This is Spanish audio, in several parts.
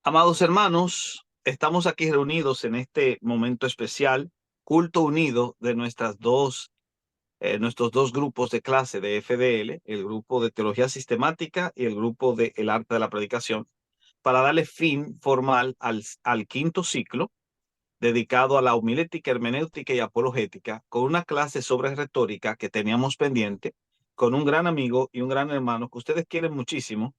Amados hermanos, estamos aquí reunidos en este momento especial, culto unido de nuestros dos grupos de clase de FDL, el grupo de Teología Sistemática y el grupo de El Arte de la Predicación, para darle fin formal al quinto ciclo dedicado a la homilética, hermenéutica y apologética, con una clase sobre retórica que teníamos pendiente con un gran amigo y un gran hermano que ustedes quieren muchísimo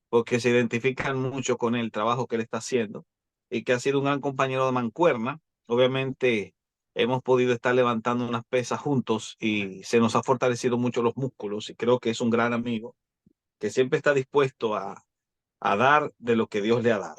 porque se identifican mucho con el trabajo que él está haciendo y que ha sido un gran compañero de mancuerna. Obviamente hemos podido estar levantando unas pesas juntos y se nos ha fortalecido mucho los músculos y creo que es un gran amigo que siempre está dispuesto a dar de lo que Dios le ha dado.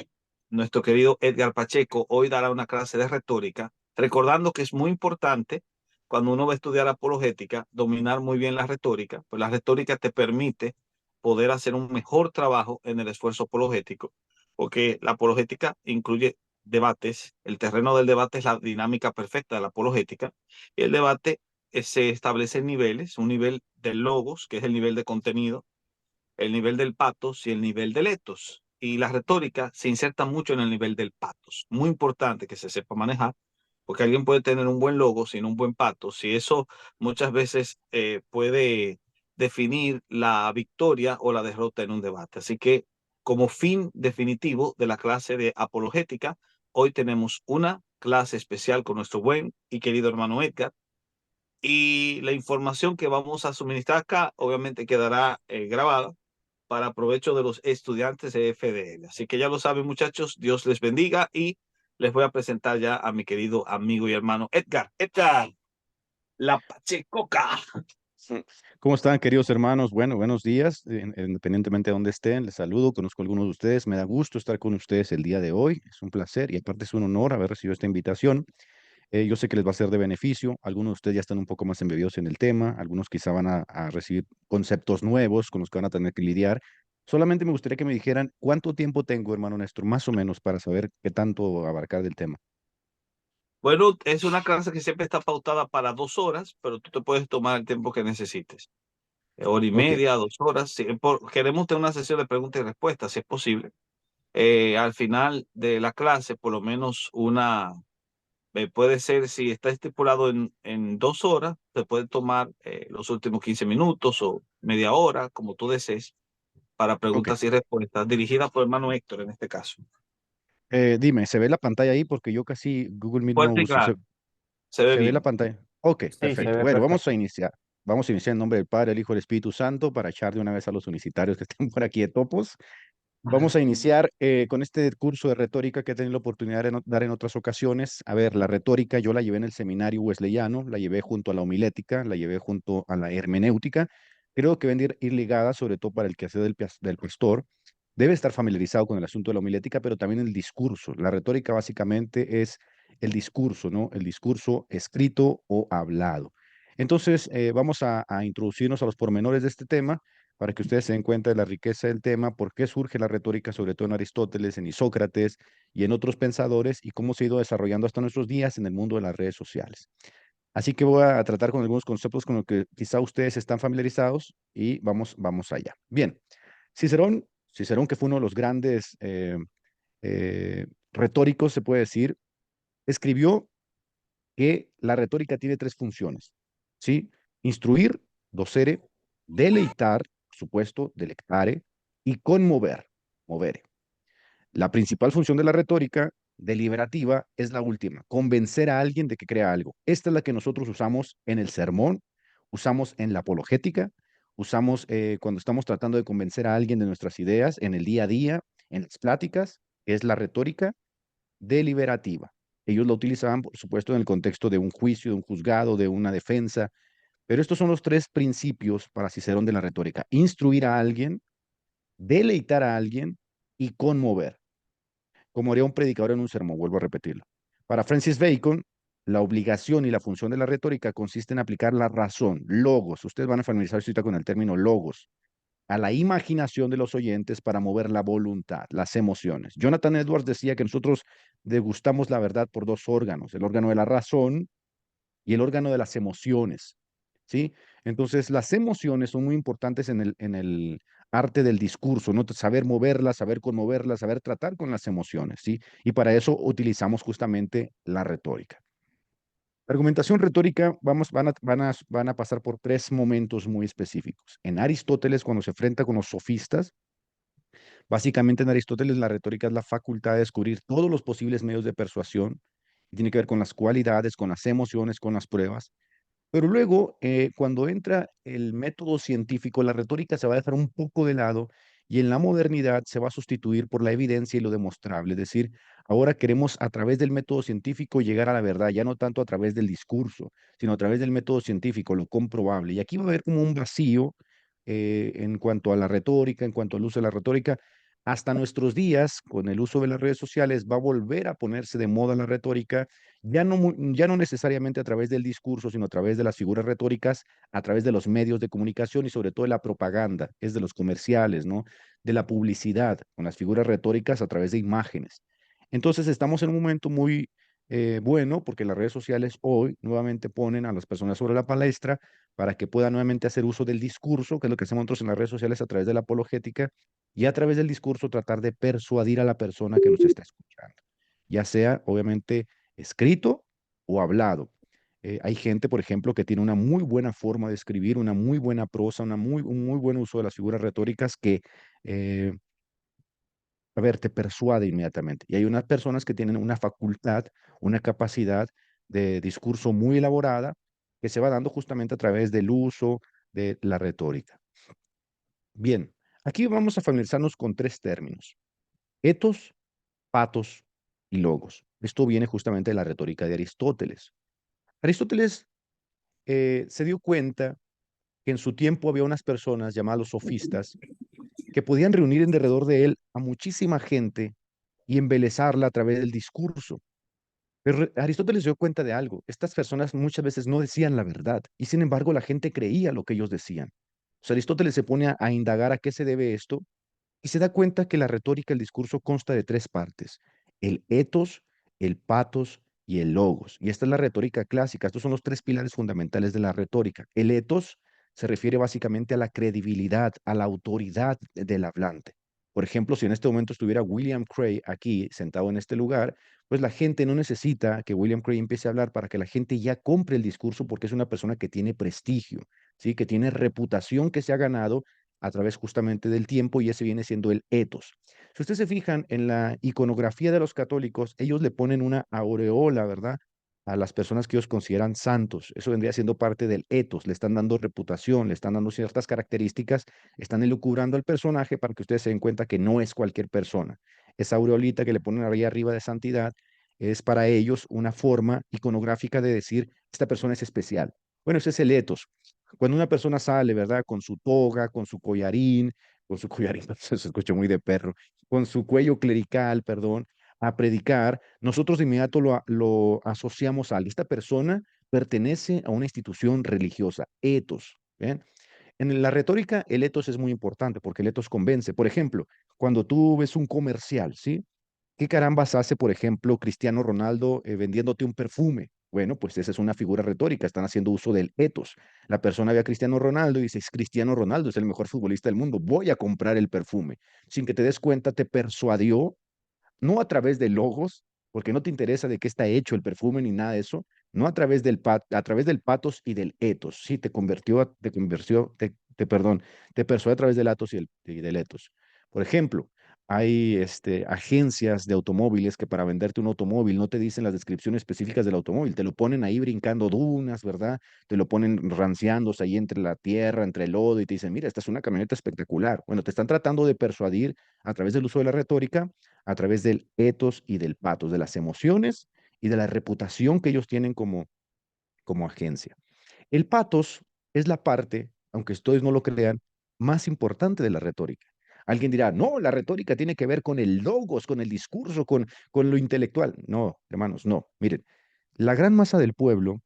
Nuestro querido Edgar Pacheco hoy dará una clase de retórica, recordando que es muy importante cuando uno va a estudiar apologética, dominar muy bien la retórica, pues la retórica te permite poder hacer un mejor trabajo en el esfuerzo apologético, porque la apologética incluye debates, el terreno del debate es la dinámica perfecta de la apologética, y el debate se establece en niveles, un nivel del logos, que es el nivel de contenido, el nivel del patos y el nivel del etos. Y la retórica se inserta mucho en el nivel del patos. Muy importante que se sepa manejar, porque alguien puede tener un buen logo sin un buen patos. Y eso muchas veces puede definir la victoria o la derrota en un debate. Así que como fin definitivo de la clase de apologética, hoy tenemos una clase especial con nuestro buen y querido hermano Edgar. Y la información que vamos a suministrar acá obviamente quedará grabada para provecho de los estudiantes de FDL. Así que ya lo saben, muchachos, Dios les bendiga y les voy a presentar ya a mi querido amigo y hermano Edgar. Edgar, la Pachecoca. Mm. ¿Cómo están, queridos hermanos? Bueno, buenos días, independientemente de dónde estén, les saludo, conozco a algunos de ustedes, me da gusto estar con ustedes el día de hoy, es un placer y aparte es un honor haber recibido esta invitación. Yo sé que les va a ser de beneficio, algunos de ustedes ya están un poco más embebidos en el tema, algunos quizá van a recibir conceptos nuevos con los que van a tener que lidiar. Solamente me gustaría que me dijeran cuánto tiempo tengo, hermano Néstor, más o menos, para saber qué tanto abarcar del tema. Bueno, es una clase que siempre está pautada para 2 horas, pero tú te puedes tomar el tiempo que necesites. Hora y Ok, media, 2 horas. Sí, queremos tener una sesión de preguntas y respuestas, si es posible. Al final de la clase, por lo menos puede ser, si está estipulado en 2 horas, se puede tomar los últimos 15 minutos o media hora, como tú desees, para ok. preguntas y respuestas, dirigidas por hermano Héctor en este caso. Dime, ¿se ve la pantalla ahí? Porque yo casi Google Meet no Fuerte y uso. claro, se ve ¿Se ve la bien. pantalla? Ok, Sí, se perfecto. ve Bueno, vamos a perfecto. iniciar. Vamos a iniciar en nombre del Padre, el Hijo y el Espíritu Santo para echar de una vez a los unicitarios que estén por aquí de topos. Vamos a iniciar con este curso de retórica que he tenido la oportunidad de dar en otras ocasiones. A ver, la retórica yo la llevé en el seminario wesleyano, la llevé junto a la homilética, la llevé junto a la hermenéutica. Creo que deben ir ligadas, sobre todo para el quehacer del pastor. Debe estar familiarizado con el asunto de la homilética, pero también el discurso. La retórica básicamente es el discurso, ¿no? El discurso escrito o hablado. Entonces, vamos a introducirnos a los pormenores de este tema para que ustedes se den cuenta de la riqueza del tema, por qué surge la retórica, sobre todo en Aristóteles, en Isócrates y en otros pensadores, y cómo se ha ido desarrollando hasta nuestros días en el mundo de las redes sociales. Así que voy a tratar con algunos conceptos con los que quizá ustedes están familiarizados y vamos allá. Bien, Cicerón, que fue uno de los grandes retóricos, se puede decir, escribió que la retórica tiene tres funciones, ¿sí? Instruir, docere, deleitar, por supuesto, delectare, y conmover, movere. La principal función de la retórica deliberativa es la última, convencer a alguien de que crea algo. Esta es la que nosotros usamos en el sermón, usamos en la apologética, usamos cuando estamos tratando de convencer a alguien de nuestras ideas en el día a día, en las pláticas, es la retórica deliberativa. Ellos lo utilizaban, por supuesto, en el contexto de un juicio, de un juzgado, de una defensa, pero estos son los tres principios para Cicerón de la retórica: instruir a alguien, deleitar a alguien y conmover, como haría un predicador en un sermón, vuelvo a repetirlo. Para Francis Bacon, la obligación y la función de la retórica consiste en aplicar la razón, logos. Ustedes van a familiarizarse ahorita con el término logos, a la imaginación de los oyentes para mover la voluntad, las emociones. Jonathan Edwards decía que nosotros degustamos la verdad por dos órganos: el órgano de la razón y el órgano de las emociones, ¿sí? Entonces, las emociones son muy importantes en el arte del discurso, ¿no? Saber moverla, saber conmoverla, saber tratar con las emociones, ¿sí? Y para eso utilizamos justamente la retórica. La argumentación retórica van a pasar por tres momentos muy específicos. En Aristóteles, cuando se enfrenta con los sofistas, básicamente en Aristóteles la retórica es la facultad de descubrir todos los posibles medios de persuasión. Tiene que ver con las cualidades, con las emociones, con las pruebas. Pero luego, cuando entra el método científico, la retórica se va a dejar un poco de lado y en la modernidad se va a sustituir por la evidencia y lo demostrable. Es decir, ahora queremos a través del método científico llegar a la verdad, ya no tanto a través del discurso, sino a través del método científico, lo comprobable. Y aquí va a haber como un vacío en cuanto a la retórica, en cuanto al uso de la retórica. Hasta nuestros días, con el uso de las redes sociales, va a volver a ponerse de moda la retórica ya no necesariamente a través del discurso, sino a través de las figuras retóricas, a través de los medios de comunicación y sobre todo de la propaganda, es de los comerciales, ¿no? De la publicidad, con las figuras retóricas a través de imágenes. Entonces estamos en un momento muy bueno porque las redes sociales hoy nuevamente ponen a las personas sobre la palestra para que puedan nuevamente hacer uso del discurso, que es lo que hacemos nosotros en las redes sociales a través de la apologética, y a través del discurso tratar de persuadir a la persona que nos está escuchando, ya sea obviamente escrito o hablado. Hay gente, por ejemplo, que tiene una muy buena forma de escribir, una muy buena prosa, un muy buen uso de las figuras retóricas que, eh, a ver, te persuade inmediatamente. Y hay unas personas que tienen una facultad, una capacidad de discurso muy elaborada que se va dando justamente a través del uso de la retórica. Bien, aquí vamos a familiarizarnos con tres términos: etos, patos y logos. Esto viene justamente de la retórica de Aristóteles. Aristóteles se dio cuenta que en su tiempo había unas personas llamadas los sofistas que podían reunir en derredor de él a muchísima gente y embelezarla a través del discurso. Pero Aristóteles se dio cuenta de algo. Estas personas muchas veces no decían la verdad y sin embargo la gente creía lo que ellos decían. O sea, Aristóteles se pone a indagar a qué se debe esto y se da cuenta que la retórica, el discurso consta de tres partes: el etos, el patos y el logos. Y esta es la retórica clásica. Estos son los tres pilares fundamentales de la retórica. El etos se refiere básicamente a la credibilidad, a la autoridad del hablante. Por ejemplo, si en este momento estuviera William Cray aquí sentado en este lugar, pues la gente no necesita que William Cray empiece a hablar para que la gente ya compre el discurso porque es una persona que tiene prestigio, ¿sí? Que tiene reputación que se ha ganado a través justamente del tiempo y ese viene siendo el etos. Si ustedes se fijan en la iconografía de los católicos, ellos le ponen una aureola, ¿verdad? A las personas que ellos consideran santos. Eso vendría siendo parte del etos. Le están dando reputación, le están dando ciertas características, están elucubrando al personaje para que ustedes se den cuenta que no es cualquier persona. Esa aureolita que le ponen ahí arriba de santidad es para ellos una forma iconográfica de decir, esta persona es especial. Bueno, ese es el etos. Cuando una persona sale, ¿verdad? Con su toga, con su collarín, se escuchó muy de perro, con su cuello clerical, perdón, a predicar, nosotros de inmediato lo asociamos a esta persona pertenece a una institución religiosa, etos, ¿bien? En la retórica, el etos es muy importante porque el etos convence. Por ejemplo, cuando tú ves un comercial, ¿sí? ¿Qué carambas hace, por ejemplo, Cristiano Ronaldo vendiéndote un perfume? Bueno, pues esa es una figura retórica, están haciendo uso del etos. La persona ve a Cristiano Ronaldo y dice, es Cristiano Ronaldo, es el mejor futbolista del mundo, voy a comprar el perfume. Sin que te des cuenta, te persuadió no a través de logos, porque no te interesa de qué está hecho el perfume ni nada de eso, no a través a través del patos y del etos. Sí, perdón, te persuade a través del atos y del etos. Por ejemplo, hay agencias de automóviles que para venderte un automóvil no te dicen las descripciones específicas del automóvil, te lo ponen ahí brincando dunas, ¿verdad? Te lo ponen ranciándose ahí entre la tierra, entre el lodo y te dicen, mira, esta es una camioneta espectacular. Bueno, te están tratando de persuadir a través del uso de la retórica, a través del etos y del patos, de las emociones y de la reputación que ellos tienen como agencia. El patos es la parte, aunque ustedes no lo crean, más importante de la retórica. Alguien dirá, no, la retórica tiene que ver con el logos, con el discurso, con lo intelectual. No, hermanos, no. Miren, la gran masa del pueblo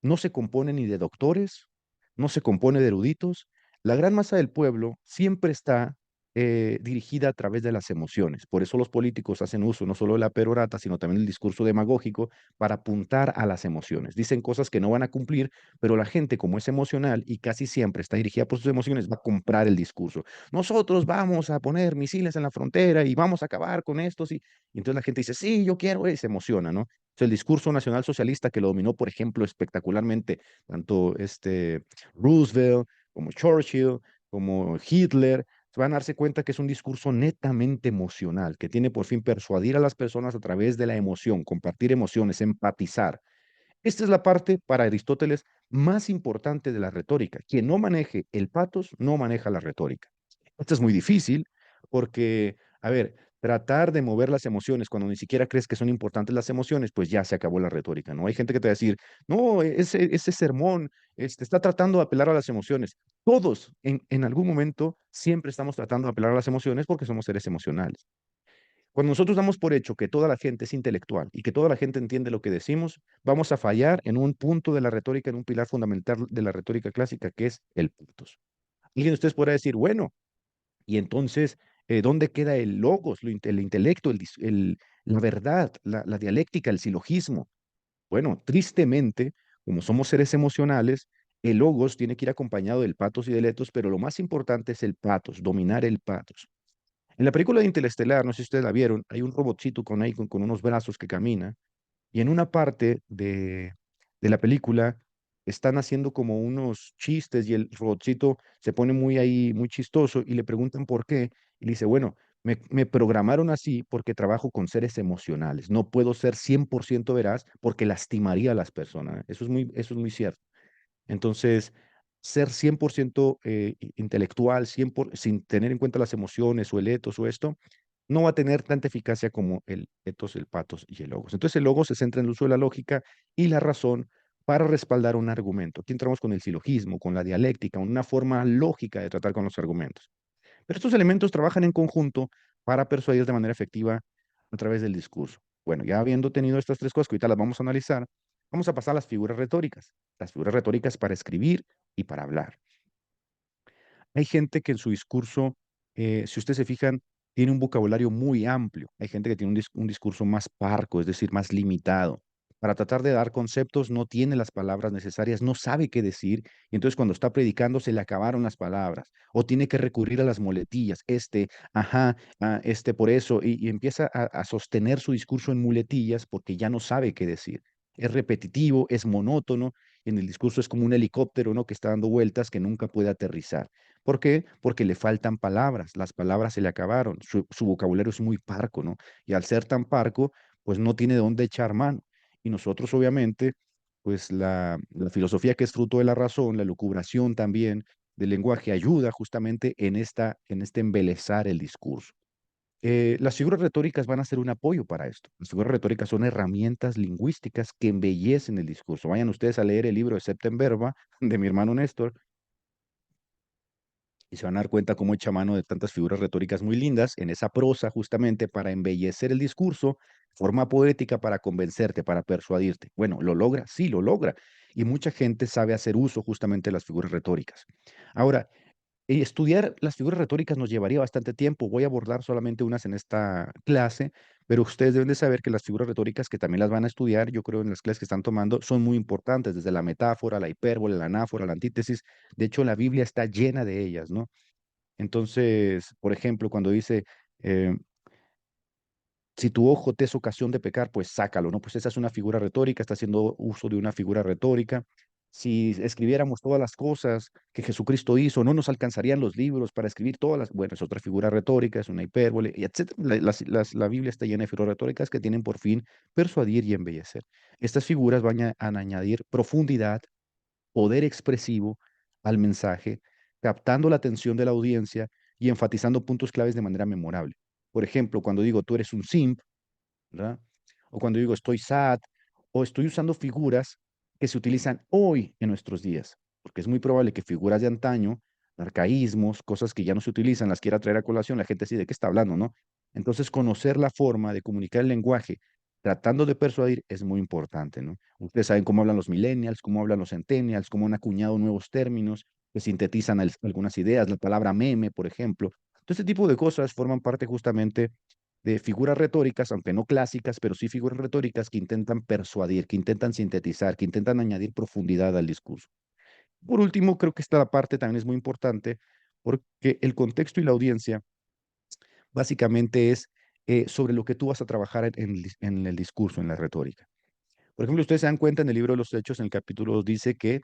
no se compone ni de doctores, no se compone de eruditos. La gran masa del pueblo siempre está dirigida a través de las emociones. Por eso los políticos hacen uso no solo de la perorata, sino también del discurso demagógico para apuntar a las emociones. Dicen cosas que no van a cumplir, pero la gente, como es emocional y casi siempre está dirigida por sus emociones, va a comprar el discurso. Nosotros vamos a poner misiles en la frontera y vamos a acabar con estos. Y entonces la gente dice, sí, yo quiero, y se emociona, ¿no? O sea, el discurso nacional socialista que lo dominó, por ejemplo, espectacularmente, tanto Roosevelt como Churchill, como Hitler, van a darse cuenta que es un discurso netamente emocional, que tiene por fin persuadir a las personas a través de la emoción, compartir emociones, empatizar. Esta es la parte para Aristóteles más importante de la retórica. Quien no maneje el patos no maneja la retórica. Esto es muy difícil porque, a ver, tratar de mover las emociones cuando ni siquiera crees que son importantes las emociones, pues ya se acabó la retórica, ¿no? Hay gente que te va a decir, no, ese sermón está tratando de apelar a las emociones. Todos en algún momento siempre estamos tratando de apelar a las emociones porque somos seres emocionales. Cuando nosotros damos por hecho que toda la gente es intelectual y que toda la gente entiende lo que decimos, vamos a fallar en un punto de la retórica, en un pilar fundamental de la retórica clásica, que es el patos. Alguien de ustedes podrá decir, bueno, y entonces, ¿dónde queda el logos, el intelecto, la verdad, la dialéctica, el silogismo? Bueno, tristemente, como somos seres emocionales, el logos tiene que ir acompañado del patos y del etos, pero lo más importante es el patos, dominar el patos. En la película de Interestelar, no sé si ustedes la vieron, hay un robotcito con, ahí, con unos brazos que camina y en una parte de la película están haciendo como unos chistes y el robotcito se pone muy ahí, muy chistoso y le preguntan por qué. Y le dice, bueno, me programaron así porque trabajo con seres emocionales. No puedo ser 100% veraz porque lastimaría a las personas. Eso es muy cierto. Entonces, ser 100% intelectual, sin tener en cuenta las emociones o el etos o esto, no va a tener tanta eficacia como el etos, el patos y el logos. Entonces, el logos se centra en el uso de la lógica y la razón para respaldar un argumento. Aquí entramos con el silogismo, con la dialéctica, una forma lógica de tratar con los argumentos. Pero estos elementos trabajan en conjunto para persuadir de manera efectiva a través del discurso. Bueno, ya habiendo tenido estas tres cosas que ahorita las vamos a analizar, vamos a pasar a las figuras retóricas. Las figuras retóricas para escribir y para hablar. Hay gente que en su discurso, si ustedes se fijan, tiene un vocabulario muy amplio. Hay gente que tiene un discurso más parco, es decir, más limitado. Para tratar de dar conceptos no tiene las palabras necesarias, no sabe qué decir, y entonces cuando está predicando se le acabaron las palabras, o tiene que recurrir a las muletillas, ajá, por eso, y empieza a sostener su discurso en muletillas porque ya no sabe qué decir. Es repetitivo, es monótono, en el discurso es como un helicóptero, ¿no? Que está dando vueltas que nunca puede aterrizar. ¿Por qué? Porque le faltan palabras, las palabras se le acabaron, su vocabulario es muy parco, ¿no? Y al ser tan parco, pues no tiene de dónde echar mano. Y nosotros, obviamente, pues la filosofía que es fruto de la razón, la elucubración también del lenguaje ayuda justamente en este embelezar el discurso. Las figuras retóricas van a ser un apoyo para esto. Las figuras retóricas son herramientas lingüísticas que embellecen el discurso. Vayan ustedes a leer el libro de Septem Verba de mi hermano Néstor y se van a dar cuenta cómo echa mano de tantas figuras retóricas muy lindas en esa prosa justamente para embellecer el discurso, forma poética para convencerte, para persuadirte. Bueno, ¿lo logra? Sí, lo logra. Y mucha gente sabe hacer uso justamente de las figuras retóricas. Ahora, estudiar las figuras retóricas nos llevaría bastante tiempo. Voy a abordar solamente unas en esta clase, pero ustedes deben de saber que las figuras retóricas que también las van a estudiar, yo creo en las clases que están tomando, son muy importantes, desde la metáfora, la hipérbole, la anáfora, la antítesis. De hecho, la Biblia está llena de ellas, ¿no? Entonces, por ejemplo, cuando dice, eh, si tu ojo te es ocasión de pecar, pues sácalo, ¿no? Pues esa es una figura retórica, está haciendo uso de una figura retórica. Si escribiéramos todas las cosas que Jesucristo hizo, no nos alcanzarían los libros para escribir todas las, bueno, es otra figura retórica, es una hipérbole, y etcétera. La Biblia está llena de figuras retóricas que tienen por fin persuadir y embellecer. Estas figuras van a añadir profundidad, poder expresivo al mensaje, captando la atención de la audiencia y enfatizando puntos claves de manera memorable. Por ejemplo, cuando digo tú eres un simp, ¿verdad? O cuando digo estoy sad, o estoy usando figuras que se utilizan hoy en nuestros días, porque es muy probable que figuras de antaño, arcaísmos, cosas que ya no se utilizan, las quiera traer a colación, la gente así de qué está hablando, ¿no? Entonces, conocer la forma de comunicar el lenguaje tratando de persuadir es muy importante, ¿no? Ustedes saben cómo hablan los millennials, cómo hablan los centennials, cómo han acuñado nuevos términos que sintetizan algunas ideas, la palabra meme, por ejemplo. Entonces, este tipo de cosas forman parte justamente de figuras retóricas, aunque no clásicas, pero sí figuras retóricas que intentan persuadir, que intentan sintetizar, que intentan añadir profundidad al discurso. Por último, creo que esta parte también es muy importante porque el contexto y la audiencia básicamente es sobre lo que tú vas a trabajar en el discurso, en la retórica. Por ejemplo, ustedes se dan cuenta en el libro de los Hechos, en el capítulo 2, dice que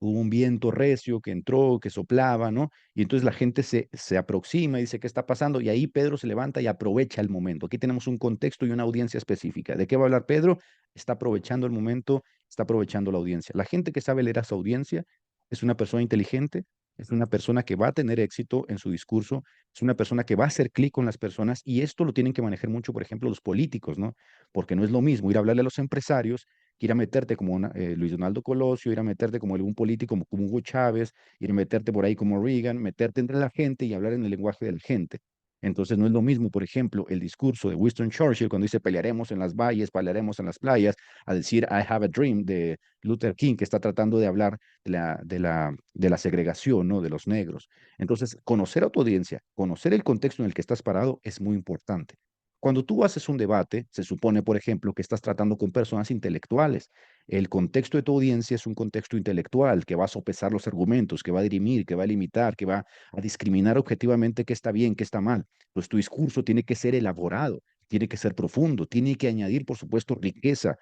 hubo un viento recio que entró, que soplaba, ¿no? Y entonces la gente se aproxima y dice, ¿qué está pasando? Y ahí Pedro se levanta y aprovecha el momento. Aquí tenemos un contexto y una audiencia específica. ¿De qué va a hablar Pedro? Está aprovechando el momento, está aprovechando la audiencia. La gente que sabe leer a su audiencia es una persona inteligente, es una persona que va a tener éxito en su discurso, es una persona que va a hacer clic con las personas y esto lo tienen que manejar mucho, por ejemplo, los políticos, ¿no? Porque no es lo mismo ir a hablarle a los empresarios ir a meterte como Luis Donaldo Colosio, ir a meterte como algún político como Hugo Chávez, ir a meterte por ahí como Reagan, meterte entre la gente y hablar en el lenguaje de la gente. Entonces no es lo mismo, por ejemplo, el discurso de Winston Churchill cuando dice pelearemos en las valles, pelearemos en las playas, a decir I have a dream de Luther King, que está tratando de hablar de la segregación, ¿no? De los negros. Entonces, conocer a tu audiencia, conocer el contexto en el que estás parado es muy importante. Cuando tú haces un debate, se supone, por ejemplo, que estás tratando con personas intelectuales. El contexto de tu audiencia es un contexto intelectual que va a sopesar los argumentos, que va a dirimir, que va a limitar, que va a discriminar objetivamente qué está bien, qué está mal. Pues tu discurso tiene que ser elaborado, tiene que ser profundo, tiene que añadir, por supuesto, riqueza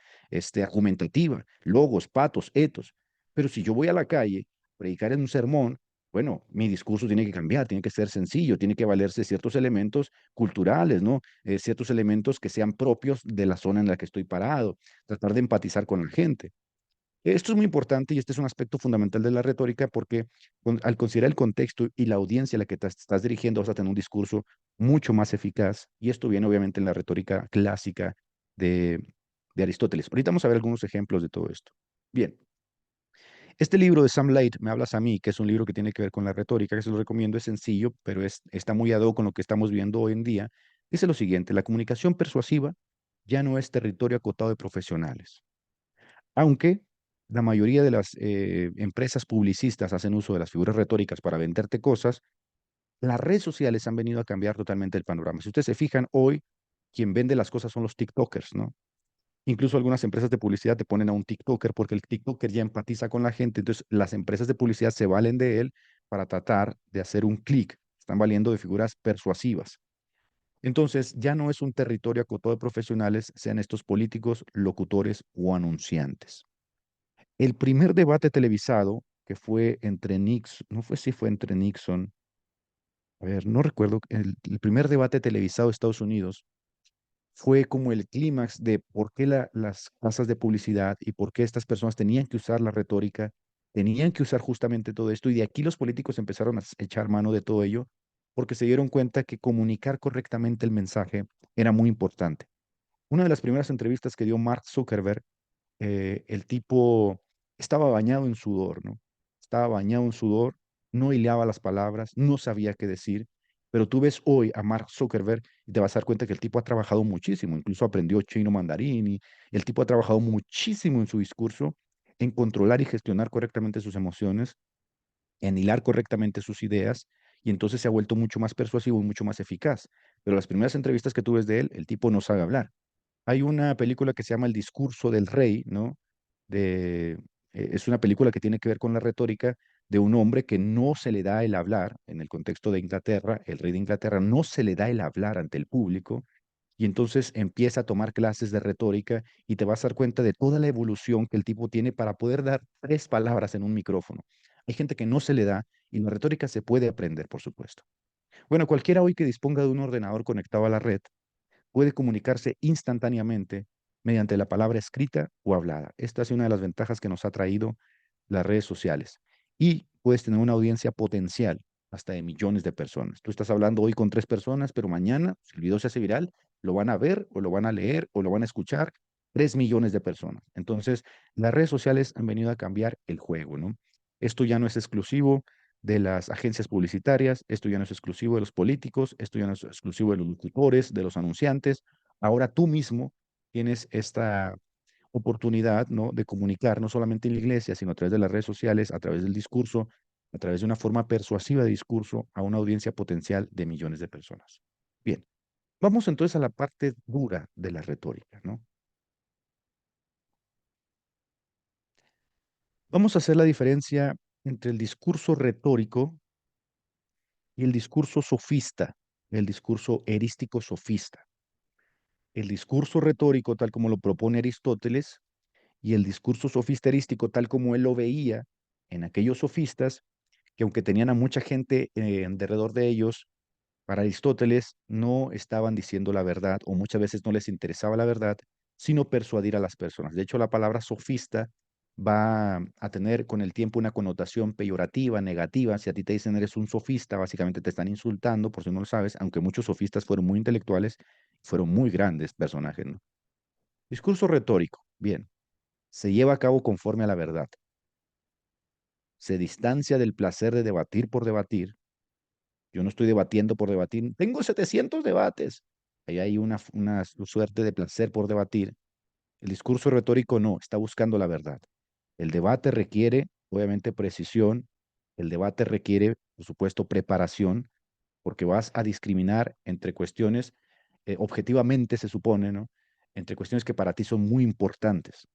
argumentativa, logos, patos, etos. Pero si yo voy a la calle, a predicar en un sermón, bueno, mi discurso tiene que cambiar, tiene que ser sencillo, tiene que valerse ciertos elementos culturales, ¿no? Ciertos elementos que sean propios de la zona en la que estoy parado, tratar de empatizar con la gente. Esto es muy importante y este es un aspecto fundamental de la retórica porque al considerar el contexto y la audiencia a la que te estás dirigiendo vas a tener un discurso mucho más eficaz y esto viene obviamente en la retórica clásica de, de Aristóteles. Ahorita vamos a ver algunos ejemplos de todo esto. Bien, este libro de Sam Laird, Me hablas a mí, que es un libro que tiene que ver con la retórica, que se lo recomiendo, es sencillo, pero está muy ad hoc con lo que estamos viendo hoy en día. Dice lo siguiente, la comunicación persuasiva ya no es territorio acotado de profesionales, aunque la mayoría de las empresas publicistas hacen uso de las figuras retóricas para venderte cosas, las redes sociales han venido a cambiar totalmente el panorama. Si ustedes se fijan, hoy quien vende las cosas son los TikTokers, ¿no? Incluso algunas empresas de publicidad te ponen a un TikToker porque el TikToker ya empatiza con la gente. Entonces, las empresas de publicidad se valen de él para tratar de hacer un clic. Están valiendo de figuras persuasivas. Entonces, ya no es un territorio acotado de profesionales, sean estos políticos, locutores o anunciantes. El primer debate televisado que fue entre Nixon, no fue si fue entre Nixon, a ver, no recuerdo, el primer debate televisado de Estados Unidos fue como el clímax de por qué las casas de publicidad y por qué estas personas tenían que usar la retórica, tenían que usar justamente todo esto. Y de aquí los políticos empezaron a echar mano de todo ello porque se dieron cuenta que comunicar correctamente el mensaje era muy importante. Una de las primeras entrevistas que dio Mark Zuckerberg, el tipo estaba bañado en sudor, ¿no? Estaba bañado en sudor, no hilaba las palabras, no sabía qué decir, pero tú ves hoy a Mark Zuckerberg y te vas a dar cuenta que el tipo ha trabajado muchísimo, incluso aprendió chino mandarín y el tipo ha trabajado muchísimo en su discurso, en controlar y gestionar correctamente sus emociones, en hilar correctamente sus ideas y entonces se ha vuelto mucho más persuasivo y mucho más eficaz. Pero las primeras entrevistas que tú ves de él, el tipo no sabe hablar. Hay una película que se llama El discurso del rey, ¿no? Es una película que tiene que ver con la retórica de un hombre que no se le da el hablar, en el contexto de Inglaterra, el rey de Inglaterra no se le da el hablar ante el público, y entonces empieza a tomar clases de retórica y te vas a dar cuenta de toda la evolución que el tipo tiene para poder dar 3 palabras en un micrófono. Hay gente que no se le da y la retórica se puede aprender, por supuesto. Bueno, cualquiera hoy que disponga de un ordenador conectado a la red, puede comunicarse instantáneamente mediante la palabra escrita o hablada. Esta es una de las ventajas que nos ha traído las redes sociales. Y puedes tener una audiencia potencial hasta de millones de personas. Tú estás hablando hoy con 3 personas, pero mañana, si el video se hace viral, lo van a ver o lo van a leer o lo van a escuchar 3 millones de personas. Entonces, las redes sociales han venido a cambiar el juego, ¿no? Esto ya no es exclusivo de las agencias publicitarias, esto ya no es exclusivo de los políticos, esto ya no es exclusivo de los locutores, de los anunciantes. Ahora tú mismo tienes esta oportunidad, ¿no? De comunicar no solamente en la iglesia, sino a través de las redes sociales, a través del discurso, a través de una forma persuasiva de discurso a una audiencia potencial de millones de personas. Bien, vamos entonces a la parte dura de la retórica, ¿no? Vamos a hacer la diferencia entre el discurso retórico y el discurso sofista, el discurso erístico sofista. El discurso retórico, tal como lo propone Aristóteles, y el discurso sofista erístico, tal como él lo veía en aquellos sofistas, que aunque tenían a mucha gente alrededor de ellos, para Aristóteles no estaban diciendo la verdad o muchas veces no les interesaba la verdad, sino persuadir a las personas. De hecho, la palabra sofista va a tener con el tiempo una connotación peyorativa, negativa. Si a ti te dicen eres un sofista, básicamente te están insultando, por si no lo sabes, aunque muchos sofistas fueron muy intelectuales, fueron muy grandes personajes, ¿no? Discurso retórico, bien, se lleva a cabo conforme a la verdad. Se distancia del placer de debatir por debatir. Yo no estoy debatiendo por debatir. Tengo 700 debates. Ahí hay una suerte de placer por debatir. El discurso retórico no, está buscando la verdad. El debate requiere, obviamente, precisión. El debate requiere, por supuesto, preparación, porque vas a discriminar entre cuestiones, objetivamente se supone, ¿no? Entre cuestiones que para ti son muy importantes.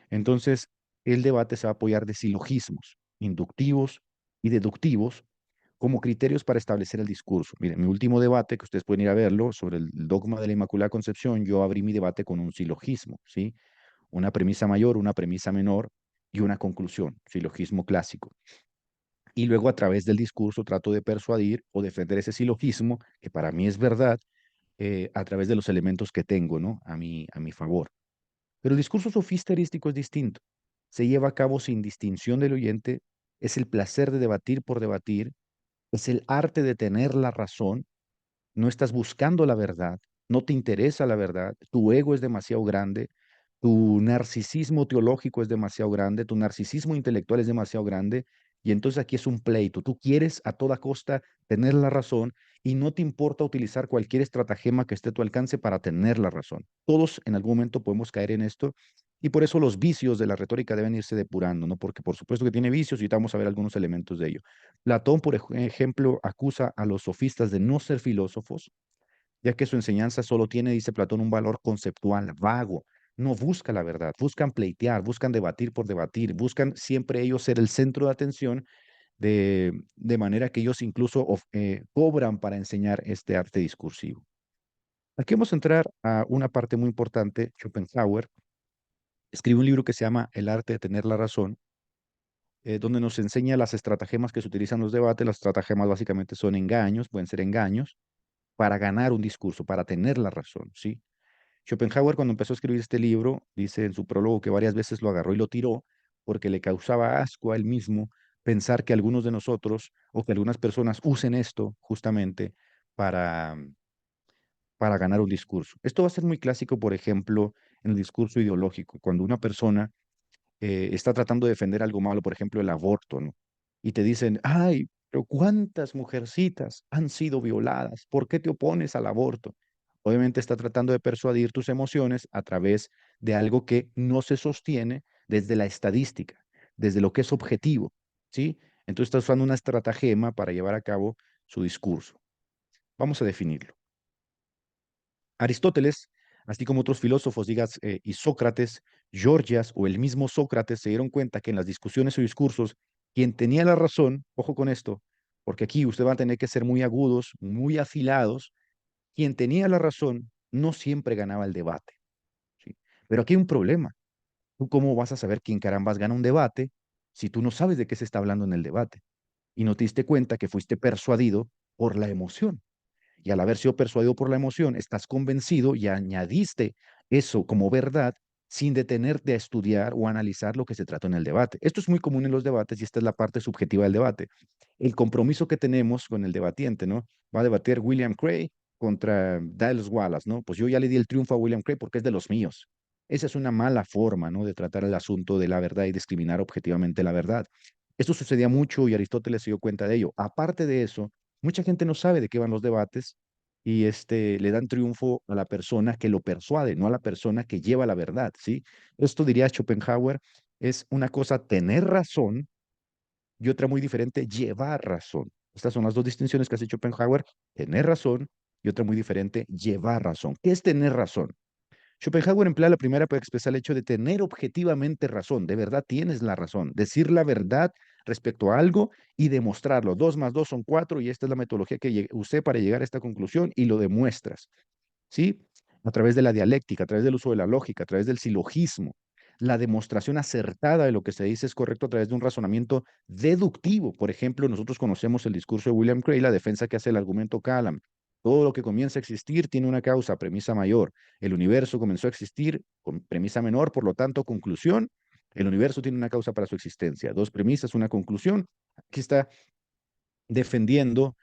Entonces, el debate se va a apoyar de silogismos inductivos y deductivos como criterios para establecer el discurso. Miren, mi último debate, que ustedes pueden ir a verlo, sobre el dogma de la Inmaculada Concepción, yo abrí mi debate con un silogismo, ¿sí? Una premisa mayor, una premisa menor y una conclusión, silogismo clásico. Y luego a través del discurso trato de persuadir o defender ese silogismo, que para mí es verdad, a través de los elementos que tengo, ¿no? A mi favor. Pero el discurso sofista erístico es distinto. Se lleva a cabo sin distinción del oyente, es el placer de debatir por debatir, es el arte de tener la razón, no estás buscando la verdad, no te interesa la verdad, tu ego es demasiado grande, tu narcisismo teológico es demasiado grande, tu narcisismo intelectual es demasiado grande, y entonces aquí es un pleito. Tú quieres a toda costa tener la razón y no te importa utilizar cualquier estratagema que esté a tu alcance para tener la razón. Todos en algún momento podemos caer en esto. Y por eso los vicios de la retórica deben irse depurando, ¿no? Porque por supuesto que tiene vicios y vamos a ver algunos elementos de ello. Platón, por ejemplo, acusa a los sofistas de no ser filósofos, ya que su enseñanza solo tiene, dice Platón, un valor conceptual, vago. No busca la verdad, buscan pleitear, buscan debatir por debatir, buscan siempre ellos ser el centro de atención, de manera que ellos incluso cobran para enseñar este arte discursivo. Aquí vamos a entrar a una parte muy importante. Schopenhauer escribe un libro que se llama El arte de tener la razón, donde nos enseña las estratagemas que se utilizan en los debates. Las estratagemas básicamente son engaños, pueden ser engaños, para ganar un discurso, para tener la razón, ¿sí? Schopenhauer, cuando empezó a escribir este libro, dice en su prólogo que varias veces lo agarró y lo tiró porque le causaba asco a él mismo pensar que algunos de nosotros o que algunas personas usen esto justamente para, para ganar un discurso. Esto va a ser muy clásico, por ejemplo, en el discurso ideológico, cuando una persona está tratando de defender algo malo, por ejemplo, el aborto, ¿no? Y te dicen, ay, pero ¿cuántas mujercitas han sido violadas? ¿Por qué te opones al aborto? Obviamente está tratando de persuadir tus emociones a través de algo que no se sostiene desde la estadística, desde lo que es objetivo, ¿sí? Entonces está usando una estratagema para llevar a cabo su discurso. Vamos a definirlo. Aristóteles, así como otros filósofos, digas, y Sócrates, Gorgias o el mismo Sócrates se dieron cuenta que en las discusiones o discursos, quien tenía la razón, ojo con esto, porque aquí usted va a tener que ser muy agudos, muy afilados, quien tenía la razón no siempre ganaba el debate, ¿sí? Pero aquí hay un problema. ¿Tú cómo vas a saber quién carambas gana un debate si tú no sabes de qué se está hablando en el debate? Y no te diste cuenta que fuiste persuadido por la emoción. Y al haber sido persuadido por la emoción, estás convencido y añadiste eso como verdad sin detenerte a estudiar o a analizar lo que se trató en el debate. Esto es muy común en los debates y esta es la parte subjetiva del debate. El compromiso que tenemos con el debatiente, ¿no? Va a debatir William Cray contra Dallas Wallace, ¿no? Pues yo ya le di el triunfo a William Cray porque es de los míos. Esa es una mala forma, ¿no? De tratar el asunto de la verdad y discriminar objetivamente la verdad. Esto sucedía mucho y Aristóteles se dio cuenta de ello. Aparte de eso, mucha gente no sabe de qué van los debates y le dan triunfo a la persona que lo persuade, no a la persona que lleva la verdad, ¿sí? Esto diría Schopenhauer, es una cosa tener razón y otra muy diferente, llevar razón. Estas son las dos distinciones que hace Schopenhauer, tener razón y otra muy diferente, llevar razón. ¿Qué es tener razón? Schopenhauer emplea la primera para expresar el hecho de tener objetivamente razón, de verdad tienes la razón, decir la verdad respecto a algo y demostrarlo. Dos más dos son cuatro y esta es la metodología que usé para llegar a esta conclusión y lo demuestras. ¿Sí? A través de la dialéctica, a través del uso de la lógica, a través del silogismo. La demostración acertada de lo que se dice es correcto a través de un razonamiento deductivo. Por ejemplo, nosotros conocemos el discurso de William Cray, la defensa que hace el argumento Callam. Todo lo que comienza a existir tiene una causa, premisa mayor. El universo comenzó a existir con premisa menor, por lo tanto, conclusión. El universo tiene una causa para su existencia. Dos premisas, una conclusión. Aquí está defendiendo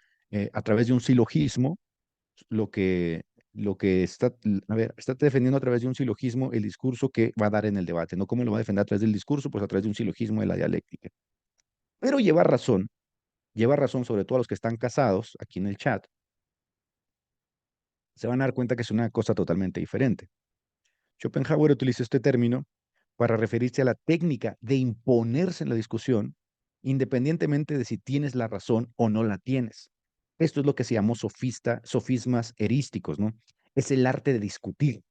a través de un silogismo lo que, lo que está, a ver, está defendiendo a través de un silogismo el discurso que va a dar en el debate, no cómo lo va a defender a través del discurso, pues a través de un silogismo de la dialéctica. Pero lleva razón sobre todo a los que están casados aquí en el chat, se van a dar cuenta que es una cosa totalmente diferente. Schopenhauer utilizó este término para referirse a la técnica de imponerse en la discusión, independientemente de si tienes la razón o no la tienes. Esto es lo que se llamó sofismas erísticos, ¿no? Es el arte de discutir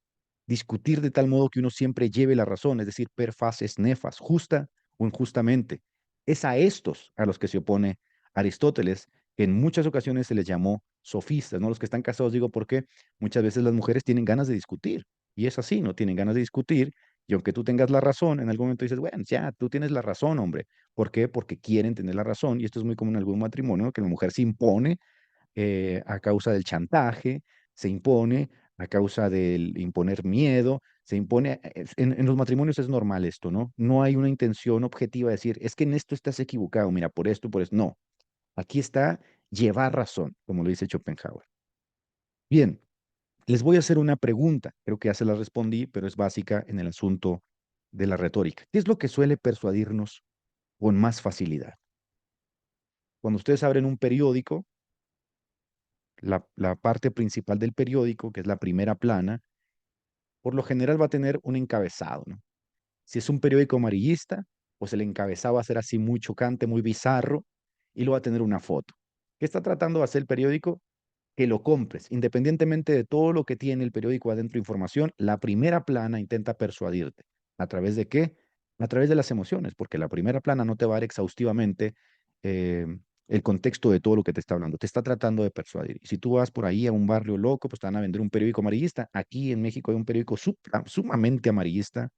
de tal modo que uno siempre lleve la razón, es decir, per facies nefas, justa o injustamente. Es a estos a los que se opone Aristóteles, que en muchas ocasiones se les llamó sofistas, ¿no? Los que están casados, digo, porque muchas veces las mujeres tienen ganas de discutir, y es así, no tienen ganas de discutir, y aunque tú tengas la razón, en algún momento dices, bueno, ya, tú tienes la razón, hombre. ¿Por qué? Porque quieren tener la razón, y esto es muy común en algún matrimonio, que la mujer se impone a causa del chantaje, se impone a causa del imponer miedo, se impone, en los matrimonios es normal esto, ¿no? No hay una intención objetiva de decir, es que en esto estás equivocado, mira, por esto, por eso. No, aquí está llevar razón, como lo dice Schopenhauer. Bien, les voy a hacer una pregunta, creo que ya se la respondí, pero es básica en el asunto de la retórica. ¿Qué es lo que suele persuadirnos con más facilidad? Cuando ustedes abren un periódico, la parte principal del periódico, que es la primera plana, por lo general va a tener un encabezado, ¿no? Si es un periódico amarillista, pues el encabezado va a ser así muy chocante, muy bizarro, y lo va a tener una foto. ¿Qué está tratando de hacer el periódico? Que lo compres. Independientemente de todo lo que tiene el periódico adentro de información, la primera plana intenta persuadirte. ¿A través de qué? A través de las emociones, porque la primera plana no te va a dar exhaustivamente eh, el contexto de todo lo que te está hablando. Te está tratando de persuadir. Y si tú vas por ahí a un barrio loco, pues te van a vender un periódico amarillista. Aquí en México hay un periódico sumamente amarillista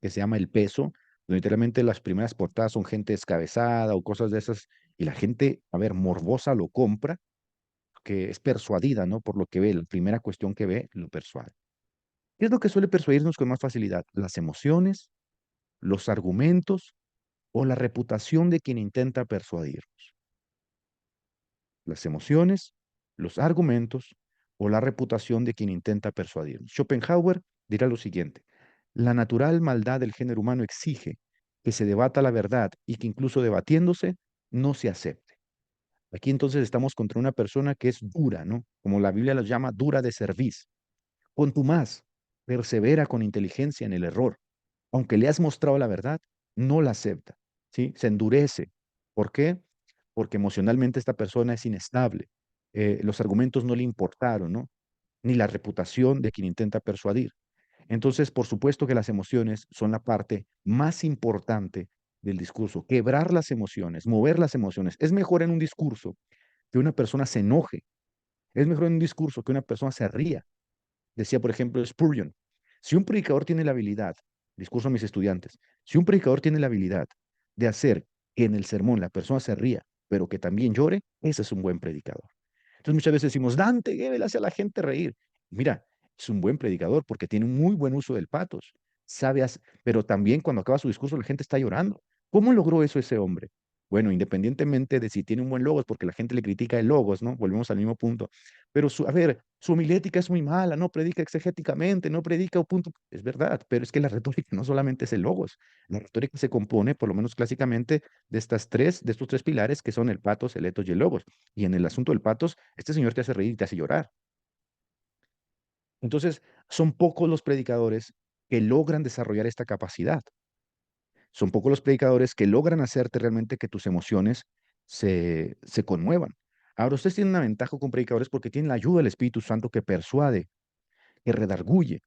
que se llama El Peso, donde literalmente las primeras portadas son gente descabezada o cosas de esas, y la gente, a ver, morbosa lo compra que es persuadida, ¿no? Por lo que ve, la primera cuestión que ve, lo persuade. ¿Qué es lo que suele persuadirnos con más facilidad? Las emociones, los argumentos o la reputación de quien intenta persuadirnos. Las emociones, los argumentos o la reputación de quien intenta persuadirnos. Schopenhauer dirá lo siguiente: la natural maldad del género humano exige que se debata la verdad y que incluso debatiéndose no se acepte. Aquí entonces estamos contra una persona que es dura, ¿no? Como la Biblia los llama, dura de cerviz. Contumaz, persevera con inteligencia en el error. Aunque le has mostrado la verdad, no la acepta, ¿sí? Se endurece. ¿Por qué? Porque emocionalmente esta persona es inestable. Los argumentos no le importaron, ¿no? Ni la reputación de quien intenta persuadir. Entonces, por supuesto que las emociones son la parte más importante del discurso. Quebrar las emociones, mover las emociones. Es mejor en un discurso que una persona se enoje. Es mejor en un discurso que una persona se ría. Decía, por ejemplo, Spurgeon, si un predicador tiene la habilidad, discurso a mis estudiantes, si un predicador tiene la habilidad de hacer que en el sermón la persona se ría, pero que también llore, ese es un buen predicador. Entonces muchas veces decimos, Dante Gebel hace a la gente reír. Mira, es un buen predicador porque tiene un muy buen uso del patos. Pero también cuando acaba su discurso la gente está llorando. ¿Cómo logró eso ese hombre? Bueno, independientemente de si tiene un buen logos, porque la gente le critica el logos, ¿no? Volvemos al mismo punto. Pero a ver, su homilética es muy mala, no predica exegéticamente, no predica un punto. Es verdad, pero es que la retórica no solamente es el logos. La retórica se compone, por lo menos clásicamente, de estos tres pilares que son el patos, el etos y el logos. Y en el asunto del patos, este señor te hace reír y te hace llorar. Entonces, son pocos los predicadores que logran desarrollar esta capacidad. Son pocos los predicadores que logran hacerte realmente que tus emociones se conmuevan. Ahora, ustedes tienen una ventaja con predicadores porque tienen la ayuda del Espíritu Santo que persuade, que redarguye.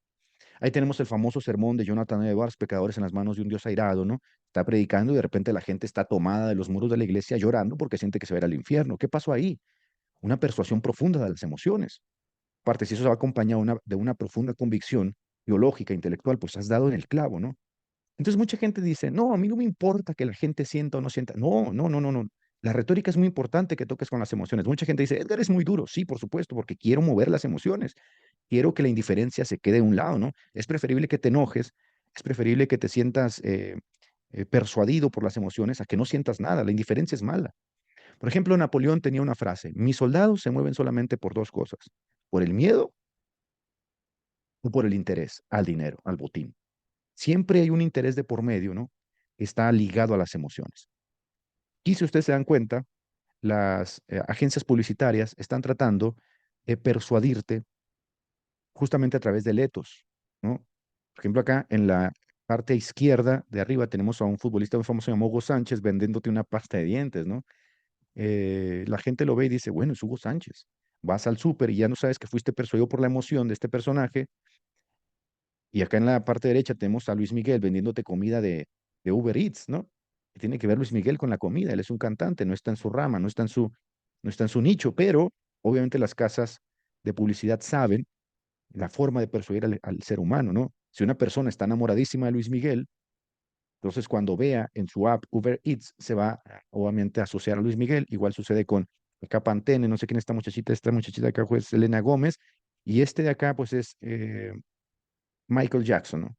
Ahí tenemos el famoso sermón de Jonathan Edwards, Pecadores en las manos de un Dios airado, ¿no? Está predicando y de repente la gente está tomada de los muros de la iglesia llorando porque siente que se va a ir al infierno. ¿Qué pasó ahí? Una persuasión profunda de las emociones. Aparte, si eso se va acompañado de una profunda convicción teológica, intelectual, pues has dado en el clavo, ¿no? Entonces mucha gente dice, no, a mí no me importa que la gente sienta o no sienta. No, no, no, no, no. La retórica es muy importante que toques con las emociones. Mucha gente dice, Edgar es muy duro. Sí, por supuesto, porque quiero mover las emociones. Quiero que la indiferencia se quede a un lado, ¿no? Es preferible que te enojes, es preferible que te sientas persuadido por las emociones a que no sientas nada. La indiferencia es mala. Por ejemplo, Napoleón tenía una frase, mis soldados se mueven solamente por dos cosas, por el miedo o por el interés al dinero, al botín. Siempre hay un interés de por medio, ¿no? Está ligado a las emociones. Y si ustedes se dan cuenta, las agencias publicitarias están tratando de persuadirte justamente a través de letos, ¿no? Por ejemplo, acá en la parte izquierda de arriba tenemos a un futbolista muy famoso llamado Hugo Sánchez vendiéndote una pasta de dientes, ¿no? La gente lo ve y dice, bueno, es Hugo Sánchez. Vas al súper y ya no sabes que fuiste persuadido por la emoción de este personaje. Y acá en la parte derecha tenemos a Luis Miguel vendiéndote comida de Uber Eats, ¿no? ¿Qué tiene que ver Luis Miguel con la comida? Él es un cantante, no está en su rama, no está en su nicho, pero obviamente las casas de publicidad saben la forma de persuadir al ser humano, ¿no? Si una persona está enamoradísima de Luis Miguel, entonces cuando vea en su app Uber Eats, se va obviamente a asociar a Luis Miguel. Igual sucede con acá Pantene, no sé quién es esta muchachita acá pues Selena Gómez, y este de acá pues es Michael Jackson, ¿no?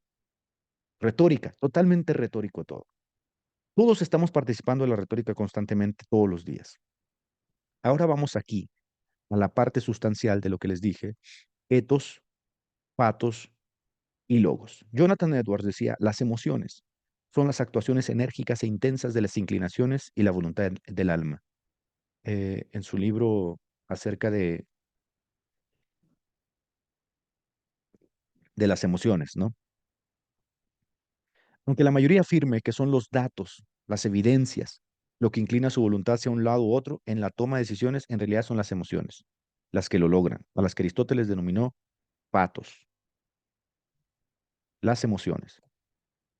Retórica, totalmente retórico todo. Todos estamos participando de la retórica constantemente todos los días. Ahora vamos aquí a la parte sustancial de lo que les dije, etos, patos y logos. Jonathan Edwards decía, las emociones son las actuaciones enérgicas e intensas de las inclinaciones y la voluntad del alma. En su libro acerca de las emociones, ¿no? Aunque la mayoría afirme que son los datos, las evidencias, lo que inclina su voluntad hacia un lado u otro en la toma de decisiones, en realidad son las emociones, las que lo logran, a las que Aristóteles denominó patos, las emociones.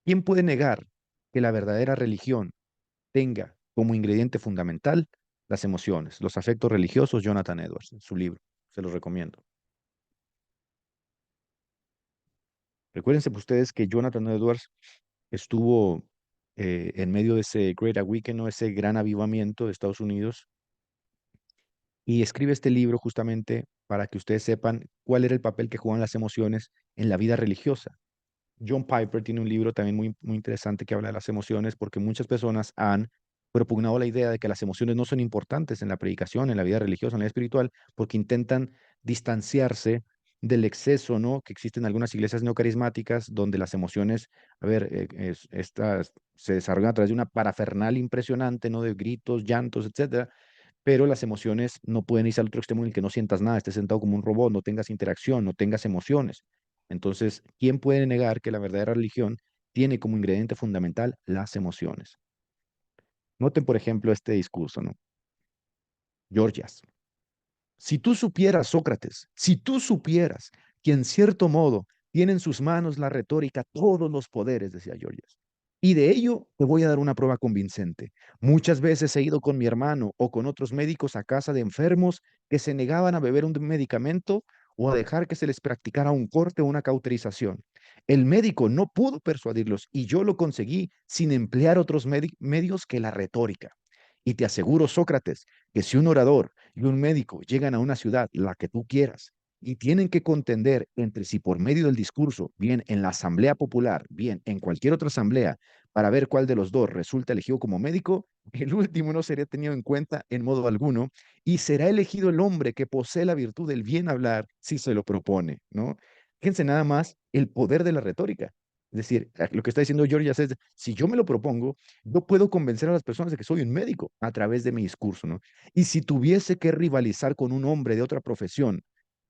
¿Quién puede negar que la verdadera religión tenga como ingrediente fundamental las emociones, los afectos religiosos? Jonathan Edwards, en su libro, se los recomiendo. Recuérdense ustedes que Jonathan Edwards estuvo en medio de ese Great Awakening, ¿no? Ese gran avivamiento de Estados Unidos, y escribe este libro justamente para que ustedes sepan cuál era el papel que juegan las emociones en la vida religiosa. John Piper tiene un libro también muy, muy interesante que habla de las emociones, porque muchas personas han propugnado la idea de que las emociones no son importantes en la predicación, en la vida religiosa, en la vida espiritual, porque intentan distanciarse del exceso, ¿no? Que existe en algunas iglesias neocarismáticas, donde las emociones, a ver, estas se desarrollan a través de una parafernalia impresionante, ¿no? De gritos, llantos, etcétera, pero las emociones no pueden irse al otro extremo en el que no sientas nada, estés sentado como un robot, no tengas interacción, no tengas emociones. Entonces, ¿quién puede negar que la verdadera religión tiene como ingrediente fundamental las emociones? Noten, por ejemplo, este discurso, ¿no? Georgias. Si tú supieras, Sócrates, si tú supieras que en cierto modo tiene en sus manos la retórica todos los poderes, decía Georgias, y de ello te voy a dar una prueba convincente. Muchas veces he ido con mi hermano o con otros médicos a casa de enfermos que se negaban a beber un medicamento o a dejar que se les practicara un corte o una cauterización. El médico no pudo persuadirlos y yo lo conseguí sin emplear otros medios que la retórica. Y te aseguro, Sócrates, que si un orador y un médico llegan a una ciudad, la que tú quieras, y tienen que contender entre sí por medio del discurso, bien en la asamblea popular, bien en cualquier otra asamblea, para ver cuál de los dos resulta elegido como médico, el último no sería tenido en cuenta en modo alguno y será elegido el hombre que posee la virtud del bien hablar si se lo propone, ¿no? Fíjense nada más el poder de la retórica. Es decir, lo que está diciendo George es, si yo me lo propongo, yo puedo convencer a las personas de que soy un médico a través de mi discurso, ¿no? Y si tuviese que rivalizar con un hombre de otra profesión,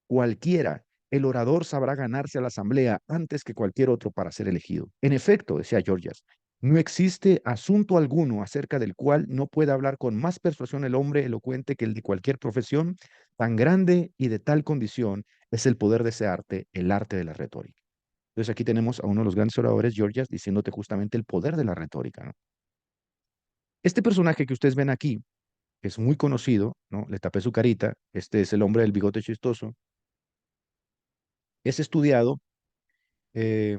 cualquiera, el orador sabrá ganarse a la asamblea antes que cualquier otro para ser elegido. En efecto, decía Georgias, No existe asunto alguno acerca del cual no pueda hablar con más persuasión el hombre elocuente que el de cualquier profesión. Tan grande y de tal condición es el poder de ese arte, el arte de la retórica. Entonces aquí tenemos a uno de los grandes oradores, Georgias, diciéndote justamente el poder de la retórica, ¿no? Este personaje que ustedes ven aquí, que es muy conocido, ¿no? Le tapé su carita, este es el hombre del bigote chistoso, es estudiado eh,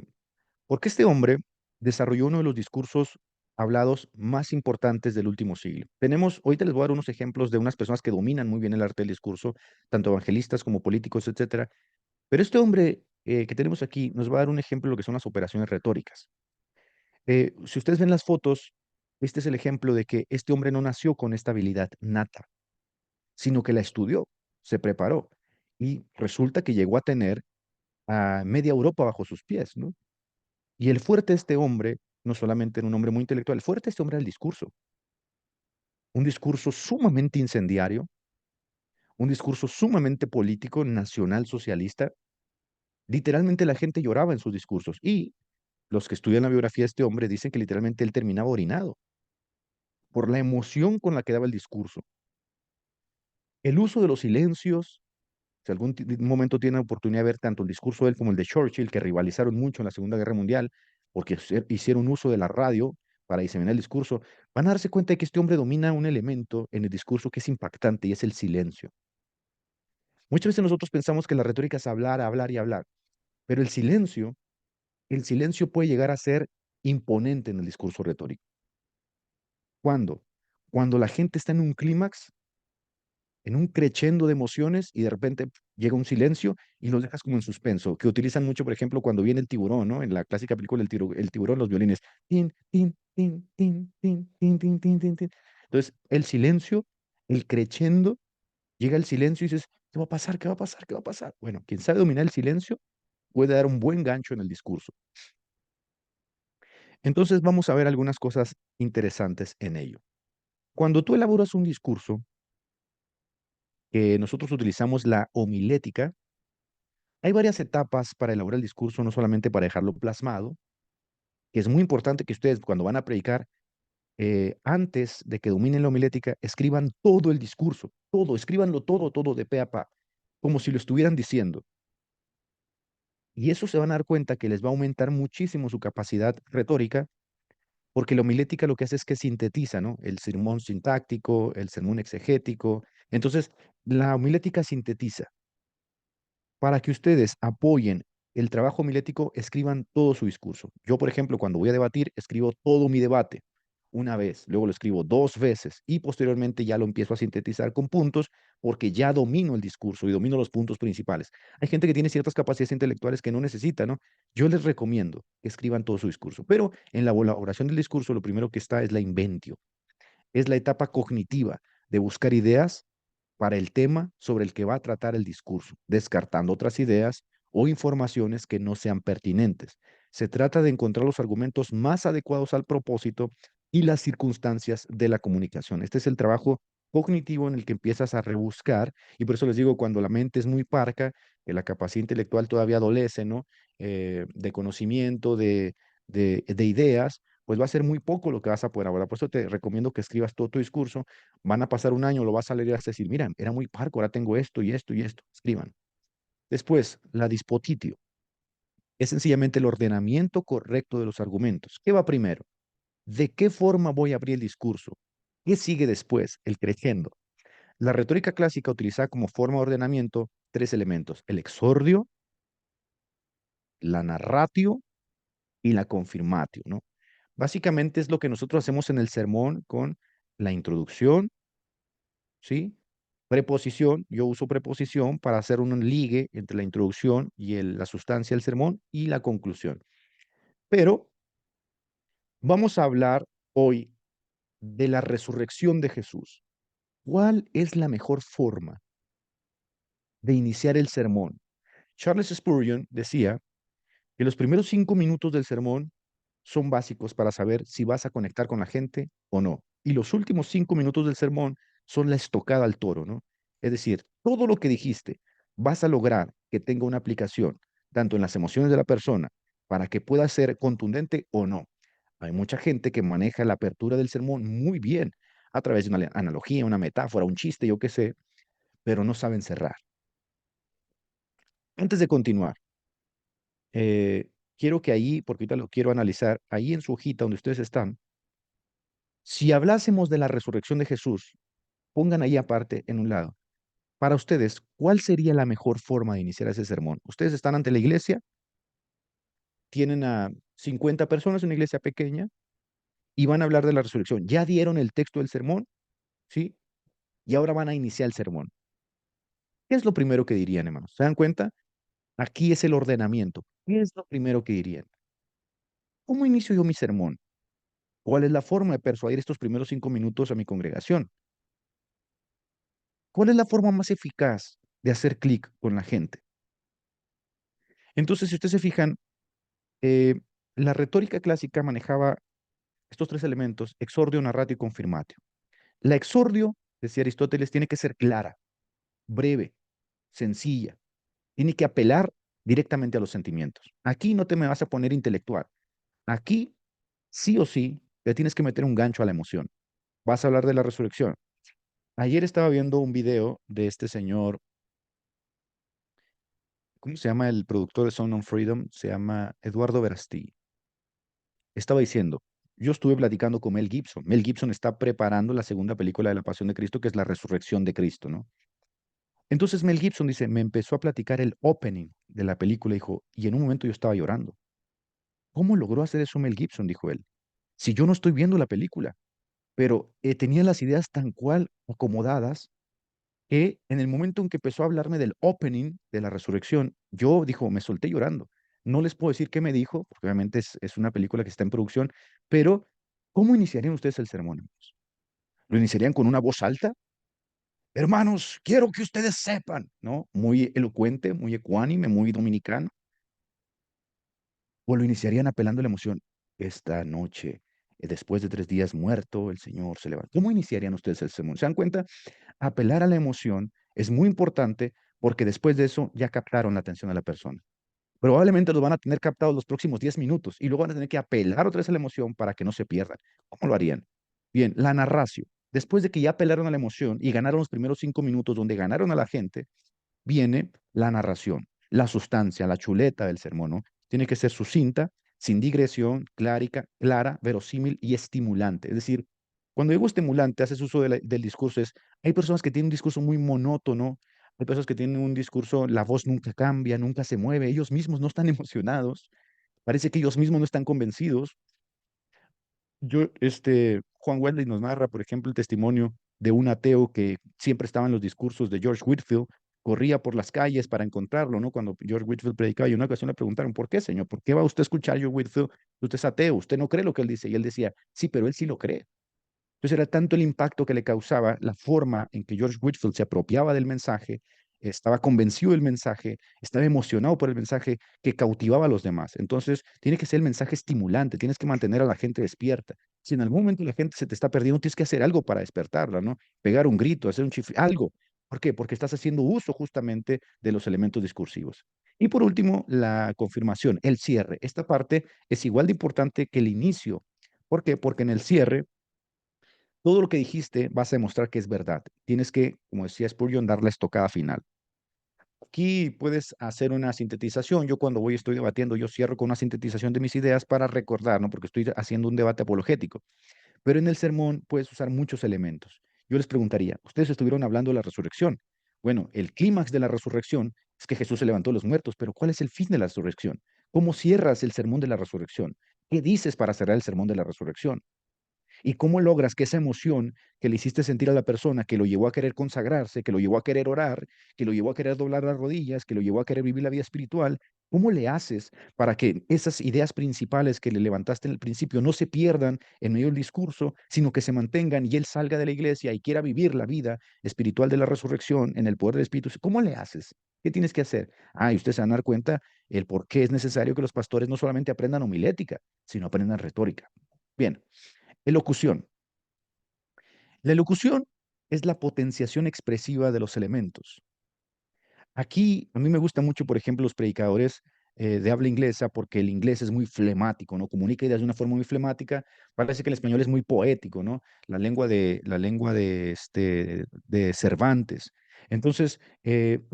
porque este hombre desarrolló uno de los discursos hablados más importantes del último siglo. Tenemos, ahorita les voy a dar unos ejemplos de unas personas que dominan muy bien el arte del discurso, tanto evangelistas como políticos, etcétera. Pero este hombre que tenemos aquí nos va a dar un ejemplo de lo que son las operaciones retóricas. Si ustedes ven las fotos, este es el ejemplo de que este hombre no nació con esta habilidad nata, sino que la estudió, se preparó y resulta que llegó a tener a media Europa bajo sus pies, ¿no? Y el fuerte de este hombre, no solamente era un hombre muy intelectual, el fuerte de este hombre era el discurso. Un discurso sumamente incendiario, un discurso sumamente político, nacional socialista. Literalmente la gente lloraba en sus discursos. Y los que estudian la biografía de este hombre dicen que literalmente él terminaba orinado por la emoción con la que daba el discurso. El uso de los silencios, si algún momento tiene oportunidad de ver tanto el discurso de él como el de Churchill, que rivalizaron mucho en la Segunda Guerra Mundial, porque hicieron uso de la radio para diseminar el discurso, van a darse cuenta de que este hombre domina un elemento en el discurso que es impactante y es el silencio. Muchas veces nosotros pensamos que la retórica es hablar, hablar y hablar, pero el silencio puede llegar a ser imponente en el discurso retórico. ¿Cuándo? Cuando la gente está en un clímax, en un crescendo de emociones y de repente llega un silencio y los dejas como en suspenso, que utilizan mucho, por ejemplo, cuando viene el tiburón, ¿no? En la clásica película el tiburón, los violines. Tin, tin, tin, tin, tin, tin, tin, tin, tin, tin. Entonces, el silencio, el crescendo, llega el silencio y dices, ¿qué va a pasar? ¿Qué va a pasar? ¿Qué va a pasar? Bueno, quien sabe dominar el silencio puede dar un buen gancho en el discurso. Entonces, vamos a ver algunas cosas interesantes en ello. Cuando tú elaboras un discurso, nosotros utilizamos la homilética. Hay varias etapas para elaborar el discurso, no solamente para dejarlo plasmado, que es muy importante que ustedes cuando van a predicar, antes de que dominen la homilética, escriban todo el discurso, todo, escríbanlo todo, todo de pe a pa, como si lo estuvieran diciendo. Y eso se van a dar cuenta que les va a aumentar muchísimo su capacidad retórica, porque la homilética lo que hace es que sintetiza, ¿no? El sermón sintáctico, el sermón exegético. Entonces, la homilética sintetiza. Para que ustedes apoyen el trabajo homilético, escriban todo su discurso. Yo, por ejemplo, cuando voy a debatir, escribo todo mi debate una vez, luego lo escribo dos veces y posteriormente ya lo empiezo a sintetizar con puntos porque ya domino el discurso y domino los puntos principales. Hay gente que tiene ciertas capacidades intelectuales que no necesita, ¿no? Yo les recomiendo que escriban todo su discurso, pero en la elaboración del discurso lo primero que está es la inventio, es la etapa cognitiva de buscar ideas para el tema sobre el que va a tratar el discurso, descartando otras ideas o informaciones que no sean pertinentes. Se trata de encontrar los argumentos más adecuados al propósito y las circunstancias de la comunicación. Este es el trabajo cognitivo en el que empiezas a rebuscar y por eso les digo, cuando la mente es muy parca, que la capacidad intelectual todavía adolece, ¿no? De conocimiento, de ideas, pues va a ser muy poco lo que vas a poder hablar. Por eso te recomiendo que escribas todo tu discurso. Van a pasar un año, lo vas a leer y vas a decir, mira, era muy parco, ahora tengo esto y esto y esto. Escriban. Después, la dispotitio. Es sencillamente el ordenamiento correcto de los argumentos. ¿Qué va primero? ¿De qué forma voy a abrir el discurso? ¿Qué sigue después? El crescendo. La retórica clásica utiliza como forma de ordenamiento tres elementos: el exordio, la narratio y la confirmatio, ¿no? Básicamente es lo que nosotros hacemos en el sermón con la introducción, ¿sí? Preposición, yo uso preposición para hacer un ligue entre la introducción y la sustancia del sermón y la conclusión. Pero vamos a hablar hoy de la resurrección de Jesús. ¿Cuál es la mejor forma de iniciar el sermón? Charles Spurgeon decía que los primeros 5 minutos del sermón son básicos para saber si vas a conectar con la gente o no. Y los últimos 5 minutos del sermón son la estocada al toro, ¿no? Es decir, todo lo que dijiste vas a lograr que tenga una aplicación tanto en las emociones de la persona para que pueda ser contundente o no. Hay mucha gente que maneja la apertura del sermón muy bien a través de una analogía, una metáfora, un chiste, yo qué sé, pero no saben cerrar. Antes de continuar, quiero que ahí, porque ahorita lo quiero analizar, ahí en su hojita donde ustedes están, si hablásemos de la resurrección de Jesús, pongan ahí aparte en un lado. Para ustedes, ¿cuál sería la mejor forma de iniciar ese sermón? Ustedes están ante la iglesia, tienen a 50 personas en una iglesia pequeña y van a hablar de la resurrección. Ya dieron el texto del sermón, ¿sí? Y ahora van a iniciar el sermón. ¿Qué es lo primero que dirían, hermanos? ¿Se dan cuenta? Aquí es el ordenamiento. ¿Qué es lo primero que dirían? ¿Cómo inicio yo mi sermón? ¿Cuál es la forma de persuadir estos primeros 5 minutos a mi congregación? ¿Cuál es la forma más eficaz de hacer clic con la gente? Entonces, si ustedes se fijan, eh, la retórica clásica manejaba estos tres elementos: exordio, narratio y confirmatio. La exordio, decía Aristóteles, tiene que ser clara, breve, sencilla. Tiene que apelar directamente a los sentimientos. Aquí no te me vas a poner intelectual. Aquí, sí o sí, le tienes que meter un gancho a la emoción. Vas a hablar de la resurrección. Ayer estaba viendo un video de este señor, ¿cómo se llama el productor de Sound on Freedom? Se llama Eduardo Verástegui. Estaba diciendo, yo estuve platicando con Mel Gibson. Mel Gibson está preparando la segunda película de la Pasión de Cristo, que es la resurrección de Cristo, ¿no? Entonces Mel Gibson dice, me empezó a platicar el opening de la película, dijo, y en un momento yo estaba llorando. ¿Cómo logró hacer eso Mel Gibson? Dijo él. Si yo no estoy viendo la película, pero tenía las ideas tan cual acomodadas que en el momento en que empezó a hablarme del opening de la resurrección, yo, dijo, me solté llorando. No les puedo decir qué me dijo, porque obviamente es una película que está en producción, pero ¿cómo iniciarían ustedes el sermón, hermanos? ¿Lo iniciarían con una voz alta? Hermanos, quiero que ustedes sepan, ¿no? Muy elocuente, muy ecuánime, muy dominicano. ¿O lo iniciarían apelando a la emoción? Esta noche, después de 3 días muerto, el Señor se levanta. ¿Cómo iniciarían ustedes el sermón? ¿Se dan cuenta? Apelar a la emoción es muy importante porque después de eso ya captaron la atención de la persona. Probablemente los van a tener captados los próximos 10 minutos y luego van a tener que apelar otra vez a la emoción para que no se pierdan. ¿Cómo lo harían? Bien, la narración. Después de que ya apelaron a la emoción y ganaron los primeros 5 minutos donde ganaron a la gente, viene la narración, la sustancia, la chuleta del sermón, ¿no? Tiene que ser sucinta, sin digresión, clara, verosímil y estimulante. Es decir, cuando digo estimulante, haces uso del discurso, hay personas que tienen un discurso muy monótono, hay personas que tienen un discurso, la voz nunca cambia, nunca se mueve, ellos mismos no están emocionados, parece que ellos mismos no están convencidos. Juan Wesley nos narra, por ejemplo, el testimonio de un ateo que siempre estaba en los discursos de George Whitefield, corría por las calles para encontrarlo, ¿no? Cuando George Whitefield predicaba, y una ocasión le preguntaron, ¿por qué, señor? ¿Por qué va usted a escuchar a George Whitefield? Usted es ateo, usted no cree lo que él dice. Y él decía, sí, pero él sí lo cree. Entonces era tanto el impacto que le causaba la forma en que George Whitefield se apropiaba del mensaje, estaba convencido del mensaje, estaba emocionado por el mensaje que cautivaba a los demás. Entonces tiene que ser el mensaje estimulante, tienes que mantener a la gente despierta. Si en algún momento la gente se te está perdiendo, tienes que hacer algo para despertarla, ¿no? Pegar un grito, hacer un chiflido, algo. ¿Por qué? Porque estás haciendo uso justamente de los elementos discursivos. Y por último, la confirmación, el cierre. Esta parte es igual de importante que el inicio. ¿Por qué? Porque en el cierre todo lo que dijiste vas a demostrar que es verdad. Tienes que, como decía Spurgeon, dar la estocada final. Aquí puedes hacer una sintetización. Yo cuando estoy debatiendo, yo cierro con una sintetización de mis ideas para recordar, ¿no? Porque estoy haciendo un debate apologético. Pero en el sermón puedes usar muchos elementos. Yo les preguntaría, ustedes estuvieron hablando de la resurrección. Bueno, el clímax de la resurrección es que Jesús se levantó de los muertos, pero ¿cuál es el fin de la resurrección? ¿Cómo cierras el sermón de la resurrección? ¿Qué dices para cerrar el sermón de la resurrección? ¿Y cómo logras que esa emoción que le hiciste sentir a la persona, que lo llevó a querer consagrarse, que lo llevó a querer orar, que lo llevó a querer doblar las rodillas, que lo llevó a querer vivir la vida espiritual, cómo le haces para que esas ideas principales que le levantaste en el principio no se pierdan en medio del discurso, sino que se mantengan y él salga de la iglesia y quiera vivir la vida espiritual de la resurrección en el poder del Espíritu? ¿Cómo le haces? ¿Qué tienes que hacer? Y ustedes se van a dar cuenta el por qué es necesario que los pastores no solamente aprendan homilética, sino aprendan retórica. Bien. Elocución. La elocución es la potenciación expresiva de los elementos. Aquí, a mí me gusta mucho, por ejemplo, los predicadores. de habla inglesa porque el inglés es muy flemático, ¿no? Comunica ideas de una forma muy flemática. Parece que el español es muy poético, ¿no? La lengua de Cervantes. Entonces,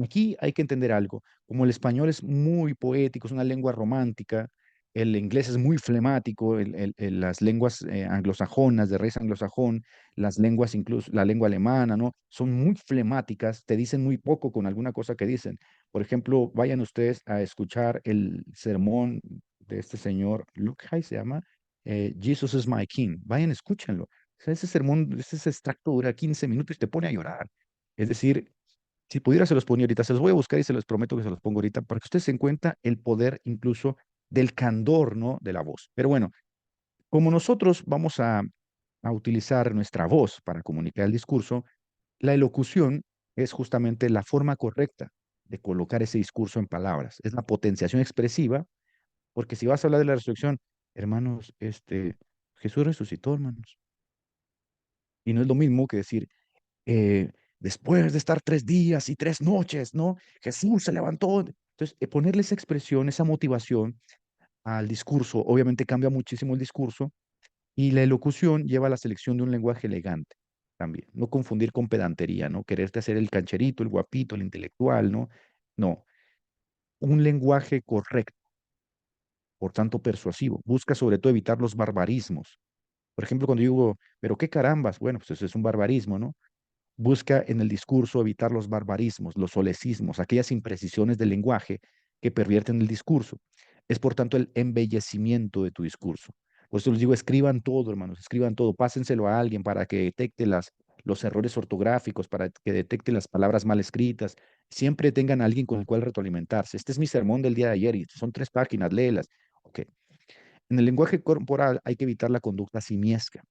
aquí hay que entender algo. Como el español es muy poético, es una lengua romántica, el inglés es muy flemático, las lenguas anglosajonas, de raíz anglosajón, las lenguas incluso, la lengua alemana, ¿no? Son muy flemáticas, te dicen muy poco con alguna cosa que dicen. Por ejemplo, vayan ustedes a escuchar el sermón de este señor, Luke Hay se llama, Jesus is my King. Vayan, escúchenlo. O sea, ese sermón, ese extracto dura 15 minutos y te pone a llorar. Es decir, si pudiera se los ponía ahorita, se los voy a buscar y se los prometo que se los pongo ahorita para que ustedes se den cuenta el poder incluso del candor, ¿no? De la voz. Pero bueno, como nosotros vamos a utilizar nuestra voz para comunicar el discurso, la elocución es justamente la forma correcta de colocar ese discurso en palabras. Es la potenciación expresiva, porque si vas a hablar de la resurrección, hermanos, Jesús resucitó, hermanos. Y no es lo mismo que decir, después de estar 3 días y 3 noches, ¿no? Jesús se levantó. Entonces, ponerle esa expresión, esa motivación al discurso, obviamente cambia muchísimo el discurso y la elocución lleva a la selección de un lenguaje elegante también. No confundir con pedantería, ¿no? Quererte hacer el cancherito, el guapito, el intelectual, ¿no? No, un lenguaje correcto, por tanto persuasivo. Busca sobre todo evitar los barbarismos. Por ejemplo, cuando digo, pero qué carambas, bueno, pues eso es un barbarismo, ¿no? Busca en el discurso evitar los barbarismos, los solecismos, aquellas imprecisiones del lenguaje que pervierten el discurso. Es por tanto el embellecimiento de tu discurso. Por eso les digo, escriban todo, hermanos, escriban todo, pásenselo a alguien para que detecte los errores ortográficos, para que detecte las palabras mal escritas. Siempre tengan a alguien con el cual retroalimentarse. Este es mi sermón del día de ayer y son 3 páginas, léelas. Ok. En el lenguaje corporal hay que evitar la conducta simiesca.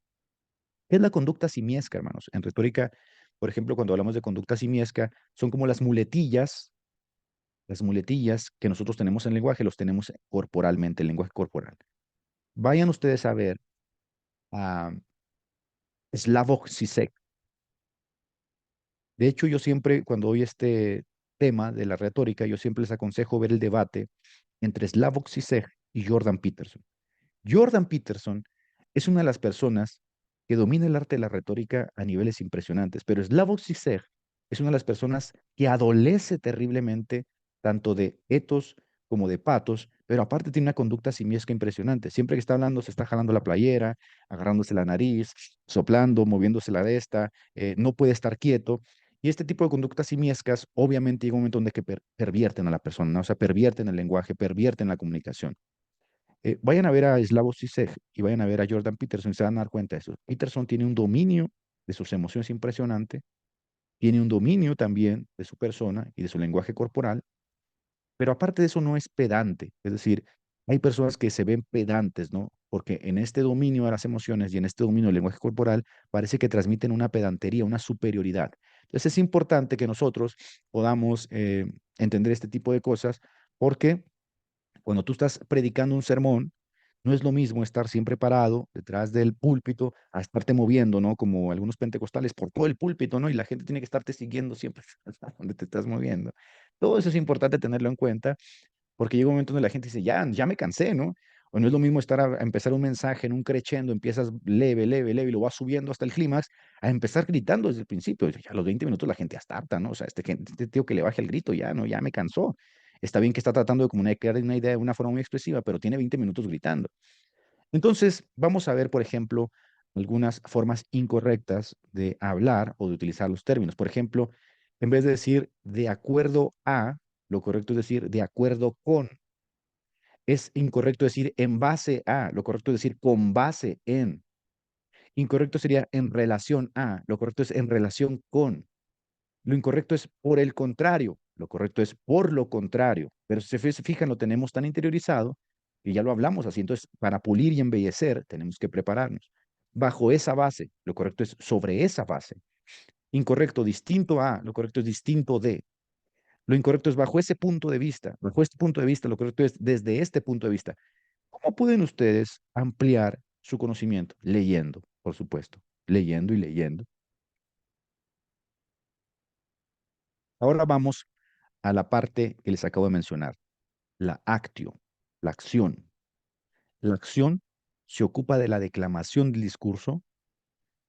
¿Qué es la conducta simiesca, hermanos? En retórica, por ejemplo, cuando hablamos de conducta simiesca, son como las muletillas que nosotros tenemos en el lenguaje, los tenemos corporalmente, el lenguaje corporal. Vayan ustedes a ver a Slavoj Zizek. De hecho, yo siempre, cuando doy este tema de la retórica, yo siempre les aconsejo ver el debate entre Slavoj Zizek y Jordan Peterson. Jordan Peterson es una de las personas que domina el arte de la retórica a niveles impresionantes, pero Slavoj Zizek es una de las personas que adolece terriblemente tanto de etos como de patos, pero aparte tiene una conducta simiesca impresionante. Siempre que está hablando se está jalando la playera, agarrándose la nariz, soplando, moviéndose la de esta, no puede estar quieto. Y este tipo de conductas simiescas obviamente llega un momento donde que pervierten a la persona, ¿no? O sea, pervierten el lenguaje, pervierten la comunicación. Vayan a ver a Slavoj Zizek y vayan a ver a Jordan Peterson y se van a dar cuenta de eso. Peterson tiene un dominio de sus emociones impresionante, tiene un dominio también de su persona y de su lenguaje corporal, pero aparte de eso no es pedante. Es decir, hay personas que se ven pedantes, ¿no? Porque en este dominio de las emociones y en este dominio del lenguaje corporal parece que transmiten una pedantería, una superioridad. Entonces es importante que nosotros podamos entender este tipo de cosas porque cuando tú estás predicando un sermón, no es lo mismo estar siempre parado detrás del púlpito a estarte moviendo, ¿no? Como algunos pentecostales por todo el púlpito, ¿no? Y la gente tiene que estarte siguiendo siempre hasta donde te estás moviendo. Todo eso es importante tenerlo en cuenta porque llega un momento donde la gente dice, ya me cansé, ¿no? O no es lo mismo estar a empezar un mensaje en un crescendo, empiezas leve, leve, leve y lo vas subiendo hasta el clímax, a empezar gritando desde el principio. Ya a los 20 minutos la gente ya está harta, ¿no? O sea, este tío que le baje el grito ya, ¿no? Ya me cansó. Está bien que está tratando de comunicar una idea de una forma muy expresiva, pero tiene 20 minutos gritando. Entonces, vamos a ver, por ejemplo, algunas formas incorrectas de hablar o de utilizar los términos. Por ejemplo, en vez de decir de acuerdo a, lo correcto es decir de acuerdo con. Es incorrecto decir en base a, lo correcto es decir con base en. Incorrecto sería en relación a, lo correcto es en relación con. Lo incorrecto es por el contrario, lo correcto es por lo contrario. Pero si se fijan, lo tenemos tan interiorizado y ya lo hablamos así. Entonces, para pulir y embellecer, tenemos que prepararnos. Bajo esa base, lo correcto es sobre esa base. Incorrecto, distinto a, lo correcto es distinto de. Lo incorrecto es bajo ese punto de vista. Bajo este punto de vista, lo correcto es desde este punto de vista. ¿Cómo pueden ustedes ampliar su conocimiento? Leyendo, por supuesto, leyendo y leyendo. Ahora vamos a la parte que les acabo de mencionar. la actio, la acción. La acción se ocupa de la declamación del discurso,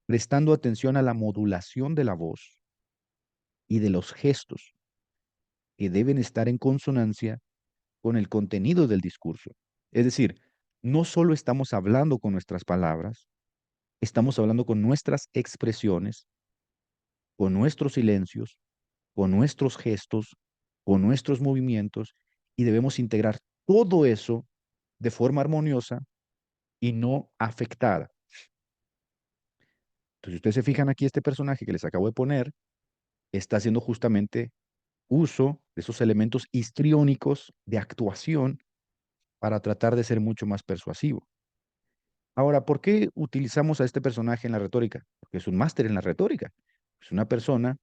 prestando atención a la modulación de la voz y de los gestos que deben estar en consonancia con el contenido del discurso. Es decir, no solo estamos hablando con nuestras palabras, estamos hablando con nuestras expresiones, con nuestros silencios, con nuestros gestos, con nuestros movimientos, y debemos integrar todo eso de forma armoniosa y no afectada. Entonces, si ustedes se fijan aquí, este personaje que les acabo de poner está haciendo justamente uso de esos elementos histriónicos de actuación para tratar de ser mucho más persuasivo. Ahora, ¿por qué utilizamos a este personaje en la retórica? Porque es un máster en la retórica. Es una persona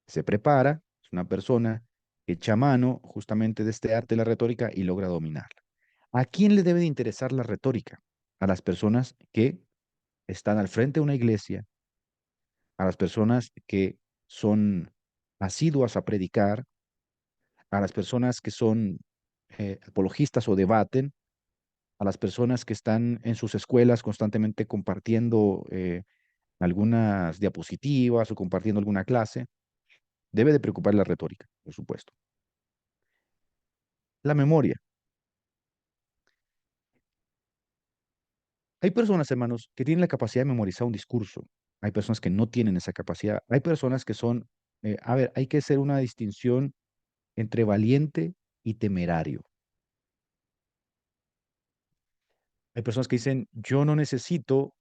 que se prepara, es una persona que echa mano justamente de este arte de la retórica y logra dominarla. ¿A quién le debe de interesar la retórica? A las personas que están al frente de una iglesia, a las personas que son asiduas a predicar, a las personas que son apologistas o debaten, a las personas que están en sus escuelas constantemente compartiendo algunas diapositivas o compartiendo alguna clase. Debe de preocupar la retórica, por supuesto. La memoria. Hay personas, hermanos, que tienen la capacidad de memorizar un discurso. Hay personas que no tienen esa capacidad. Hay personas que son, a ver, hay que hacer una distinción entre valiente y temerario. Hay personas que dicen, yo no necesito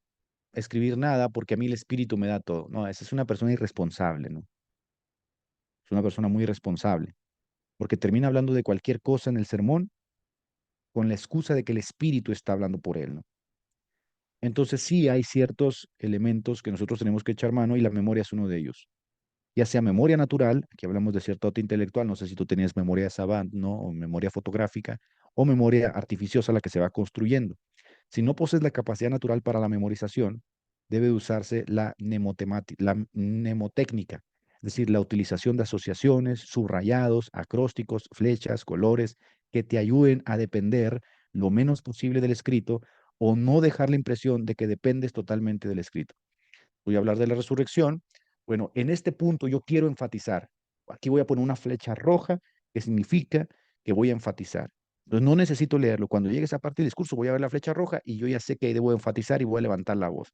escribir nada porque a mí el espíritu me da todo. No, esa es una persona irresponsable, ¿no? Es una persona muy irresponsable, porque termina hablando de cualquier cosa en el sermón con la excusa de que el espíritu está hablando por él, ¿no? Entonces sí hay ciertos elementos que nosotros tenemos que echar mano y la memoria es uno de ellos. Ya sea memoria natural, aquí hablamos de cierta dote intelectual, no sé si tú tenías memoria de Savant, ¿no? O memoria fotográfica, o memoria artificiosa, la que se va construyendo. Si no posees la capacidad natural para la memorización, debe de usarse la mnemotécnica, es decir, la utilización de asociaciones, subrayados, acrósticos, flechas, colores, que te ayuden a depender lo menos posible del escrito o no dejar la impresión de que dependes totalmente del escrito. Voy a hablar de la resurrección. Bueno, en este punto yo quiero enfatizar. Aquí voy a poner una flecha roja que significa que voy a enfatizar. Entonces no necesito leerlo. Cuando llegue esa parte del discurso voy a ver la flecha roja y yo ya sé que ahí debo enfatizar y voy a levantar la voz.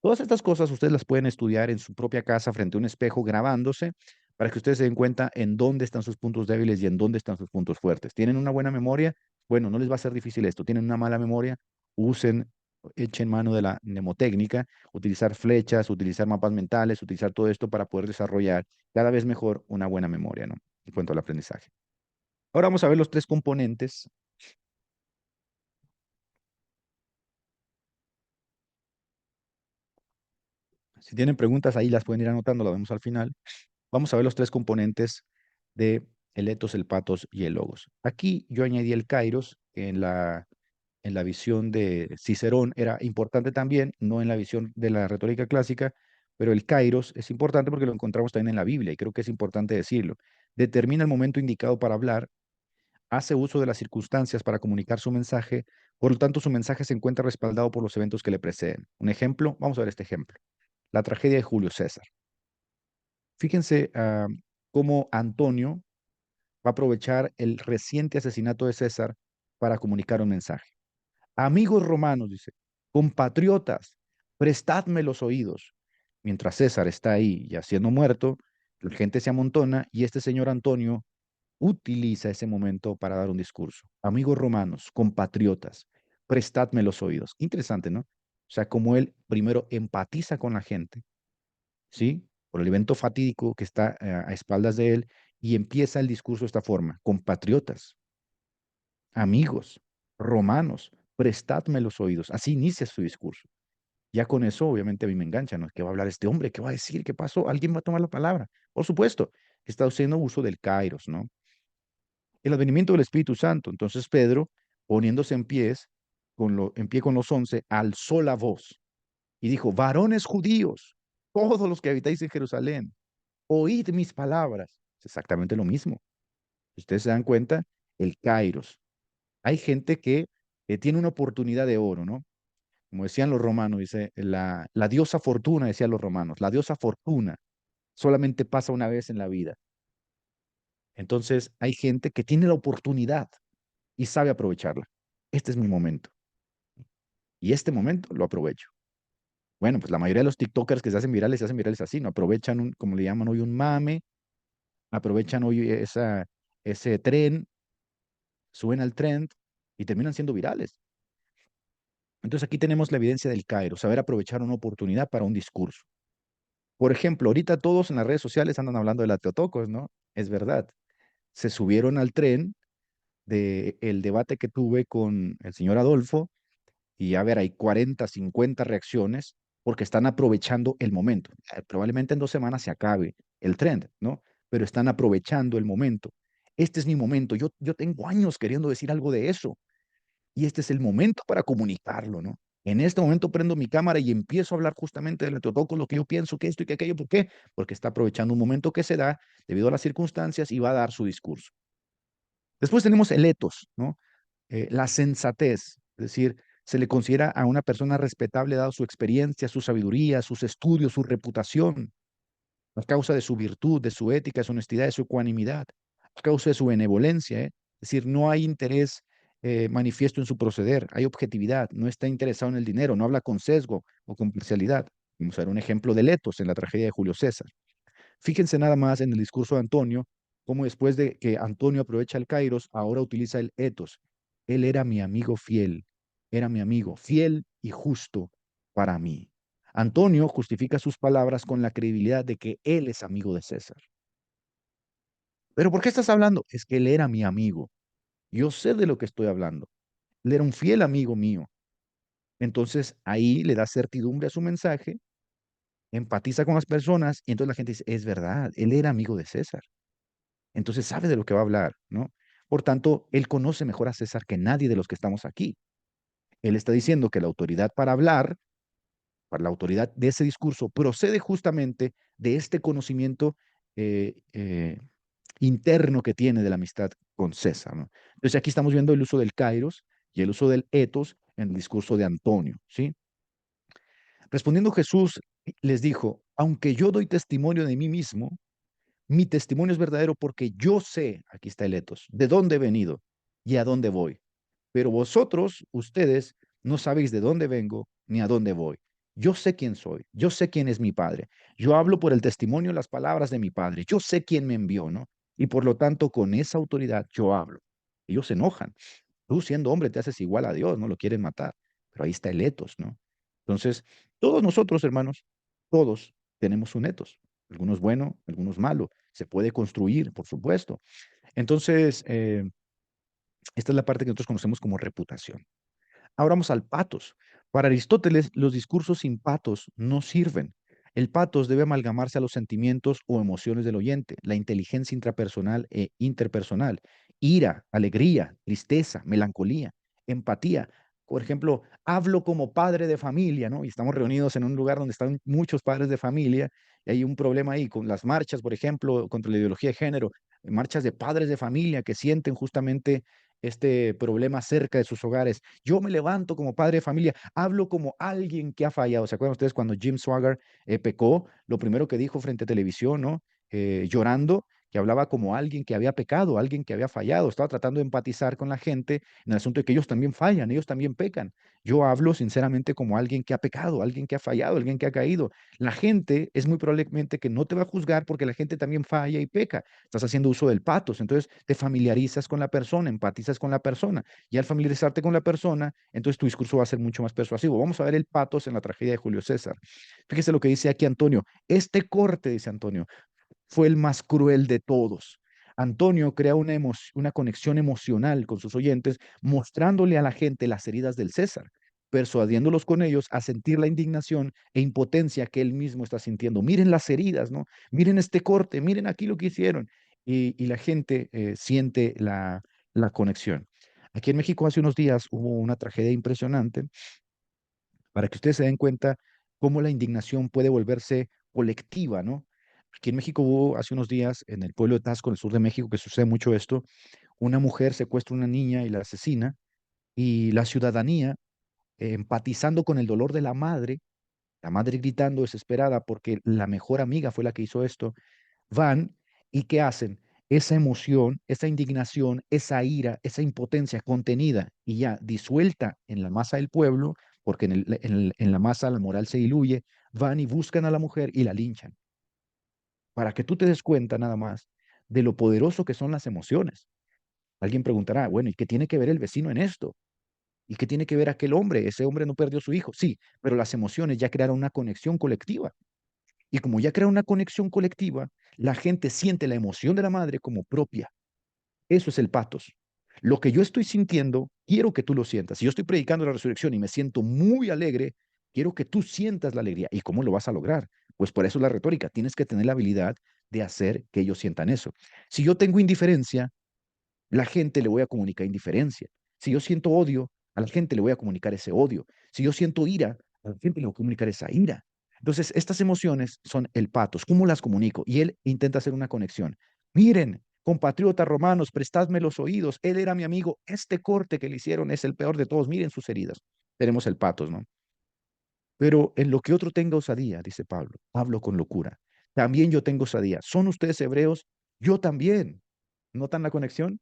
Todas estas cosas ustedes las pueden estudiar en su propia casa frente a un espejo grabándose para que ustedes se den cuenta en dónde están sus puntos débiles y en dónde están sus puntos fuertes. ¿Tienen una buena memoria? Bueno, no les va a ser difícil esto. ¿Tienen una mala memoria? Usen, echen mano de la mnemotécnica, utilizar flechas, utilizar mapas mentales, utilizar todo esto para poder desarrollar cada vez mejor una buena memoria, ¿no? En cuanto al aprendizaje. Ahora vamos a ver los tres componentes. Si tienen preguntas ahí las pueden ir anotando, las vemos al final. Vamos a ver los tres componentes de el etos, el patos y el logos. Aquí yo añadí el kairos en la visión de Cicerón, era importante también, no en la visión de la retórica clásica, pero el kairos es importante porque lo encontramos también en la Biblia y creo que es importante decirlo. Determina el momento indicado para hablar, hace uso de las circunstancias para comunicar su mensaje, por lo tanto su mensaje se encuentra respaldado por los eventos que le preceden. Un ejemplo, vamos a ver este ejemplo, la tragedia de Julio César. Fíjense cómo Antonio va a aprovechar el reciente asesinato de César para comunicar un mensaje. Amigos romanos, dice, compatriotas, prestadme los oídos. Mientras César está ahí ya siendo muerto, la gente se amontona y este señor Antonio utiliza ese momento para dar un discurso. Amigos romanos, compatriotas, prestadme los oídos. Interesante, ¿no? O sea, como él primero empatiza con la gente, ¿sí? Por el evento fatídico que está a espaldas de él y empieza el discurso de esta forma, compatriotas, amigos, romanos, prestadme los oídos. Así inicia su discurso. Ya con eso, obviamente, a mí me engancha, ¿no? ¿Qué va a hablar este hombre? ¿Qué va a decir? ¿Qué pasó? ¿Alguien va a tomar la palabra? Por supuesto, está haciendo uso del kairos, ¿no? El advenimiento del Espíritu Santo. Entonces Pedro, poniéndose en pie con los 11, alzó la voz y dijo, varones judíos, todos los que habitáis en Jerusalén, oíd mis palabras. Es exactamente lo mismo. Si ustedes se dan cuenta, el kairos. Hay gente que tiene una oportunidad de oro, ¿no? Como decían los romanos, dice, la diosa fortuna, decían los romanos, la diosa fortuna solamente pasa una vez en la vida. Entonces, hay gente que tiene la oportunidad y sabe aprovecharla. Este es mi momento. Y este momento lo aprovecho. Bueno, pues la mayoría de los TikTokers que se hacen virales así, ¿no? Aprovechan un, como le llaman hoy, un mame, aprovechan hoy ese tren, suben al trend y terminan siendo virales. Entonces aquí tenemos la evidencia del Cairo, saber aprovechar una oportunidad para un discurso. Por ejemplo, ahorita todos en las redes sociales andan hablando de la Teotocos, ¿no? Es verdad. Se subieron al tren de el debate que tuve con el señor Adolfo y a ver, hay 40, 50 reacciones porque están aprovechando el momento. Probablemente en 2 semanas se acabe el trend, ¿no? Pero están aprovechando el momento. Este es mi momento. Yo tengo años queriendo decir algo de eso y este es el momento para comunicarlo, ¿no? En este momento prendo mi cámara y empiezo a hablar justamente del Teotocos, lo que yo pienso, que esto y que aquello. ¿Por qué? Porque está aprovechando un momento que se da debido a las circunstancias y va a dar su discurso. Después tenemos el etos, ¿no? La sensatez, es decir, se le considera a una persona respetable dado su experiencia, su sabiduría, sus estudios, su reputación, a causa de su virtud, de su ética, de su honestidad, de su ecuanimidad, a causa de su benevolencia, ¿eh? Es decir, no hay interés manifiesto en su proceder, hay objetividad, no está interesado en el dinero, no habla con sesgo o con parcialidad. Vamos a ver un ejemplo de Letos en la tragedia de Julio César. Fíjense nada más en el discurso de Antonio, cómo después de que Antonio aprovecha el kairos, ahora utiliza el etos. Él era mi amigo fiel, era mi amigo fiel y justo para mí. Antonio justifica sus palabras con la credibilidad de que él es amigo de César. ¿Pero por qué estás hablando? Es que él era mi amigo. Yo sé de lo que estoy hablando. Él era un fiel amigo mío. Entonces ahí le da certidumbre a su mensaje, empatiza con las personas y entonces la gente dice, es verdad, él era amigo de César. Entonces sabe de lo que va a hablar, ¿no? Por tanto, él conoce mejor a César que nadie de los que estamos aquí. Él está diciendo que la autoridad para hablar, para la autoridad de ese discurso, procede justamente de este conocimiento eh, eh, interno que tiene de la amistad con César, ¿no? Entonces aquí estamos viendo el uso del kairos y el uso del etos en el discurso de Antonio, ¿sí? Respondiendo Jesús les dijo, aunque yo doy testimonio de mí mismo, mi testimonio es verdadero porque yo sé, aquí está el etos, de dónde he venido y a dónde voy. Pero vosotros, ustedes, no sabéis de dónde vengo ni a dónde voy. Yo sé quién soy, yo sé quién es mi Padre. Yo hablo por el testimonio y las palabras de mi Padre. Yo sé quién me envió, ¿no? Y por lo tanto, con esa autoridad yo hablo. Ellos se enojan. Tú siendo hombre te haces igual a Dios, ¿no? Lo quieren matar. Pero ahí está el etos, ¿no? Entonces, todos nosotros, hermanos, todos tenemos un etos. Algunos bueno, algunos malo. Se puede construir, por supuesto. Entonces, esta es la parte que nosotros conocemos como reputación. Ahora vamos al patos. Para Aristóteles, los discursos sin patos no sirven. El patos debe amalgamarse a los sentimientos o emociones del oyente, la inteligencia intrapersonal e interpersonal, ira, alegría, tristeza, melancolía, empatía. Por ejemplo, hablo como padre de familia, ¿no? Y estamos reunidos en un lugar donde están muchos padres de familia y hay un problema ahí con las marchas, por ejemplo, contra la ideología de género, marchas de padres de familia que sienten justamente este problema cerca de sus hogares. Yo me levanto como padre de familia, hablo como alguien que ha fallado. ¿Se acuerdan ustedes cuando Jim Swagger pecó? Lo primero que dijo frente a televisión, ¿no? Llorando, que hablaba como alguien que había pecado, alguien que había fallado. Estaba tratando de empatizar con la gente en el asunto de que ellos también fallan, ellos también pecan. Yo hablo sinceramente como alguien que ha pecado, alguien que ha fallado, alguien que ha caído. La gente es muy probablemente que no te va a juzgar porque la gente también falla y peca. Estás haciendo uso del patos, entonces te familiarizas con la persona, empatizas con la persona, y al familiarizarte con la persona, entonces tu discurso va a ser mucho más persuasivo. Vamos a ver el patos en la tragedia de Julio César. Fíjese lo que dice aquí Antonio. Este corte, dice Antonio, fue el más cruel de todos. Antonio crea una conexión emocional con sus oyentes, mostrándole a la gente las heridas del César, persuadiéndolos con ellos a sentir la indignación e impotencia que él mismo está sintiendo. Miren las heridas, ¿no? Miren este corte, miren aquí lo que hicieron. Y la gente siente la conexión. Aquí en México hace unos días hubo una tragedia impresionante para que ustedes se den cuenta cómo la indignación puede volverse colectiva, ¿no? Aquí en México hubo hace unos días, en el pueblo de Tasco, en el sur de México, que sucede mucho esto, una mujer secuestra a una niña y la asesina, y la ciudadanía, empatizando con el dolor de la madre gritando desesperada porque la mejor amiga fue la que hizo esto, van y ¿qué hacen? Esa emoción, esa indignación, esa ira, esa impotencia contenida y ya disuelta en la masa del pueblo, porque en la masa la moral se diluye, van y buscan a la mujer y la linchan, para que tú te des cuenta nada más de lo poderoso que son las emociones. Alguien preguntará, bueno, ¿y qué tiene que ver el vecino en esto? ¿Y qué tiene que ver aquel hombre? Ese hombre no perdió su hijo. Sí, pero las emociones ya crearon una conexión colectiva. Y como ya crea una conexión colectiva, la gente siente la emoción de la madre como propia. Eso es el patos. Lo que yo estoy sintiendo, quiero que tú lo sientas. Si yo estoy predicando la resurrección y me siento muy alegre, quiero que tú sientas la alegría. ¿Y cómo lo vas a lograr? Pues por eso la retórica. Tienes que tener la habilidad de hacer que ellos sientan eso. Si yo tengo indiferencia, la gente le voy a comunicar indiferencia. Si yo siento odio, a la gente le voy a comunicar ese odio. Si yo siento ira, a la gente le voy a comunicar esa ira. Entonces, estas emociones son el patos. ¿Cómo las comunico? Y él intenta hacer una conexión. Miren, compatriotas romanos, prestadme los oídos. Él era mi amigo. Este corte que le hicieron es el peor de todos. Miren sus heridas. Tenemos el patos, ¿no? Pero en lo que otro tenga osadía, dice Pablo, hablo con locura. También yo tengo osadía. ¿Son ustedes hebreos? Yo también. ¿Notan la conexión?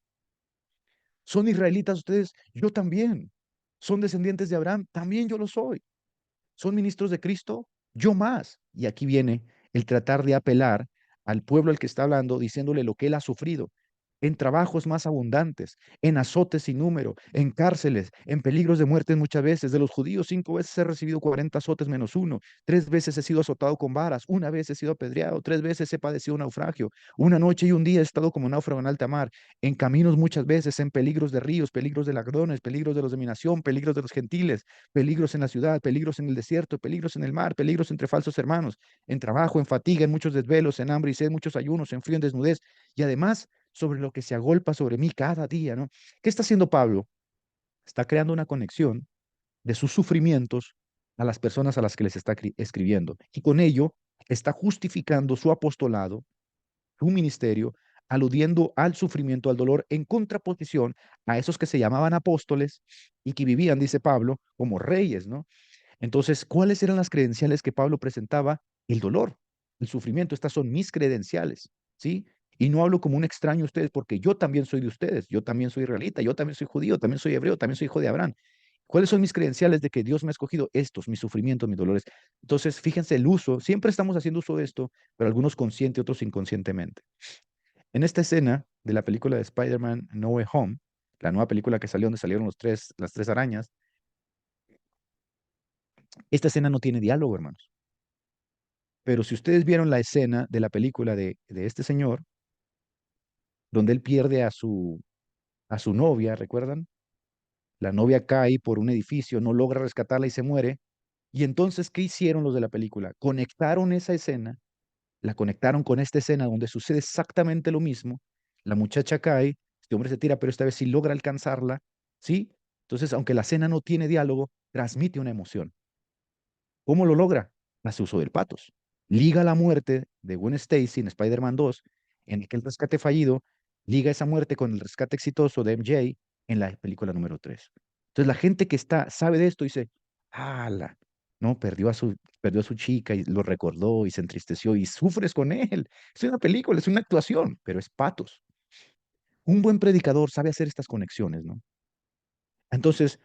¿Son israelitas ustedes? Yo también. ¿Son descendientes de Abraham? También yo lo soy. ¿Son ministros de Cristo? Yo más. Y aquí viene el tratar de apelar al pueblo al que está hablando, diciéndole lo que él ha sufrido, en trabajos más abundantes, en azotes sin número, en cárceles, en peligros de muerte muchas veces. De los judíos 5 veces he recibido 40 azotes menos uno, 3 veces he sido azotado con varas, una vez he sido apedreado, 3 veces he padecido naufragio, una noche y un día he estado como náufrago en alta mar, en caminos muchas veces, en peligros de ríos, peligros de ladrones, peligros de los de mi nación, peligros de los gentiles, peligros en la ciudad, peligros en el desierto, peligros en el mar, peligros entre falsos hermanos, en trabajo, en fatiga, en muchos desvelos, en hambre y sed, muchos ayunos, en frío, en desnudez, y además sobre lo que se agolpa sobre mí cada día, ¿no? ¿Qué está haciendo Pablo? Está creando una conexión de sus sufrimientos a las personas a las que les está escribiendo. Y con ello está justificando su apostolado, su ministerio, aludiendo al sufrimiento, al dolor, en contraposición a esos que se llamaban apóstoles y que vivían, dice Pablo, como reyes, ¿no? Entonces, ¿cuáles eran las credenciales que Pablo presentaba? El dolor, el sufrimiento. Estas son mis credenciales, ¿sí? Y no hablo como un extraño a ustedes porque yo también soy de ustedes, yo también soy israelita, yo también soy judío, también soy hebreo, también soy hijo de Abraham. ¿Cuáles son mis credenciales de que Dios me ha escogido? Estos, mis sufrimientos, mis dolores. Entonces, fíjense el uso, siempre estamos haciendo uso de esto, pero algunos consciente, otros inconscientemente. En esta escena de la película de Spider-Man No Way Home, la nueva película que salió donde salieron las tres arañas, esta escena no tiene diálogo, hermanos. Pero si ustedes vieron la escena de la película de este señor, donde él pierde a su novia, ¿recuerdan? La novia cae por un edificio, no logra rescatarla y se muere. Y entonces, ¿qué hicieron los de la película? Conectaron esa escena, la conectaron con esta escena donde sucede exactamente lo mismo. La muchacha cae, este hombre se tira, pero esta vez sí logra alcanzarla, ¿sí? Entonces, aunque la escena no tiene diálogo, transmite una emoción. ¿Cómo lo logra? Hace uso del patos. Liga la muerte de Gwen Stacy en Spider-Man 2, en aquel rescate fallido, liga esa muerte con el rescate exitoso de MJ en la película número 3. Entonces la gente que sabe de esto dice, ala, no, perdió a su chica y lo recordó y se entristeció y sufres con él. Es una película, es una actuación, pero es patos. Un buen predicador sabe hacer estas conexiones, ¿no? Entonces,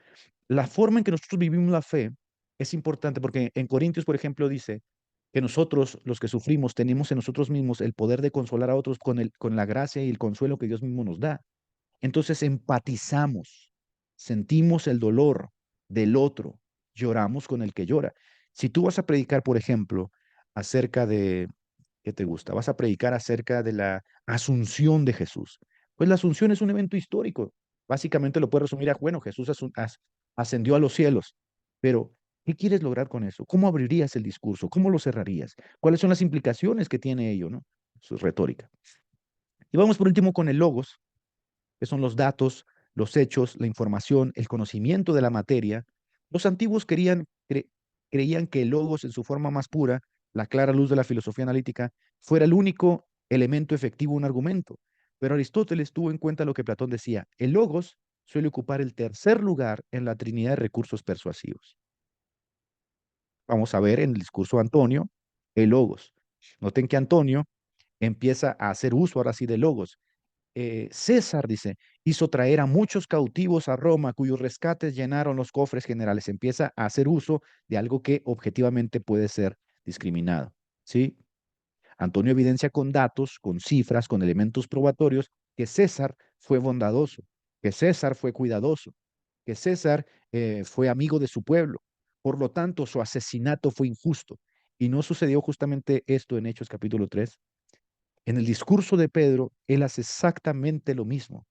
la forma en que nosotros vivimos la fe es importante porque en Corintios, por ejemplo, dice que nosotros, los que sufrimos, tenemos en nosotros mismos el poder de consolar a otros con la gracia y el consuelo que Dios mismo nos da. Entonces empatizamos, sentimos el dolor del otro, lloramos con el que llora. Si tú vas a predicar, por ejemplo, acerca de, ¿qué te gusta? Vas a predicar acerca de la asunción de Jesús. Pues la asunción es un evento histórico. Básicamente lo puedes resumir a, bueno, Jesús ascendió a los cielos. Pero, ¿qué quieres lograr con eso? ¿Cómo abrirías el discurso? ¿Cómo lo cerrarías? ¿Cuáles son las implicaciones que tiene ello, no? Su retórica. Y vamos por último con el logos, que son los datos, los hechos, la información, el conocimiento de la materia. Los antiguos creían que el logos en su forma más pura, la clara luz de la filosofía analítica, fuera el único elemento efectivo de un argumento. Pero Aristóteles tuvo en cuenta lo que Platón decía, el logos suele ocupar el tercer lugar en la trinidad de recursos persuasivos. Vamos a ver en el discurso de Antonio el logos. Noten que Antonio empieza a hacer uso ahora sí de logos. César, dice, hizo traer a muchos cautivos a Roma, cuyos rescates llenaron los cofres generales. Empieza a hacer uso de algo que objetivamente puede ser discriminado. ¿Sí? Antonio evidencia con datos, con cifras, con elementos probatorios, que César fue bondadoso, que César fue cuidadoso, que César fue amigo de su pueblo. Por lo tanto, su asesinato fue injusto. Y no sucedió justamente esto en Hechos capítulo 3. En el discurso de Pedro, él hace exactamente lo mismo.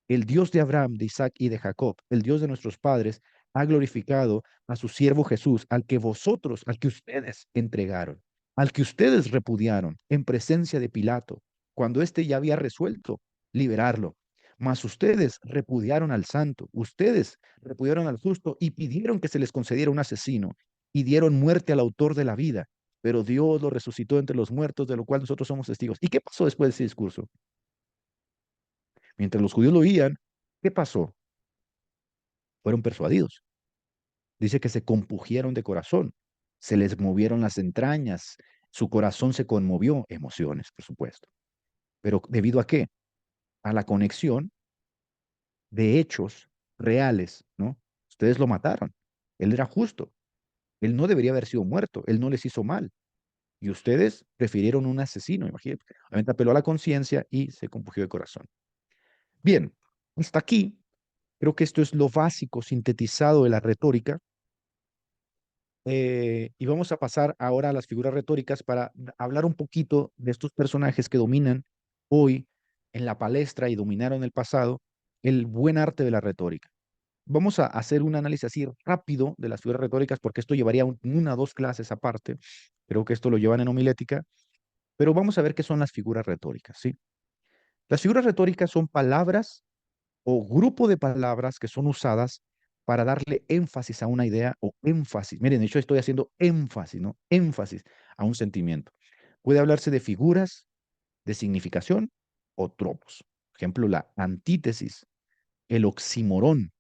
El Dios de Abraham, de Isaac y de Jacob, el Dios de nuestros padres, ha glorificado a su siervo Jesús, al que vosotros, al que ustedes entregaron, al que ustedes repudiaron en presencia de Pilato, cuando éste ya había resuelto liberarlo. Mas ustedes repudiaron al santo, ustedes repudiaron al justo y pidieron que se les concediera un asesino y dieron muerte al autor de la vida. Pero Dios lo resucitó entre los muertos, de lo cual nosotros somos testigos. ¿Y qué pasó después de ese discurso? Mientras los judíos lo oían, ¿qué pasó? Fueron persuadidos. Dice que se compugieron de corazón, se les movieron las entrañas, su corazón se conmovió, emociones, por supuesto. Pero ¿debido a qué? A la conexión de hechos reales, ¿no? Ustedes lo mataron, él era justo, él no debería haber sido muerto, él no les hizo mal. Y ustedes prefirieron un asesino, imagínate. Obviamente apeló a la conciencia y se compugió de corazón. Bien, hasta aquí creo que esto es lo básico sintetizado de la retórica. Y vamos a pasar ahora a las figuras retóricas para hablar un poquito de estos personajes que dominan hoy en la palestra y dominaron en el pasado el buen arte de la retórica. Vamos a hacer un análisis así rápido de las figuras retóricas porque esto llevaría una o dos clases aparte. Creo que esto lo llevan en homilética, pero vamos a ver qué son las figuras retóricas, ¿sí? Las figuras retóricas son palabras o grupo de palabras que son usadas para darle énfasis a una idea o énfasis. Miren, de hecho estoy haciendo énfasis, ¿no? Énfasis a un sentimiento. Puede hablarse de figuras, de significación o tropos. Por ejemplo, la antítesis, el oxímoron,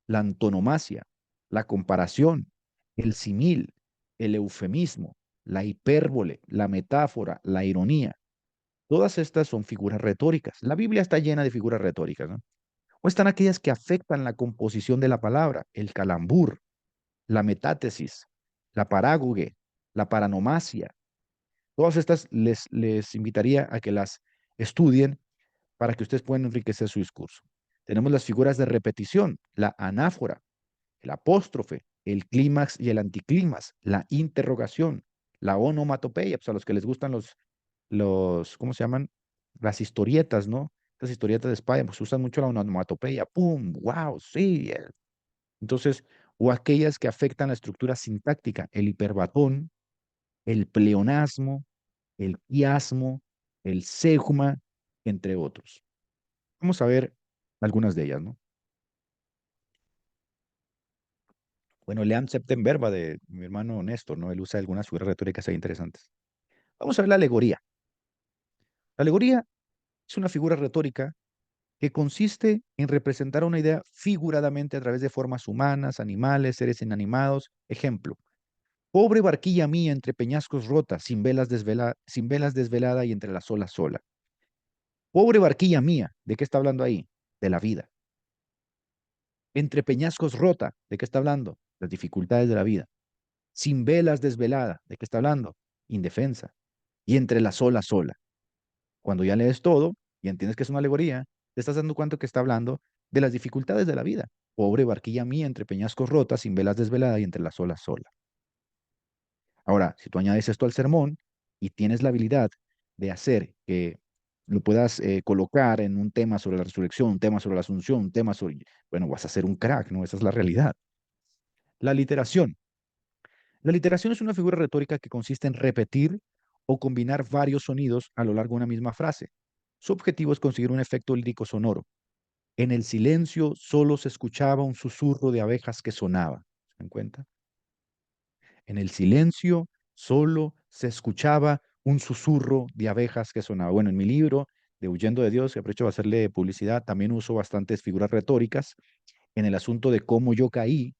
la antonomasia, la comparación, el símil, el eufemismo, la hipérbole, la metáfora, la ironía. Todas estas son figuras retóricas. La Biblia está llena de figuras retóricas, ¿no? O están aquellas que afectan la composición de la palabra, el calambur, la metátesis, la parágoge, la paranomasia. Todas estas les invitaría a que las estudien para que ustedes puedan enriquecer su discurso. Tenemos las figuras de repetición, la anáfora, el apóstrofe, el clímax y el anticlímax, la interrogación, la onomatopeya, pues a los que les gustan ¿cómo se llaman? Las historietas, ¿no? Las historietas de Spider, pues usan mucho la onomatopeya, ¡pum! ¡Wow! Sí. Entonces, o aquellas que afectan la estructura sintáctica, el hiperbatón, el pleonasmo, el quiasmo, el séguma, entre otros. Vamos a ver algunas de ellas, ¿no? Bueno, lean Septem Verba de mi hermano Néstor, ¿no? Él usa algunas figuras retóricas ahí interesantes. Vamos a ver la alegoría. La alegoría es una figura retórica que consiste en representar una idea figuradamente a través de formas humanas, animales, seres inanimados. Ejemplo, pobre barquilla mía entre peñascos rota, sin velas desvelada y entre las olas sola. Pobre barquilla mía, ¿de qué está hablando ahí? De la vida. Entre peñascos rota, ¿de qué está hablando? Las dificultades de la vida. Sin velas desvelada, ¿de qué está hablando? Indefensa. Y entre las olas sola. Cuando ya lees todo y entiendes que es una alegoría, te estás dando cuenta que está hablando de las dificultades de la vida. Pobre barquilla mía entre peñascos rotas, sin velas desvelada y entre las olas sola. Ahora, si tú añades esto al sermón y tienes la habilidad de hacer que lo puedas colocar en un tema sobre la resurrección, un tema sobre la asunción, un tema sobre, bueno, vas a ser un crack, ¿no? Esa es la realidad. La literación. La literación es una figura retórica que consiste en repetir o combinar varios sonidos a lo largo de una misma frase. Su objetivo es conseguir un efecto lírico sonoro. En el silencio solo se escuchaba un susurro de abejas que sonaba. ¿Se dan cuenta? En el silencio solo se escuchaba un susurro de abejas que sonaba. Bueno, en mi libro Huyendo de Dios, que aprovecho para hacerle publicidad, también uso bastantes figuras retóricas en el asunto de cómo yo caí,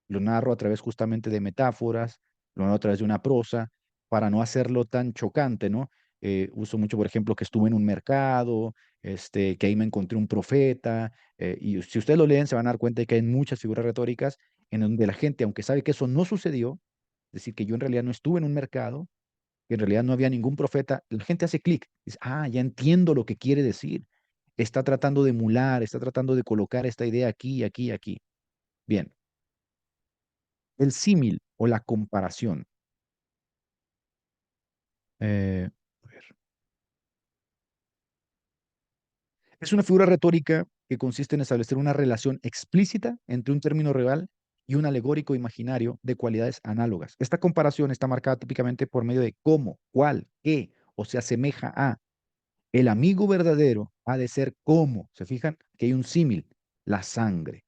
lo narro a través justamente de metáforas, lo narro a través de una prosa, para no hacerlo tan chocante, ¿no? Uso mucho, por ejemplo, que estuve en un mercado, que ahí me encontré un profeta, y si ustedes lo leen se van a dar cuenta de que hay muchas figuras retóricas en donde la gente, aunque sabe que eso no sucedió, es decir, que yo en realidad no estuve en un mercado, que en realidad no había ningún profeta, la gente hace clic, dice, ah, ya entiendo lo que quiere decir, está tratando de emular, está tratando de colocar esta idea aquí, aquí, aquí. Bien, el símil o la comparación. A ver, es una figura retórica que consiste en establecer una relación explícita entre un término real y un alegórico imaginario de cualidades análogas. Esta comparación está marcada típicamente por medio de cómo, cuál, qué o se asemeja a. El amigo verdadero ha de ser como, ¿se fijan? Que hay un símil, la sangre.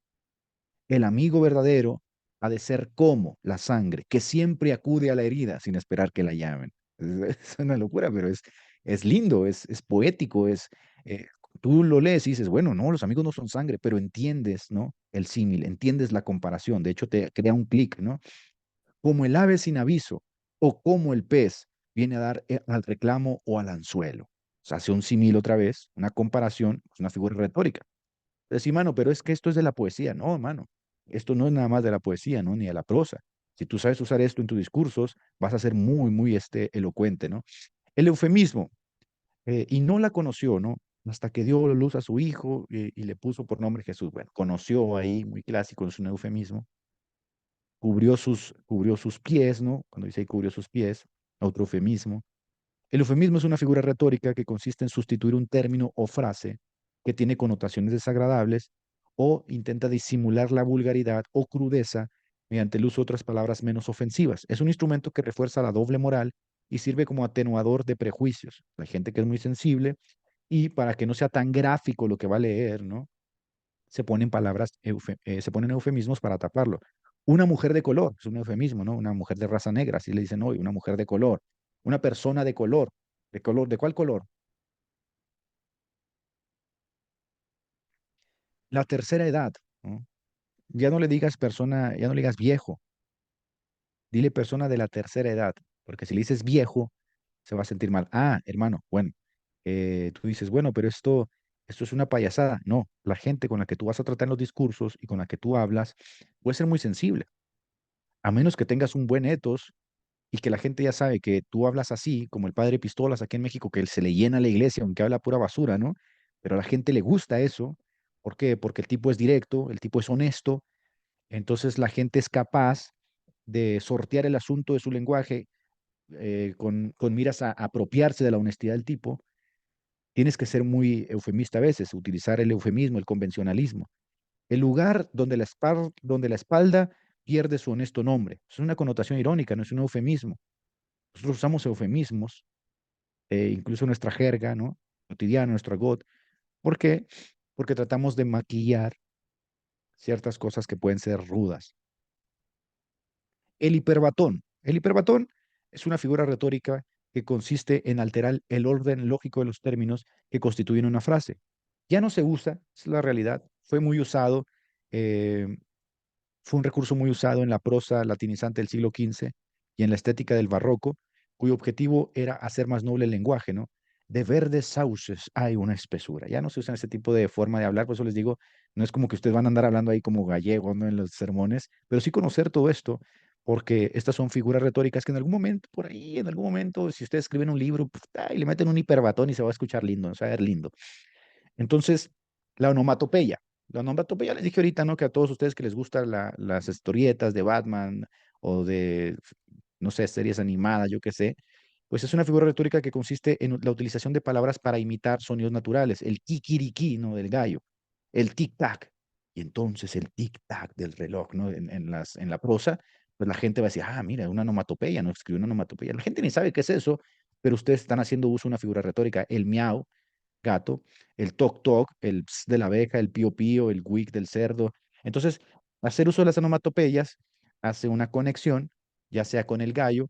El amigo verdadero ha de ser como la sangre, que siempre acude a la herida sin esperar que la llamen. Es una locura, pero es lindo, es poético, eh, tú lo lees y dices, bueno, no, los amigos no son sangre, pero entiendes, ¿no? El símil, entiendes la comparación, de hecho te crea un clic, ¿no? Como el ave sin aviso o como el pez viene a dar al reclamo o al anzuelo. O sea, hace un símil otra vez, una comparación, es una figura retórica. Decir, mano, pero es que esto es de la poesía. No, mano, esto no es nada más de la poesía, ¿no? Ni de la prosa. Si tú sabes usar esto en tus discursos, vas a ser muy, muy elocuente, ¿no? El eufemismo, y no la conoció, ¿no? Hasta que dio luz a su hijo y le puso por nombre Jesús. Bueno, conoció ahí, muy clásico, es un eufemismo. Cubrió sus pies, ¿no? Cuando dice ahí cubrió sus pies, otro eufemismo. El eufemismo es una figura retórica que consiste en sustituir un término o frase que tiene connotaciones desagradables o intenta disimular la vulgaridad o crudeza mediante el uso de otras palabras menos ofensivas. Es un instrumento que refuerza la doble moral y sirve como atenuador de prejuicios. Hay gente que es muy sensible y para que no sea tan gráfico lo que va a leer, ¿no? Se ponen eufemismos para taparlo. Una mujer de color, es un eufemismo, ¿no? Una mujer de raza negra, así le dicen hoy, una mujer de color. Una persona ¿de color? ¿De cuál color? La tercera edad, ¿no? Ya no le digas persona, ya no le digas viejo, dile persona de la tercera edad, porque si le dices viejo, se va a sentir mal. Ah, hermano, bueno, tú dices, bueno, pero esto es una payasada. No, la gente con la que tú vas a tratar en los discursos y con la que tú hablas puede ser muy sensible. A menos que tengas un buen etos y que la gente ya sabe que tú hablas así, como el padre Pistolas aquí en México, que él se le llena la iglesia, aunque habla pura basura, ¿no? Pero a la gente le gusta eso. ¿Por qué? Porque el tipo es directo, el tipo es honesto, entonces la gente es capaz de sortear el asunto de su lenguaje con miras a apropiarse de la honestidad del tipo. Tienes que ser muy eufemista a veces, utilizar el eufemismo, el convencionalismo. El lugar donde la espalda pierde su honesto nombre. Es una connotación irónica, no es un eufemismo. Nosotros usamos eufemismos, incluso nuestra jerga, ¿no? Cotidiana, nuestro argot. ¿Por qué? Porque tratamos de maquillar ciertas cosas que pueden ser rudas. El hiperbatón. El hiperbatón es una figura retórica que consiste en alterar el orden lógico de los términos que constituyen una frase. Ya no se usa, es la realidad. Fue muy usado, eh, fue un recurso muy usado en la prosa latinizante del siglo XV y en la estética del barroco, cuyo objetivo era hacer más noble el lenguaje, ¿no? De verdes sauces hay una espesura. Ya no se usa ese tipo de forma de hablar, por eso les digo, no es como que ustedes van a andar hablando ahí como gallego, ¿no? En los sermones, pero sí conocer todo esto, porque estas son figuras retóricas que en algún momento, por ahí, en algún momento, si ustedes escriben un libro, pues, y le meten un hiperbatón y se va a escuchar lindo, ¿no? Se va a ver lindo. Entonces, la onomatopeya. La onomatopeya les dije ahorita, ¿no? Que a todos ustedes que les gustan las historietas de Batman o de, no sé, series animadas, yo qué sé, pues es una figura retórica que consiste en la utilización de palabras para imitar sonidos naturales. El kikiriki, ¿no? Del gallo. El tic-tac. Y entonces el tic-tac del reloj, ¿no? En la prosa, pues la gente va a decir, ah, mira, una onomatopeya, ¿no? Escribió una onomatopeya. La gente ni sabe qué es eso, pero ustedes están haciendo uso de una figura retórica. El miau gato, el toc toc, el ps de la abeja, el pío pío, el guic del cerdo. Entonces, hacer uso de las onomatopeyas hace una conexión, ya sea con el gallo,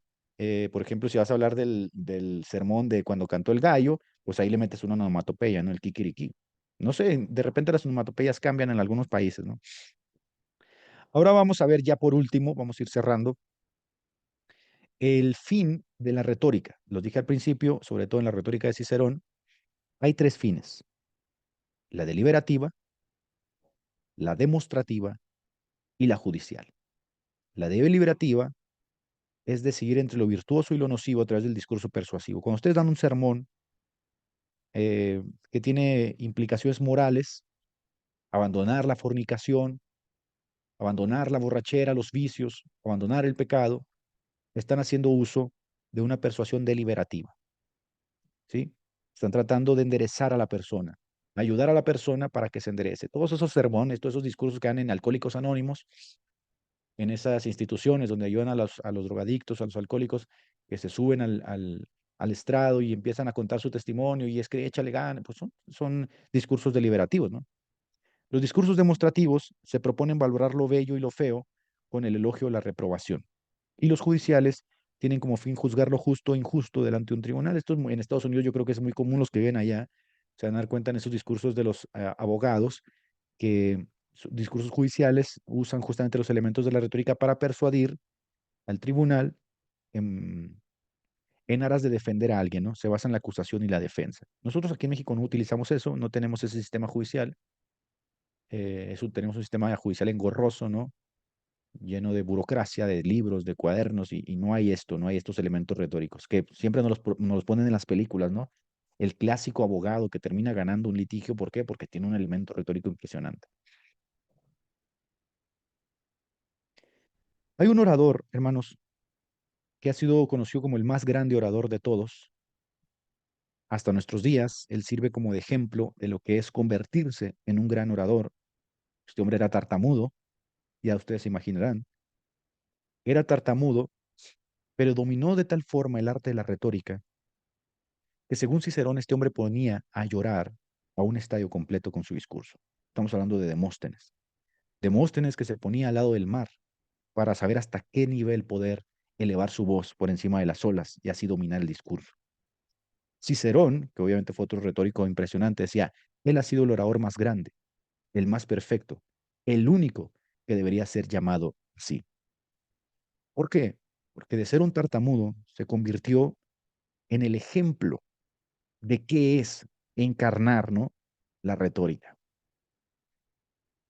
por ejemplo, si vas a hablar del sermón de cuando cantó el gallo, pues ahí le metes una onomatopeya, ¿no? El kikiriki. No sé, de repente las onomatopeyas cambian en algunos países, ¿no? Ahora vamos a ver ya por último, vamos a ir cerrando, el fin de la retórica. Los dije al principio, sobre todo en la retórica de Cicerón, hay tres fines: la deliberativa, la demostrativa y la judicial. La deliberativa es decidir entre lo virtuoso y lo nocivo a través del discurso persuasivo. Cuando ustedes dan un sermón eh, que tiene implicaciones morales, abandonar la fornicación, abandonar la borrachera, los vicios, abandonar el pecado, están haciendo uso de una persuasión deliberativa, ¿sí? Están tratando de enderezar a la persona, ayudar a la persona para que se enderece. Todos esos sermones, todos esos discursos que dan en Alcohólicos Anónimos, en esas instituciones donde ayudan a los drogadictos, a los alcohólicos, que se suben al estrado y empiezan a contar su testimonio y es que échale ganas, pues son discursos deliberativos, ¿no? Los discursos demostrativos se proponen valorar lo bello y lo feo con el elogio o la reprobación. Y los judiciales tienen como fin juzgar lo justo o injusto delante de un tribunal. Esto es en Estados Unidos yo creo que es muy común, los que ven allá se van a dar cuenta en esos discursos de los abogados que discursos judiciales usan justamente los elementos de la retórica para persuadir al tribunal en, en aras de defender a alguien, ¿no? Se basa en la acusación y la defensa. Nosotros aquí en México no utilizamos eso, no tenemos ese sistema judicial, tenemos un sistema judicial engorroso, ¿no? Lleno de burocracia, de libros, de cuadernos, y no hay esto, no hay estos elementos retóricos, que siempre nos los ponen en las películas, ¿no? El clásico abogado que termina ganando un litigio, ¿por qué? Porque tiene un elemento retórico impresionante. Hay un orador, hermanos, que ha sido conocido como el más grande orador de todos. Hasta nuestros días, él sirve como de ejemplo de lo que es convertirse en un gran orador. Este hombre era tartamudo, ya ustedes se imaginarán. Era tartamudo, pero dominó de tal forma el arte de la retórica que según Cicerón este hombre ponía a llorar a un estadio completo con su discurso. Estamos hablando de Demóstenes. Demóstenes que se ponía al lado del mar para saber hasta qué nivel poder elevar su voz por encima de las olas y así dominar el discurso. Cicerón, que obviamente fue otro retórico impresionante, decía, él ha sido el orador más grande, el más perfecto, el único que debería ser llamado así. ¿Por qué? Porque de ser un tartamudo se convirtió en el ejemplo de qué es encarnar, ¿no? La retórica.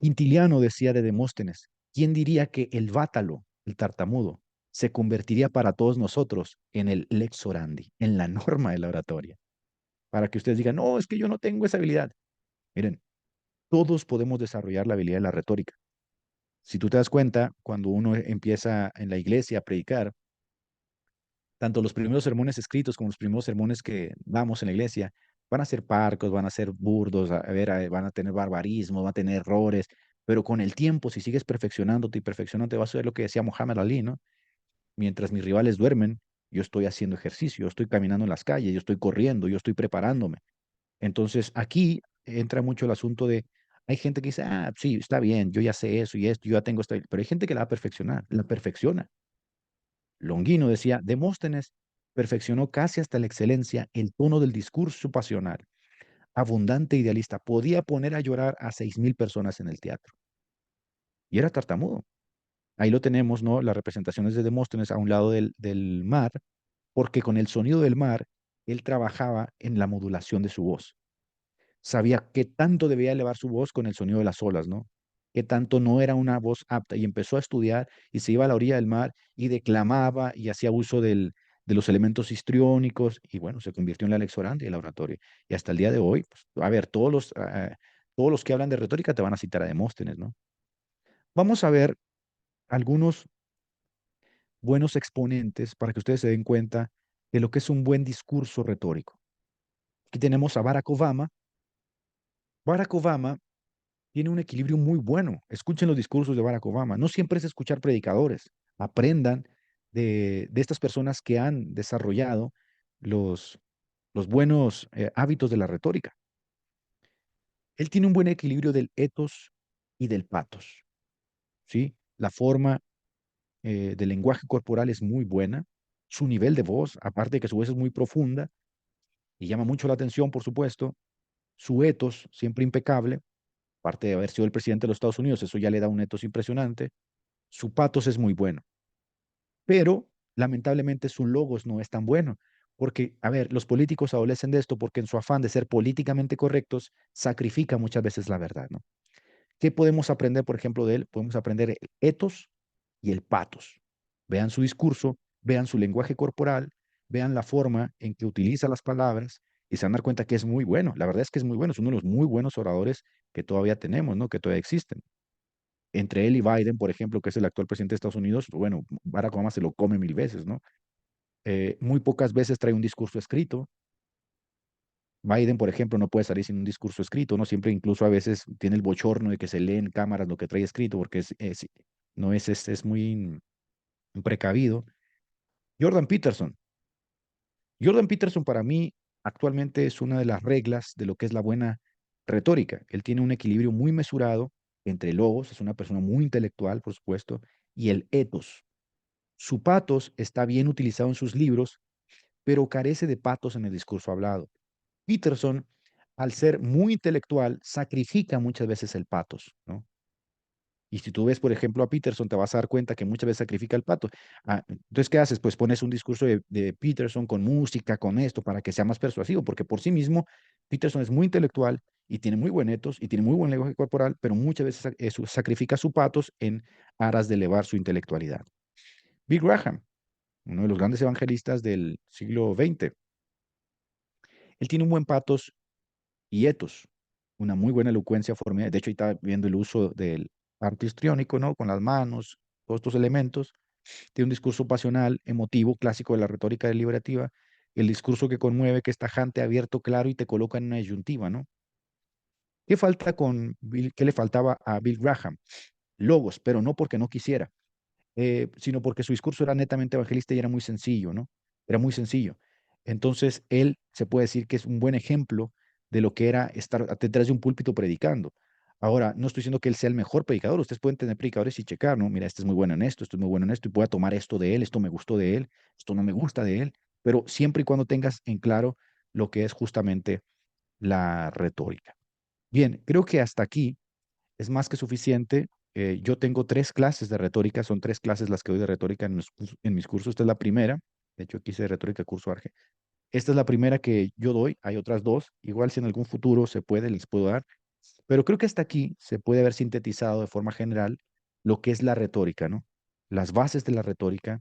Quintiliano decía de Demóstenes, ¿quién diría que el vátalo, el tartamudo, se convertiría para todos nosotros en el lex orandi, en la norma de la oratoria? Para que ustedes digan, no, es que yo no tengo esa habilidad. Miren, todos podemos desarrollar la habilidad de la retórica. Si tú te das cuenta, cuando uno empieza en la iglesia a predicar, tanto los primeros sermones escritos como los primeros sermones que damos en la iglesia, van a ser parcos, van a ser burdos, a ver, van a tener barbarismo, van a tener errores, pero con el tiempo, si sigues perfeccionándote y perfeccionándote, vas a ver lo que decía Muhammad Ali, ¿no? Mientras mis rivales duermen, yo estoy haciendo ejercicio, yo estoy caminando en las calles, yo estoy corriendo, yo estoy preparándome. Entonces, aquí entra mucho el asunto de, hay gente que dice, ah, sí, está bien, yo ya sé eso y esto, yo ya tengo esta, pero hay gente que la va a perfeccionar, la perfecciona. Longino decía, Demóstenes perfeccionó casi hasta la excelencia el tono del discurso pasional, abundante e idealista. Podía poner a llorar a 6.000 personas en el teatro. Y era tartamudo. Ahí lo tenemos, ¿no? Las representaciones de Demóstenes a un lado del mar, porque con el sonido del mar, él trabajaba en la modulación de su voz. Sabía qué tanto debía elevar su voz con el sonido de las olas, ¿no? Qué tanto no era una voz apta y empezó a estudiar y se iba a la orilla del mar y declamaba y hacía uso de los elementos histriónicos y bueno, se convirtió en la lex orandi, el oratorio. Y hasta el día de hoy, pues, a ver, todos los que hablan de retórica te van a citar a Demóstenes, ¿no? Vamos a ver algunos buenos exponentes para que ustedes se den cuenta de lo que es un buen discurso retórico. Aquí tenemos a Barack Obama. Barack Obama tiene un equilibrio muy bueno. Escuchen los discursos de Barack Obama. No siempre es escuchar predicadores. Aprendan de estas personas que han desarrollado los, los buenos hábitos de la retórica. Él tiene un buen equilibrio del ethos y del pathos, ¿sí? La forma del lenguaje corporal es muy buena. Su nivel de voz, aparte de que su voz es muy profunda, y llama mucho la atención, por supuesto, su etos, siempre impecable, aparte de haber sido el presidente de los Estados Unidos, eso ya le da un etos impresionante. Su patos es muy bueno, pero lamentablemente su logos no es tan bueno. Porque, a ver, los políticos adolecen de esto porque en su afán de ser políticamente correctos, sacrifican muchas veces la verdad, ¿no? ¿Qué podemos aprender, por ejemplo, de él? Podemos aprender el etos y el patos. Vean su discurso, vean su lenguaje corporal, vean la forma en que utiliza las palabras y se van a dar cuenta que es muy bueno. La verdad es que es muy bueno, es uno de los muy buenos oradores que todavía tenemos, ¿no? Que todavía existen. Entre él y Biden, por ejemplo, que es el actual presidente de Estados Unidos, bueno, Barack Obama se lo come mil veces, ¿no? Muy pocas veces trae un discurso escrito. Biden, por ejemplo, no puede salir sin un discurso escrito, ¿no? Siempre, incluso a veces, tiene el bochorno de que se lee en cámaras lo que trae escrito, porque no es muy precavido. Jordan Peterson. Jordan Peterson para mí actualmente es una de las reglas de lo que es la buena retórica. Él tiene un equilibrio muy mesurado entre logos, es una persona muy intelectual, por supuesto, y el ethos. Su patos está bien utilizado en sus libros, pero carece de patos en el discurso hablado. Peterson, al ser muy intelectual, sacrifica muchas veces el patos, ¿no? Y si tú ves, por ejemplo, a Peterson, te vas a dar cuenta que muchas veces sacrifica el pato. Entonces, ¿qué haces? Pues pones un discurso de Peterson con música, con esto, para que sea más persuasivo, porque por sí mismo Peterson es muy intelectual y tiene muy buen etos y tiene muy buen lenguaje corporal, pero muchas veces sacrifica su patos en aras de elevar su intelectualidad. Bill Graham, uno de los grandes evangelistas del siglo XX, él tiene un buen patos y etos, una muy buena elocuencia formada. De hecho, ahí está viendo el uso del arte histriónico, ¿no? Con las manos, todos estos elementos. Tiene un discurso pasional, emotivo, clásico de la retórica deliberativa. El discurso que conmueve, que es tajante, abierto, claro y te coloca en una disyuntiva, ¿no? ¿Qué le faltaba a Bill Graham? Logos, pero no porque no quisiera, sino porque su discurso era netamente evangelista y era muy sencillo, ¿no? Era muy sencillo. Entonces, él se puede decir que es un buen ejemplo de lo que era estar detrás de un púlpito predicando. Ahora, no estoy diciendo que él sea el mejor predicador, ustedes pueden tener predicadores y checar, ¿no? Mira, este es muy bueno en esto, esto es muy bueno en esto, y voy a tomar esto de él, esto me gustó de él, esto no me gusta de él, pero siempre y cuando tengas en claro lo que es justamente la retórica. Bien, creo que hasta aquí es más que suficiente. Yo tengo 3 clases de retórica, son 3 clases las que doy de retórica en mis cursos. Esta es la primera, de hecho aquí hice retórica curso Arge. Esta es la primera que yo doy, hay otras 2, igual si en algún futuro se puede, les puedo dar, pero creo que hasta aquí se puede haber sintetizado de forma general lo que es la retórica, ¿no? Las bases de la retórica,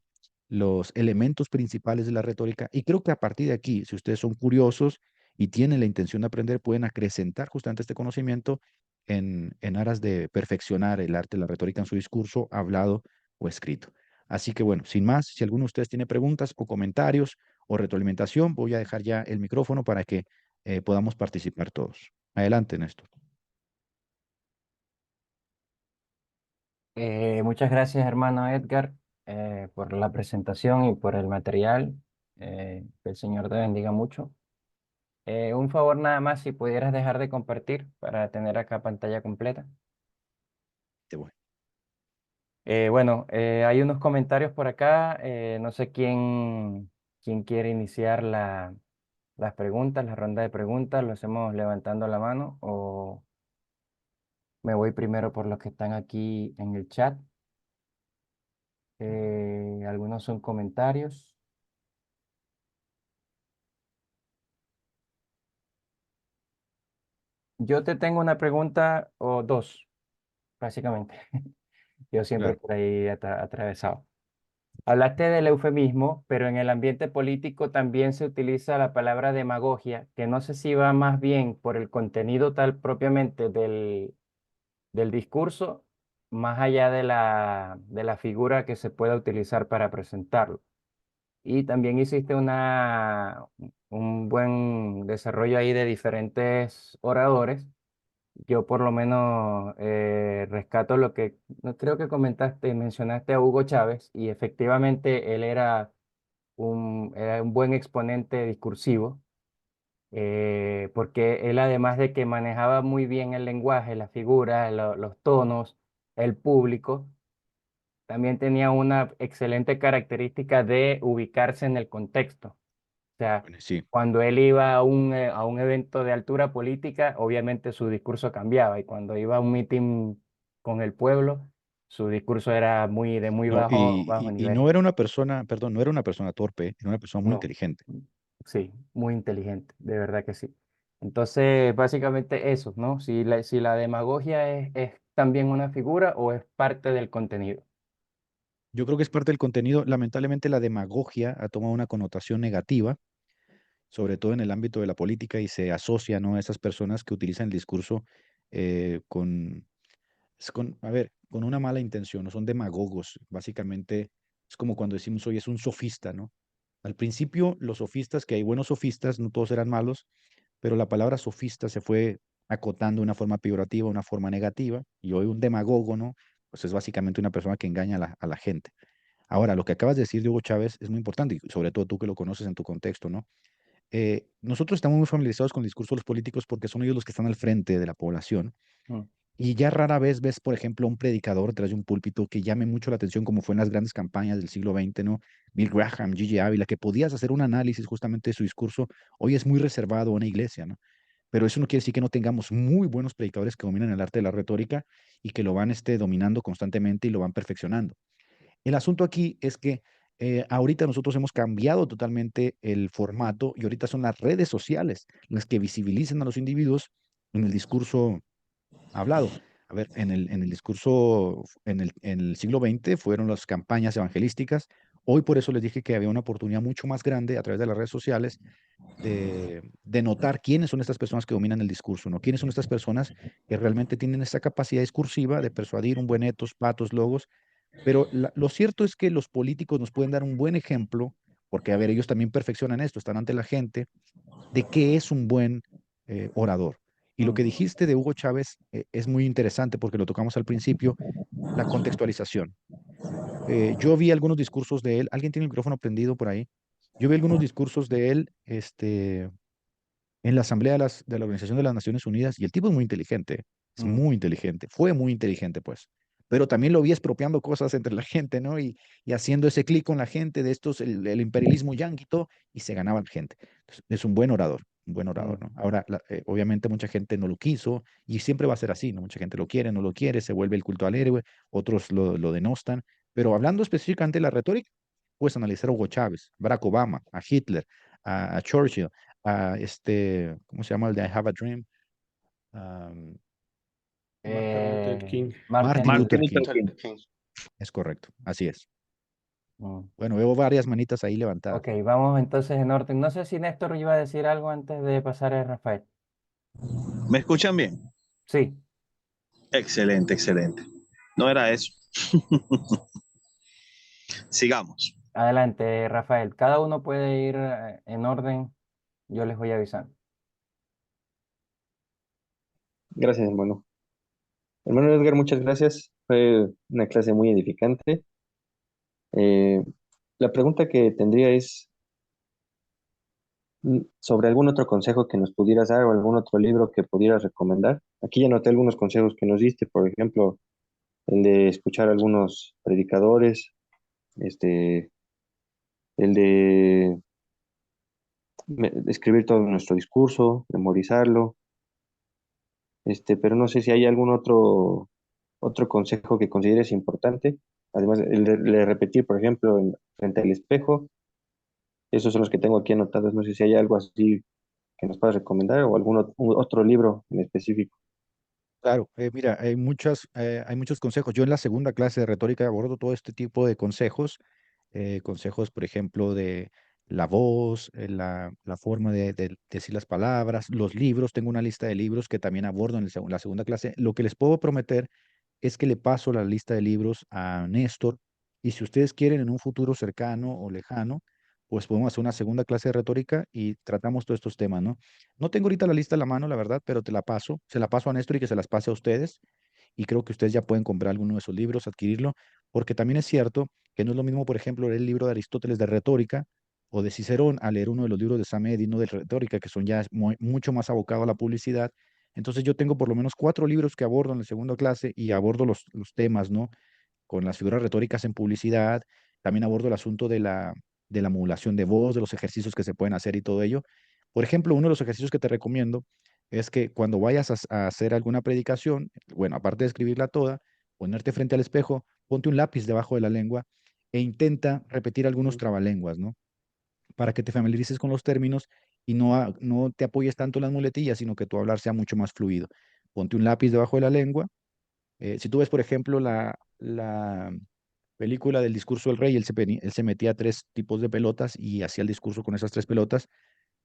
los elementos principales de la retórica, y creo que a partir de aquí, si ustedes son curiosos y tienen la intención de aprender, pueden acrecentar justamente este conocimiento en aras de perfeccionar el arte de la retórica en su discurso, hablado o escrito. Así que bueno, sin más, si alguno de ustedes tiene preguntas o comentarios o retroalimentación, voy a dejar ya el micrófono para que podamos participar todos. Adelante, Néstor. Muchas gracias, hermano Edgar, por la presentación y por el material. Que el Señor te bendiga mucho. Un favor nada más, si pudieras dejar de compartir para tener acá pantalla completa. Bueno, Bueno, hay unos comentarios por acá. No sé quién quiere iniciar las preguntas, la ronda de preguntas. ¿Lo hacemos levantando la mano o me voy primero por los que están aquí en el chat? Algunos son comentarios. Yo te tengo una pregunta o dos, básicamente. Yo siempre claro. por ahí atravesado. Hablaste del eufemismo, pero en el ambiente político también se utiliza la palabra demagogia, que no sé si va más bien por el contenido tal propiamente del discurso, más allá de la figura que se pueda utilizar para presentarlo. Y también hiciste un buen desarrollo ahí de diferentes oradores. Yo por lo menos rescato lo que no creo que comentaste, mencionaste a Hugo Chávez y efectivamente él era un buen exponente discursivo, porque él además de que manejaba muy bien el lenguaje, las figuras, los tonos, el público, también tenía una excelente característica de ubicarse en el contexto. O sea, Bueno, sí. cuando él iba a un evento de altura política, obviamente su discurso cambiaba, y cuando iba a un meeting con el pueblo, su discurso era de muy No, bajo y nivel. no era una persona, perdón, no era una persona torpe, era una persona muy No, inteligente. sí, muy inteligente, de verdad que sí. Entonces, básicamente eso, ¿no? Si la demagogia es también una figura o es parte del contenido. Yo creo que es parte del contenido. Lamentablemente la demagogia ha tomado una connotación negativa, sobre todo en el ámbito de la política, y se asocia, ¿no?, a esas personas que utilizan el discurso con, a ver, con una mala intención, no son demagogos. Básicamente es como cuando decimos hoy es un sofista, ¿no? Al principio, los sofistas, que hay buenos sofistas, no todos eran malos, pero la palabra sofista se fue acotando de una forma peyorativa, una forma negativa, y hoy un demagogo, ¿no? Pues es básicamente una persona que engaña a la gente. Ahora, lo que acabas de decir de Hugo Chávez es muy importante, y sobre todo tú que lo conoces en tu contexto, ¿no? Nosotros estamos muy familiarizados con el discurso de los políticos porque son ellos los que están al frente de la población, Mm, y ya rara vez ves, por ejemplo, un predicador detrás de un púlpito que llame mucho la atención, como fue en las grandes campañas del siglo XX, ¿no? Bill Graham, Gigi Ávila, que podías hacer un análisis justamente de su discurso. Hoy es muy reservado a una iglesia, ¿no? Pero eso no quiere decir que no tengamos muy buenos predicadores que dominan el arte de la retórica y que lo van dominando constantemente y lo van perfeccionando. El asunto aquí es que ahorita nosotros hemos cambiado totalmente el formato, y ahorita son las redes sociales las que visibilizan a los individuos en el discurso hablado. A ver, en el discurso en el siglo XX fueron las campañas evangelísticas. Hoy por eso les dije que había una oportunidad mucho más grande a través de las redes sociales de notar quiénes son estas personas que dominan el discurso, ¿no? Quiénes son estas personas que realmente tienen esta capacidad discursiva de persuadir, un buen etos, patos, logos. Pero lo cierto es que los políticos nos pueden dar un buen ejemplo, porque, a ver, ellos también perfeccionan esto, están ante la gente, de qué es un buen orador. Y lo mm, que dijiste de Hugo Chávez es muy interesante porque lo tocamos al principio, la contextualización. Yo vi algunos discursos de él. ¿Alguien tiene el micrófono prendido por ahí? Yo vi algunos discursos de él, en la Asamblea de la Organización de las Naciones Unidas, y el tipo es mm, muy inteligente, fue muy inteligente, pues. Pero también lo vi expropiando cosas entre la gente, ¿no? Y haciendo ese clic con la gente de estos, el imperialismo yanqui y todo, y se ganaba la gente. Entonces, es un buen orador, mm, ¿no? Ahora, obviamente mucha gente no lo quiso, y siempre va a ser así, ¿no? Mucha gente lo quiere, no lo quiere, se vuelve el culto al héroe, otros lo denostan. Pero hablando específicamente de la retórica, puedes analizar a Hugo Chávez, Barack Obama, a Hitler, a Churchill, a ¿cómo se llama el de I Have a Dream? Am, Martin Luther eh, King. Martin Martin. Martin Luther King. Luther King. Es correcto, así es. Mm. Bueno, veo varias manitas ahí levantadas. Ok, vamos entonces en orden. No sé si Néstor iba a decir algo antes de pasar a Rafael. ¿Me escuchan bien? Sí, Excelente, excelente. No era eso. Sigamos. adelante, Rafael. Cada uno puede ir en orden. Yo les voy avisando. Gracias, hermano. Hermano Edgar, muchas gracias. Fue una clase muy edificante. Eh, la pregunta que tendría es sobre algún otro consejo que nos pudieras dar o algún otro libro que pudieras recomendar. Aquí ya noté algunos consejos que nos diste, por ejemplo, el de escuchar a algunos predicadores, este, el de escribir todo nuestro discurso, memorizarlo, pero no sé si hay algún otro consejo que consideres importante. Además, el de repetir, por ejemplo, frente al espejo. Esos son los que tengo aquí anotados. No sé si hay algo así que nos puedas recomendar o algún otro libro en específico. Claro, mira, hay muchos consejos. Yo en la segunda clase de retórica abordo todo este tipo de consejos, consejos, por ejemplo, de la voz, la forma de decir las palabras, los libros. Tengo una lista de libros que también abordo en la segunda clase. Lo que les puedo prometer es que le paso la lista de libros a Néstor, y si ustedes quieren en un futuro cercano o lejano, pues podemos hacer una segunda clase de retórica y tratamos todos estos temas, ¿no? No tengo ahorita la lista en la mano, la verdad, pero te la paso, se la paso a Néstor y que se las pase a ustedes, y creo que ustedes ya pueden comprar alguno de esos libros, adquirirlo, porque también es cierto que no es lo mismo, por ejemplo, leer el libro de Aristóteles de retórica o de Cicerón a leer uno de los libros de Sam Eddy, no de retórica, que son ya mucho más abocados a la publicidad. Entonces yo tengo por lo menos 4 libros que abordo en la segunda clase, y abordo los temas, ¿no? Con las figuras retóricas en publicidad. También abordo el asunto de la modulación de voz, de los ejercicios que se pueden hacer y todo ello. Por ejemplo, uno de los ejercicios que te recomiendo es que cuando vayas a hacer alguna predicación, bueno, aparte de escribirla toda, ponerte frente al espejo, ponte un lápiz debajo de la lengua e intenta repetir algunos trabalenguas, ¿no? Para que te familiarices con los términos y no te apoyes tanto en las muletillas, sino que tu hablar sea mucho más fluido. Ponte un lápiz debajo de la lengua. Si tú ves, por ejemplo, la película del discurso del rey, él se metía tres tipos de pelotas y hacía el discurso con esas tres pelotas,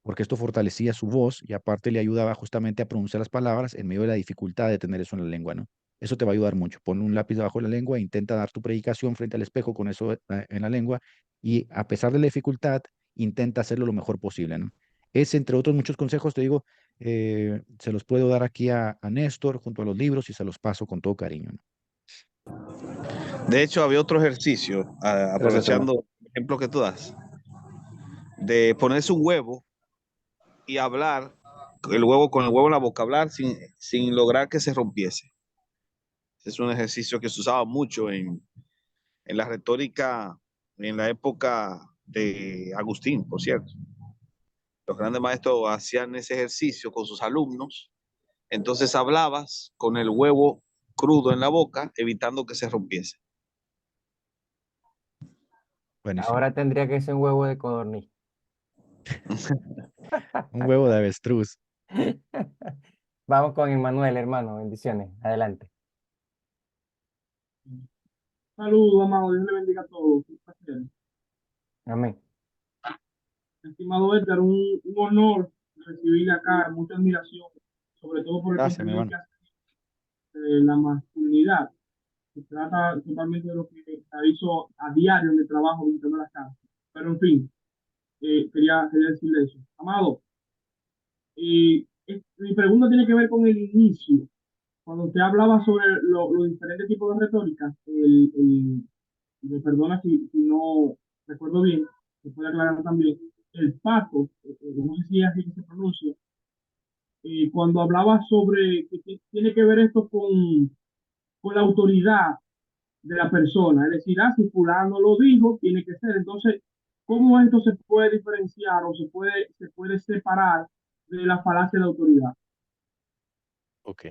porque esto fortalecía su voz y aparte le ayudaba justamente a pronunciar las palabras en medio de la dificultad de tener eso en la lengua, ¿no? Eso te va a ayudar mucho. Pon un lápiz debajo de la lengua e intenta dar tu predicación frente al espejo con eso en la lengua y a pesar de la dificultad, intenta hacerlo lo mejor posible, ¿no? Es, entre otros muchos consejos, te digo, se los puedo dar aquí a Néstor junto a los libros y se los paso con todo cariño, ¿no? De hecho, había otro ejercicio, Gracias, hermano. aprovechando el ejemplo que tú das, de ponerse un huevo y hablar el huevo con el huevo en la boca, hablar sin lograr que se rompiese. Es un ejercicio que se usaba mucho en la retórica en la época de Agustín, por cierto. Los grandes maestros hacían ese ejercicio con sus alumnos, entonces hablabas con el huevo crudo en la boca, evitando que se rompiese. Buenísimo. Ahora tendría que ser un huevo de codorniz. Un huevo de avestruz. Vamos con Emmanuel, hermano. Bendiciones. Adelante. Saludos, amado. Dios le bendiga a todos. Un placer. Amén. Estimado Edgar, un honor recibirle acá, mucha admiración, sobre todo por el Gracias, mi contenido hermano. que hace de la masculinidad. Se trata totalmente de lo que hizo a diario en el trabajo dentro de la casa. Pero en fin, quería decirle eso. Amado, mi pregunta tiene que ver con el inicio. Cuando usted hablaba sobre los diferentes tipos de retórica, me perdona si no recuerdo bien, se puede aclarar también, el pato, no sé si es así que se pronuncia, cuando hablaba sobre que tiene que ver esto con la autoridad de la persona, es decir, si fulano lo dijo, tiene que ser. Entonces, ¿cómo esto se puede diferenciar o se puede separar de la falacia de autoridad? Ok.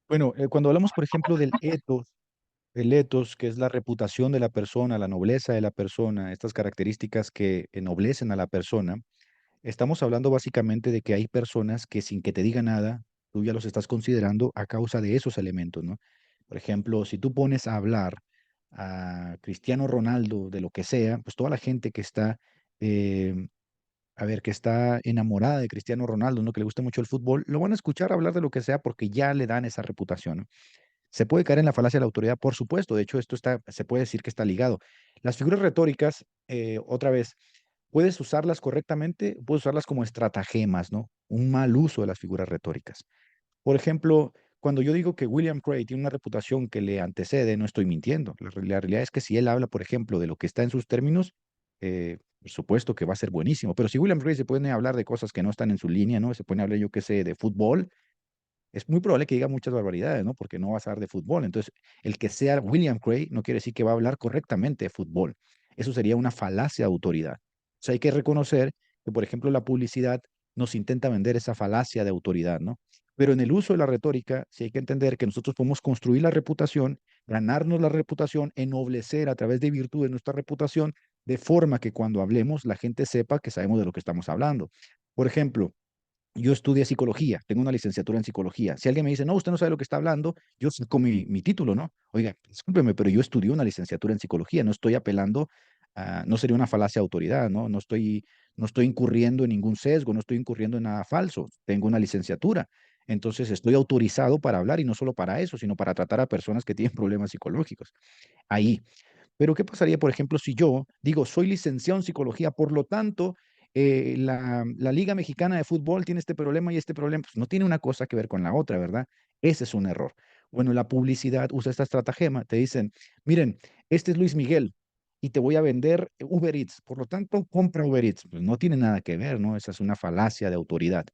Bueno, cuando hablamos, por ejemplo, del etos, el etos, que es la reputación de la persona, la nobleza de la persona, estas características que ennoblecen a la persona, estamos hablando básicamente de que hay personas que sin que te diga nada, tú ya los estás considerando a causa de esos elementos, ¿no? Por ejemplo, si tú pones a hablar a Cristiano Ronaldo de lo que sea, pues toda la gente que está, eh, a ver, que está enamorada de Cristiano Ronaldo, ¿no? Que le gusta mucho el fútbol, lo van a escuchar hablar de lo que sea porque ya le dan esa reputación, ¿no? Se puede caer en la falacia de la autoridad, por supuesto. De hecho, esto está, se puede decir que está ligado. Las figuras retóricas, otra vez, puedes usarlas correctamente, puedes usarlas como estratagemas, ¿no? Un mal uso de las figuras retóricas. Por ejemplo, cuando yo digo que William Cray tiene una reputación que le antecede, no estoy mintiendo. La realidad es que si él habla, por ejemplo, de lo que está en sus términos, por supuesto que va a ser buenísimo. Pero si William Cray se pone a hablar de cosas que no están en su línea, ¿no? Se pone a hablar, yo qué sé, de fútbol, es muy probable que diga muchas barbaridades, ¿no? Porque no vas a hablar de fútbol. Entonces, el que sea William Cray no quiere decir que va a hablar correctamente de fútbol. Eso sería una falacia de autoridad. O sea, hay que reconocer que, por ejemplo, la publicidad nos intenta vender esa falacia de autoridad, ¿no? Pero en el uso de la retórica, sí hay que entender que nosotros podemos construir la reputación, ganarnos la reputación, ennoblecer a través de virtud de nuestra reputación, de forma que cuando hablemos la gente sepa que sabemos de lo que estamos hablando. Por ejemplo, yo estudié psicología, tengo una licenciatura en psicología. Si alguien me dice, no, usted no sabe lo que está hablando, yo saco mi título, ¿no? Oiga, discúlpeme, pero yo estudié una licenciatura en psicología, no estoy apelando no sería una falacia de autoridad, ¿no? No estoy incurriendo en ningún sesgo, no estoy incurriendo en nada falso, tengo una licenciatura. Entonces estoy autorizado para hablar y no solo para eso, sino para tratar a personas que tienen problemas psicológicos. Ahí. Pero ¿qué pasaría, por ejemplo, si yo digo, soy licenciado en psicología, por lo tanto, la Liga Mexicana de Fútbol tiene este problema y este problema? Pues no tiene una cosa que ver con la otra, ¿verdad? Ese es un error. Bueno, la publicidad usa esta estratagema. Te dicen, miren, este es Luis Miguel y te voy a vender Uber Eats. Por lo tanto, compra Uber Eats. Pues no tiene nada que ver, ¿no? Esa es una falacia de autoridad.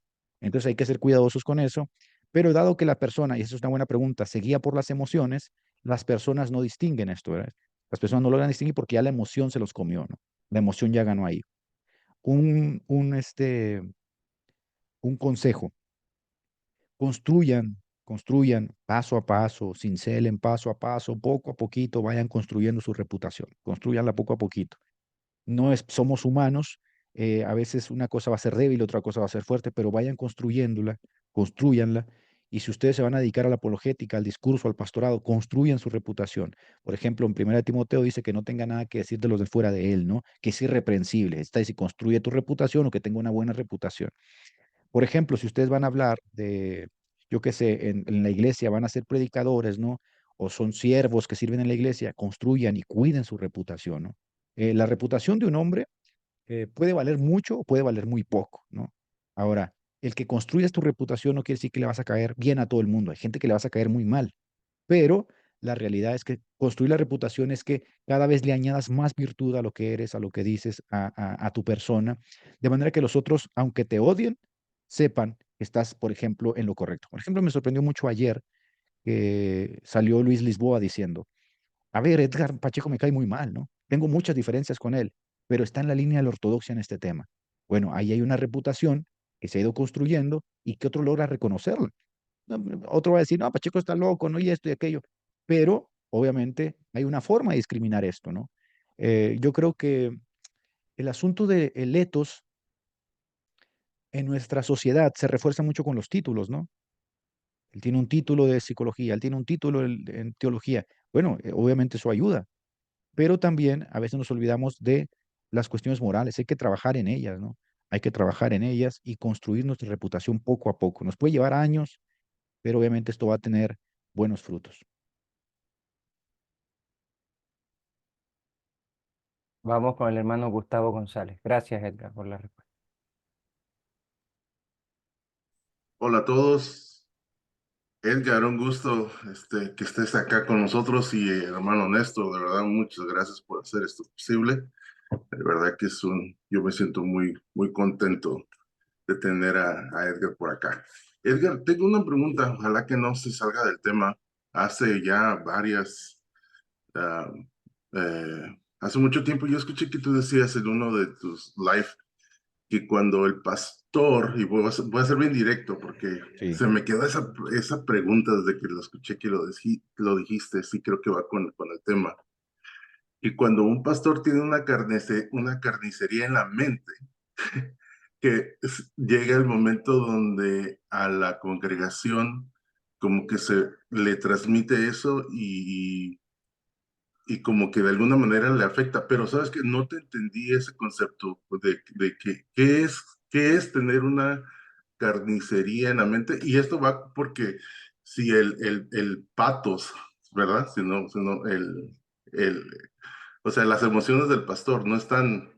Entonces hay que ser cuidadosos con eso. Pero dado que la persona, y esa es una buena pregunta, se guía por las emociones, las personas no distinguen esto, ¿verdad? Las personas no logran distinguir porque ya la emoción se los comió, ¿no? La emoción ya ganó ahí. Un, un, este, un consejo: construyan paso a paso, cincelen paso a paso, poco a poquito, vayan construyendo su reputación, construyanla poco a poquito. No es, somos humanos, a veces una cosa va a ser débil, otra cosa va a ser fuerte, pero vayan construyéndola, construyanla. Y si ustedes se van a dedicar a la apologética, al discurso, al pastorado, construyan su reputación. Por ejemplo, en 1 Timoteo dice que no tenga nada que decir de los de fuera de él, ¿no? Que es irreprensible. Está si construye tu reputación o que tenga una buena reputación. Por ejemplo, si ustedes van a hablar de, yo qué sé, en la iglesia van a ser predicadores, ¿no? O son siervos que sirven en la iglesia, construyan y cuiden su reputación, ¿no? La reputación de un hombre puede valer mucho o puede valer muy poco, ¿no? Ahora, el que construyas tu reputación no quiere decir que le vas a caer bien a todo el mundo. Hay gente que le vas a caer muy mal, pero la realidad es que construir la reputación es que cada vez le añadas más virtud a lo que eres, a lo que dices, a tu persona, de manera que los otros, aunque te odien, sepan que estás, por ejemplo, en lo correcto. Por ejemplo, me sorprendió mucho ayer que salió Luis Lisboa diciendo: a ver, Edgar Pacheco me cae muy mal, ¿no? Tengo muchas diferencias con él, pero está en la línea de la ortodoxia en este tema. Bueno, ahí hay una reputación que se ha ido construyendo y que otro logra reconocerla. Otro va a decir: no, Pacheco está loco, no, y esto y aquello. Pero, obviamente, hay una forma de discriminar esto, ¿no? Yo creo que el asunto del etos en nuestra sociedad se refuerza mucho con los títulos, ¿no? Él tiene un título de psicología, él tiene un título en teología. Bueno, obviamente eso ayuda, pero también a veces nos olvidamos de las cuestiones morales. Hay que trabajar en ellas, ¿no? Hay que trabajar en ellas y construir nuestra reputación poco a poco. Nos puede llevar años, pero obviamente esto va a tener buenos frutos. Vamos con el hermano Gustavo González. Gracias, Edgar, por la respuesta. Hola a todos. Edgar, un gusto que estés acá con nosotros y hermano Néstor, de verdad, muchas gracias por hacer esto posible. De verdad que yo me siento muy, muy contento de tener a Edgar por acá. Edgar, tengo una pregunta, ojalá que no se salga del tema. Hace ya ah, hace mucho tiempo yo escuché que tú decías en uno de tus live que cuando el pastor, y voy a ser bien directo porque Sí, se me quedó esa pregunta desde que lo escuché que lo dijiste, sí creo que va con el tema. Y cuando un pastor tiene una carnicería en la mente, llega el momento donde a la congregación como que se le transmite eso y como que de alguna manera le afecta, pero sabes que no te entendí ese concepto de que qué es tener una carnicería en la mente, y esto va porque si el patos, ¿verdad? Si no el, o sea, las emociones del pastor no están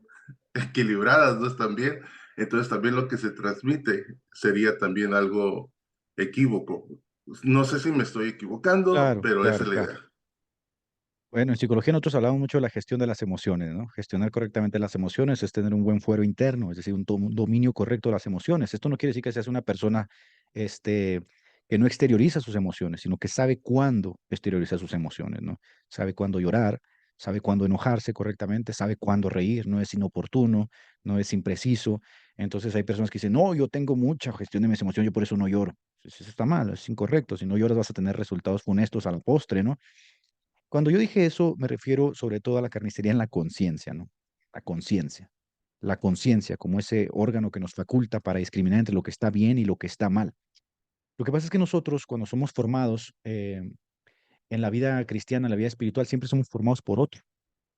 equilibradas, no están bien, entonces también lo que se transmite sería también algo equívoco. No sé si me estoy equivocando, claro, pero esa claro, es la claro. idea. Bueno, en psicología nosotros hablamos mucho de la gestión de las emociones, ¿no? Gestionar correctamente las emociones es tener un buen fuero interno, es decir, un dominio correcto de las emociones. Esto no quiere decir que seas una persona, este, que no exterioriza sus emociones, sino que sabe cuándo exterioriza sus emociones, ¿no? Sabe cuándo llorar, sabe cuándo enojarse correctamente, sabe cuándo reír, no es inoportuno, no es impreciso. Entonces hay personas que dicen: no, yo tengo mucha gestión de mis emociones, yo por eso no lloro. Eso está mal, es incorrecto. Si no lloras vas a tener resultados funestos a la postre, ¿no? Cuando yo dije eso, me refiero sobre todo a la carnicería en la conciencia, ¿no? La conciencia. La conciencia como ese órgano que nos faculta para discriminar entre lo que está bien y lo que está mal. Lo que pasa es que nosotros, cuando somos formados en la vida cristiana, en la vida espiritual, siempre somos formados por otro,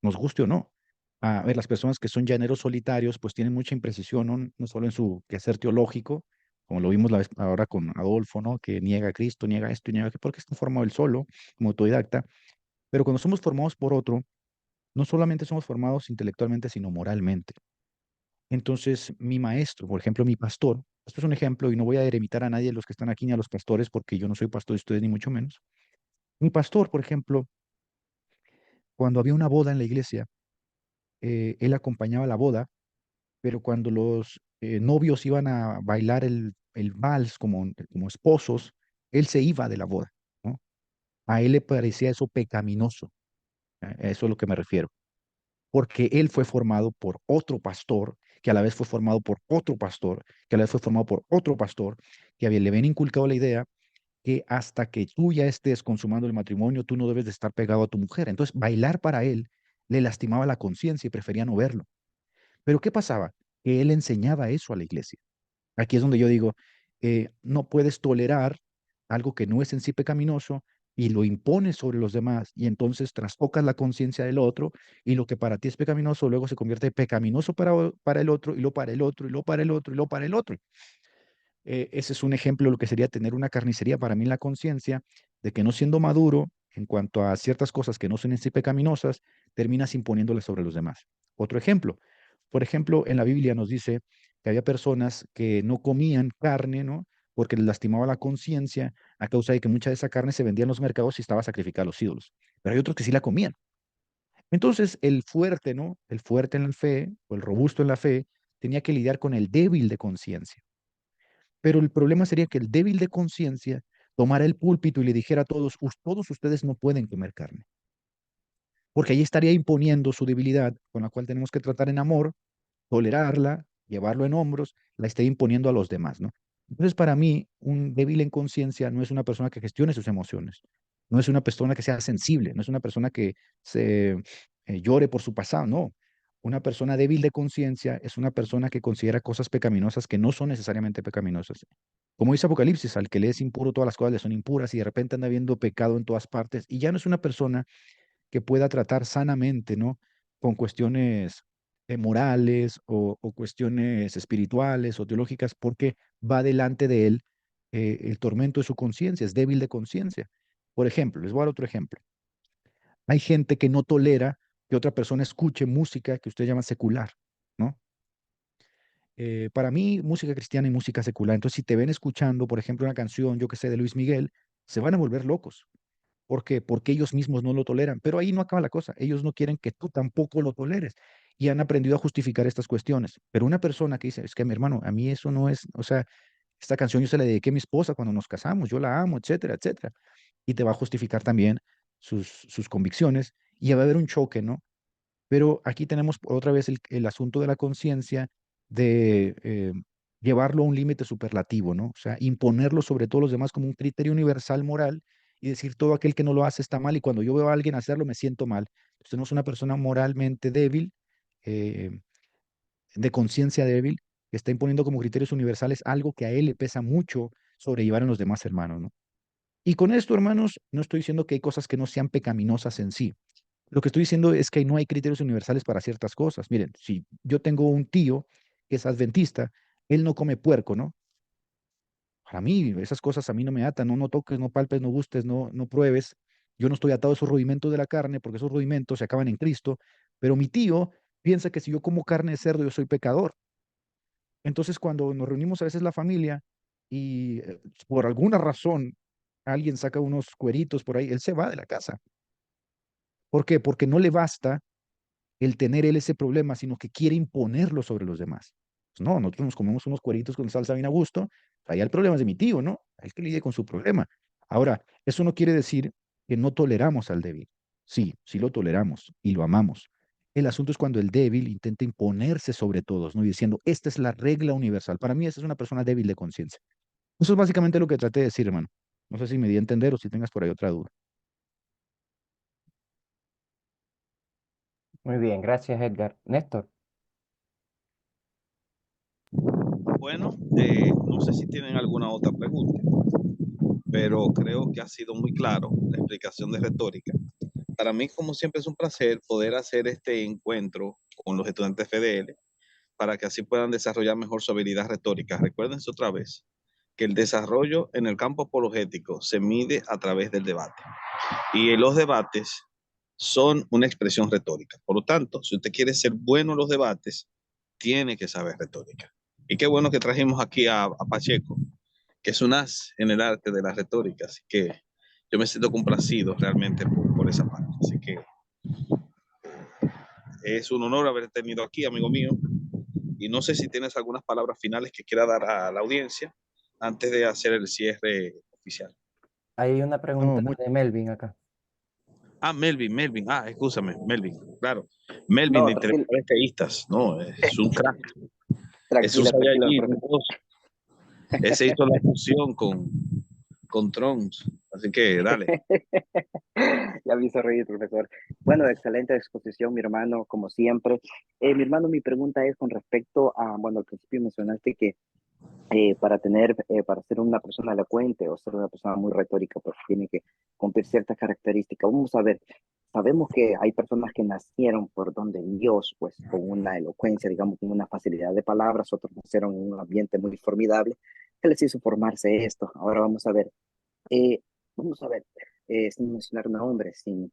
nos guste o no. A ver, las personas que son llaneros solitarios, pues tienen mucha imprecisión, ¿no? No solo en su quehacer teológico, como lo vimos ahora con Adolfo, ¿no? Que niega a Cristo, niega esto y niega que porque está formado él solo, como autodidacta. Pero cuando somos formados por otro, no solamente somos formados intelectualmente, sino moralmente. Entonces, mi maestro, por ejemplo, mi pastor, esto es un ejemplo y no voy a eremitar a nadie de los que están aquí ni a los pastores porque yo no soy pastor de ustedes ni mucho menos. Mi pastor, por ejemplo, cuando había una boda en la iglesia, él acompañaba la boda, pero cuando los novios iban a bailar el vals como esposos, él se iba de la boda, ¿no? A él le parecía eso pecaminoso. Eso es lo que me refiero. Porque él fue formado por otro pastor, que a la vez fue formado por otro pastor, que a la vez fue formado por otro pastor, que le habían inculcado la idea que hasta que tú ya estés consumando el matrimonio, tú no debes de estar pegado a tu mujer. Entonces, bailar para él le lastimaba la conciencia y prefería no verlo. Pero ¿qué pasaba? Que él enseñaba eso a la iglesia. Aquí es donde yo digo, no puedes tolerar algo que no es en sí pecaminoso y lo impones sobre los demás y entonces trastocas la conciencia del otro y lo que para ti es pecaminoso luego se convierte en pecaminoso para el otro y lo para el otro y lo para el otro y lo para el otro. Ese es un ejemplo de lo que sería tener una carnicería para mí en la conciencia de que no siendo maduro en cuanto a ciertas cosas que no son en sí pecaminosas, terminas imponiéndolas sobre los demás. Otro ejemplo, por ejemplo, en la Biblia nos dice que había personas que no comían carne, ¿no? Porque les lastimaba la conciencia a causa de que mucha de esa carne se vendía en los mercados y estaba sacrificada a los ídolos. Pero hay otros que sí la comían. Entonces, el fuerte, ¿no? El fuerte en la fe o el robusto en la fe tenía que lidiar con el débil de conciencia. Pero el problema sería que el débil de conciencia tomara el púlpito y le dijera a todos, todos ustedes no pueden comer carne, porque ahí estaría imponiendo su debilidad, con la cual tenemos que tratar en amor, tolerarla, llevarlo en hombros, la está imponiendo a los demás, ¿no? Entonces, para mí, un débil en conciencia no es una persona que gestione sus emociones, no es una persona que sea sensible, no es una persona que se llore por su pasado, no. Una persona débil de conciencia es una persona que considera cosas pecaminosas que no son necesariamente pecaminosas. Como dice Apocalipsis, al que le es impuro todas las cosas le son impuras y de repente anda viendo pecado en todas partes y ya no es una persona que pueda tratar sanamente, ¿no? Con cuestiones morales o cuestiones espirituales o teológicas, porque va delante de él el tormento de su conciencia, es débil de conciencia. Por ejemplo, les voy a dar otro ejemplo. Hay gente que no tolera que otra persona escuche música que usted llama secular, ¿no? Para mí, música cristiana y música secular. Entonces, si te ven escuchando, por ejemplo, una canción, yo que sé, de Luis Miguel, se van a volver locos. ¿Por qué? Porque ellos mismos no lo toleran. Pero ahí no acaba la cosa. Ellos no quieren que tú tampoco lo toleres. Y han aprendido a justificar estas cuestiones. Pero una persona que dice, es que mi hermano, a mí eso no es, o sea, esta canción yo se la dediqué a mi esposa cuando nos casamos, yo la amo, etcétera, etcétera. Y te va a justificar también sus convicciones y va a haber un choque, ¿no? Pero aquí tenemos otra vez el asunto de la conciencia de llevarlo a un límite superlativo, ¿no? O sea, imponerlo sobre todos los demás como un criterio universal moral y decir todo aquel que no lo hace está mal y cuando yo veo a alguien hacerlo me siento mal. Entonces tenemos una persona moralmente débil, eh, de conciencia débil, que está imponiendo como criterios universales algo que a él le pesa mucho sobrellevar en los demás hermanos, ¿no? Y con esto, hermanos, no estoy diciendo que hay cosas que no sean pecaminosas en sí. Lo que estoy diciendo es que no hay criterios universales para ciertas cosas. Miren, si yo tengo un tío que es adventista, él no come puerco, ¿no? Para mí, esas cosas a mí no me atan, no, no toques, no palpes, no gustes, no pruebes. Yo no estoy atado a esos rudimentos de la carne porque esos rudimentos se acaban en Cristo, pero mi tío piensa que si yo como carne de cerdo yo soy pecador. Entonces, cuando nos reunimos a veces la familia y por alguna razón alguien saca unos cueritos por ahí, él se va de la casa. ¿Por qué? Porque no le basta el tener él ese problema, sino que quiere imponerlo sobre los demás. Pues no, nosotros nos comemos unos cueritos con salsa bien a gusto, allá el problema es de mi tío, ¿no? Él que lidie con su problema. Ahora, eso no quiere decir que no toleramos al débil. Sí, sí lo toleramos y lo amamos. El asunto es cuando el débil intenta imponerse sobre todos, ¿no? Y diciendo, esta es la regla universal. Para mí, esa es una persona débil de conciencia. Eso es básicamente lo que traté de decir, hermano. No sé si me di a entender o si tengas por ahí otra duda. Muy bien, gracias, Edgar. Néstor. Bueno, no sé si tienen alguna otra pregunta, pero creo que ha sido muy claro la explicación de retórica. Para mí, como siempre, es un placer poder hacer este encuentro con los estudiantes FDL para que así puedan desarrollar mejor su habilidad retórica. Recuérdense otra vez que el desarrollo en el campo apologético se mide a través del debate y los debates son una expresión retórica. Por lo tanto, si usted quiere ser bueno en los debates, tiene que saber retórica. Y qué bueno que trajimos aquí a Pacheco, que es un as en el arte de la retórica, así que yo me siento complacido realmente por esa parte. Así que es un honor haber tenido aquí, amigo mío, y no sé si tienes algunas palabras finales que quiera dar a la audiencia antes de hacer el cierre oficial. Hay una No, pregunta muy, de Melvin acá. Ah, Melvin. Ah, escúchame, Melvin. Claro. Melvin No, de Intelectuales Teístas. No, es un crack. Es un tranquilo, tranquilo, Saiyajin, profe. un dos. Ese hizo la fusión con Trunks. Así que dale. Ya me hizo reír, profesor. Bueno, excelente exposición, mi hermano, como siempre. Mi hermano, mi pregunta es con respecto a, bueno, al principio mencionaste que para ser una persona elocuente o ser una persona muy retórica, pues tiene que cumplir ciertas características. Vamos a ver, sabemos que hay personas que nacieron por donde Dios, pues con una elocuencia, digamos, con una facilidad de palabras, otros nacieron en un ambiente muy formidable que les hizo formarse esto. Ahora eh, vamos a ver, sin mencionar nombres, sin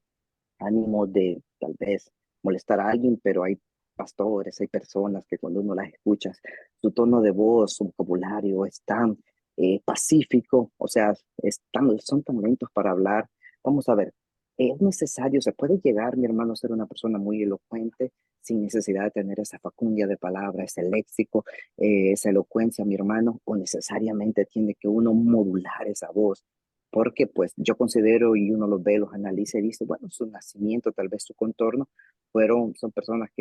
ánimo de tal vez molestar a alguien, pero hay pastores, hay personas que cuando uno las escuchas, su tono de voz, su vocabulario es tan pacífico, o sea, son tan lentos para hablar. Vamos a ver, es necesario, se puede llegar, mi hermano, a ser una persona muy elocuente sin necesidad de tener esa facundia de palabra, ese léxico, esa elocuencia, mi hermano, o necesariamente tiene que uno modular esa voz porque pues yo considero y uno los ve, los analiza y dice, bueno, su nacimiento, tal vez su contorno, son personas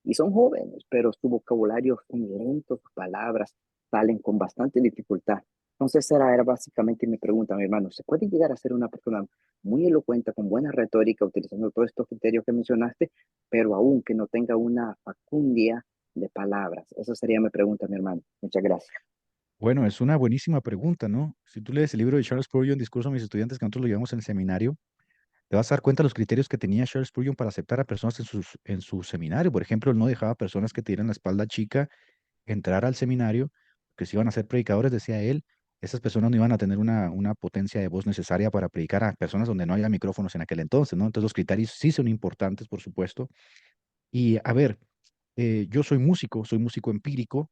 y son jóvenes, pero su vocabulario son lentos, sus palabras salen con bastante dificultad. Entonces era básicamente mi pregunta, mi hermano, ¿se puede llegar a ser una persona muy elocuente, con buena retórica, utilizando todos estos criterios que mencionaste, pero aún que no tenga una facundia de palabras? Esa sería mi pregunta, mi hermano. Muchas gracias. Bueno, es una buenísima pregunta, ¿no? Si tú lees el libro de Charles Spurgeon, Discurso a mis estudiantes, que nosotros lo llevamos en el seminario, te vas a dar cuenta de los criterios que tenía Charles Spurgeon para aceptar a personas en su seminario. Por ejemplo, él no dejaba a personas que tuvieran la espalda chica entrar al seminario, que si iban a ser predicadores, decía él, esas personas no iban a tener una potencia de voz necesaria para predicar a personas donde no había micrófonos en aquel entonces, ¿no? Entonces los criterios sí son importantes, por supuesto. Y a ver, yo soy músico empírico,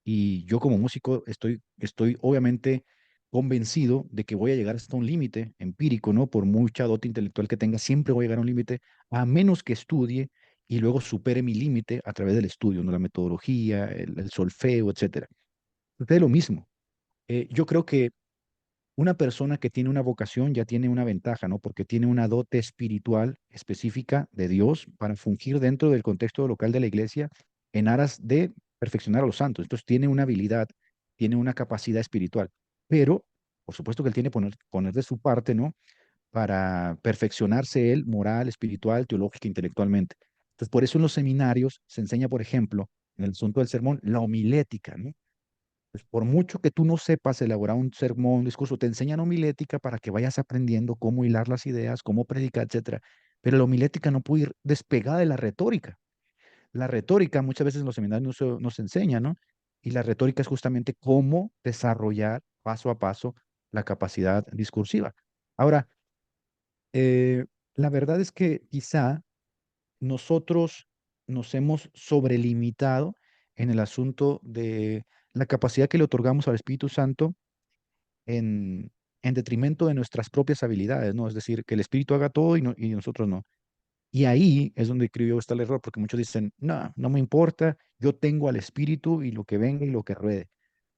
y yo como músico estoy obviamente convencido de que voy a llegar hasta un límite empírico, ¿no? Por mucha dote intelectual que tenga, siempre voy a llegar a un límite, a menos que estudie y luego supere mi límite a través del estudio, ¿no? La metodología, el solfeo, etcétera. Entonces, lo mismo. Yo creo que una persona que tiene una vocación ya tiene una ventaja, ¿no? Porque tiene una dote espiritual específica de Dios para fungir dentro del contexto local de la iglesia en aras de perfeccionar a los santos. Entonces tiene una habilidad, tiene una capacidad espiritual, pero por supuesto que él tiene que poner de su parte, ¿no? Para perfeccionarse él moral, espiritual, teológica, intelectualmente. Entonces por eso en los seminarios se enseña, por ejemplo, en el asunto del sermón, la homilética, ¿no? Pues por mucho que tú no sepas elaborar un sermón, un discurso, te enseñan homilética para que vayas aprendiendo cómo hilar las ideas, cómo predicar, etcétera. Pero la homilética no puede ir despegada de la retórica. La retórica muchas veces en los seminarios no se enseña, ¿no? Y la retórica es justamente cómo desarrollar paso a paso la capacidad discursiva. Ahora, eh, la verdad es que quizá nosotros nos hemos sobrelimitado en el asunto de la capacidad que le otorgamos al Espíritu Santo en, en detrimento de nuestras propias habilidades, ¿no? Es decir, que el Espíritu haga todo y nosotros no. Y ahí es donde creo yo está el error, porque muchos dicen, no, no me importa, yo tengo al Espíritu y lo que venga y lo que ruede,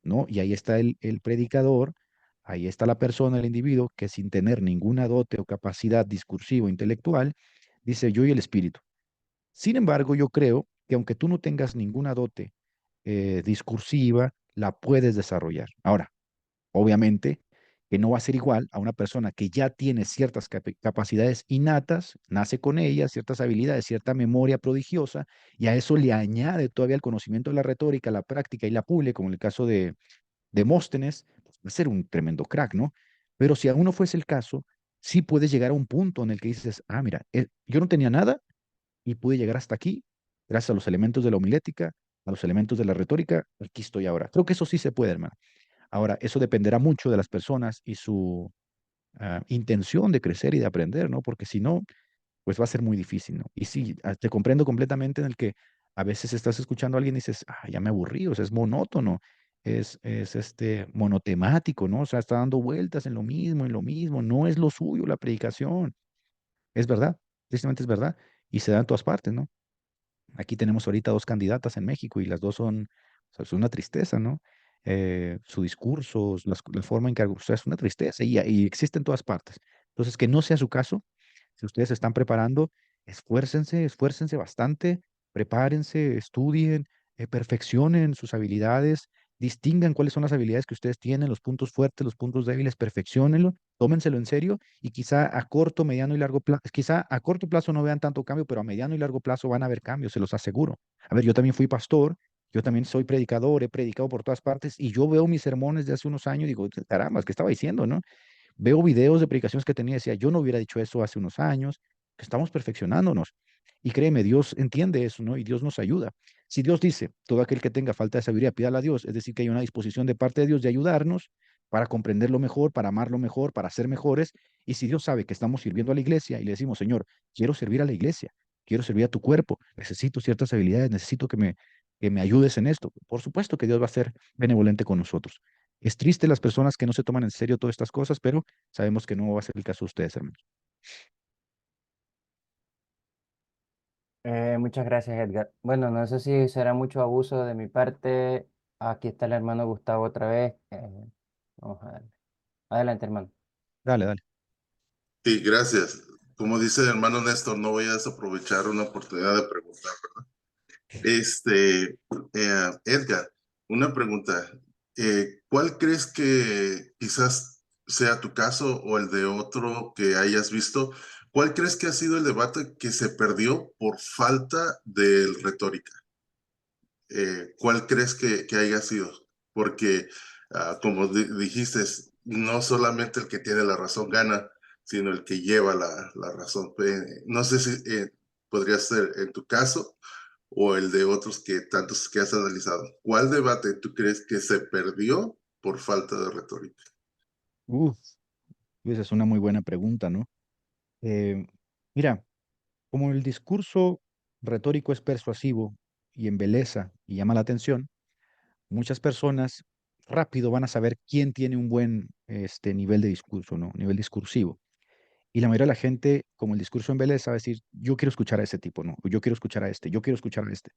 ¿no? Y ahí está el predicador, ahí está la persona, el individuo, que sin tener ninguna dote o capacidad discursiva o intelectual, dice yo y el Espíritu. Sin embargo, yo creo que aunque tú no tengas ninguna dote discursiva, la puedes desarrollar. Ahora, obviamente que no va a ser igual a una persona que ya tiene ciertas capacidades innatas, nace con ellas, ciertas habilidades, cierta memoria prodigiosa, y a eso le añade todavía el conocimiento de la retórica, la práctica y la pule, como en el caso de Demóstenes, pues, va a ser un tremendo crack, ¿no? Pero si aún no fuese el caso, sí puedes llegar a un punto en el que dices, ah, mira, yo no tenía nada y pude llegar hasta aquí gracias a los elementos de la homilética, a los elementos de la retórica, aquí estoy ahora. Creo que eso sí se puede, hermano. Ahora, eso dependerá mucho de las personas y su intención de crecer y de aprender, ¿no? Porque si no, pues va a ser muy difícil, ¿no? Y sí, te comprendo completamente en el que a veces estás escuchando a alguien y dices, ah, ya me aburrí, o sea, es monótono, es monotemático, ¿no? O sea, está dando vueltas en lo mismo, no es lo suyo la predicación. Es verdad, tristemente es verdad, y se da en todas partes, ¿no? Aquí tenemos ahorita dos candidatas en México y las dos son, o sea, es una tristeza, ¿no? Su discurso, la forma en que, o sea, es una tristeza y existe en todas partes. Entonces, que no sea su caso, Si ustedes se están preparando, esfuércense bastante, prepárense, estudien, perfeccionen sus habilidades, distingan cuáles son las habilidades que ustedes tienen, los puntos fuertes, los puntos débiles, perfeccionenlo, tómenselo en serio y quizá a corto, mediano y largo plazo, quizá a corto plazo no vean tanto cambio, pero a mediano y largo plazo van a haber cambios, se los aseguro. A ver, yo también fui pastor, yo también soy predicador, he predicado por todas partes y yo veo mis sermones de hace unos años y digo, caramba, ¿qué estaba diciendo, no? Veo videos de predicaciones que tenía y decía, yo no hubiera dicho eso hace unos años, que estamos perfeccionándonos. Y créeme, Dios entiende eso, ¿no? Y Dios nos ayuda. Si Dios dice, todo aquel que tenga falta de sabiduría, pídala a Dios, es decir, que hay una disposición de parte de Dios de ayudarnos para comprenderlo mejor, para amarlo mejor, para ser mejores. Y si Dios sabe que estamos sirviendo a la iglesia y le decimos, Señor, quiero servir a la iglesia, quiero servir a tu cuerpo, necesito ciertas habilidades, necesito que me ayudes en esto. Por supuesto que Dios va a ser benevolente con nosotros. Es triste las personas que no se toman en serio todas estas cosas, pero sabemos que no va a ser el caso de ustedes, hermanos. Muchas gracias, Edgar. Bueno, no sé si será mucho abuso de mi parte. Aquí está el hermano Gustavo otra vez. Vamos a darle. Adelante, hermano. Dale, dale. Sí, gracias. Como dice el hermano Néstor, no voy a desaprovechar una oportunidad de preguntar, ¿verdad? Edgar, una pregunta. ¿Cuál crees que quizás sea tu caso o el de otro que hayas visto? ¿Cuál crees que ha sido el debate que se perdió por falta de retórica? ¿Cuál crees que haya sido? Porque, como dijiste, no solamente el que tiene la razón gana, sino el que lleva la razón. No sé si podría ser en tu caso o el de otros que tantos que has analizado. ¿Cuál debate tú crees que se perdió por falta de retórica? Uf, esa es una muy buena pregunta, ¿no? Eh, Mira, como el discurso retórico es persuasivo y embeleza y llama la atención, muchas personas rápido van a saber quién tiene un buen nivel de discurso, ¿no? Nivel discursivo. Y la mayoría de la gente, como el discurso embeleza, va a decir, yo quiero escuchar a ese tipo, ¿no? O yo quiero escuchar a este, yo quiero escuchar a este.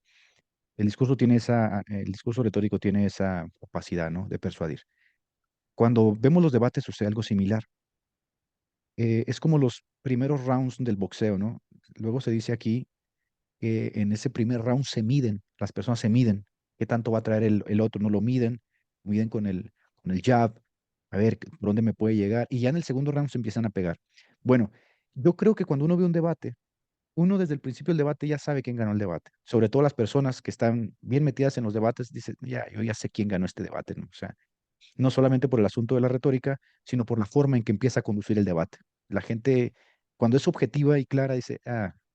El discurso retórico tiene esa capacidad, ¿no? De persuadir. Cuando vemos los debates sucede algo similar. Es como los primeros rounds del boxeo, ¿no? Luego se dice aquí que en ese primer round se miden, las personas se miden, qué tanto va a traer el otro, no lo miden con el jab, a ver por dónde me puede llegar, y ya en el segundo round se empiezan a pegar. Bueno, yo creo que cuando uno ve un debate, uno desde el principio del debate ya sabe quién ganó el debate. Sobre todo las personas que están bien metidas en los debates, dicen, ya, yo ya sé quién ganó este debate, ¿no? O sea, no solamente por el asunto de la retórica, sino por la forma en que empieza a conducir el debate. La gente, cuando es objetiva y clara, dice,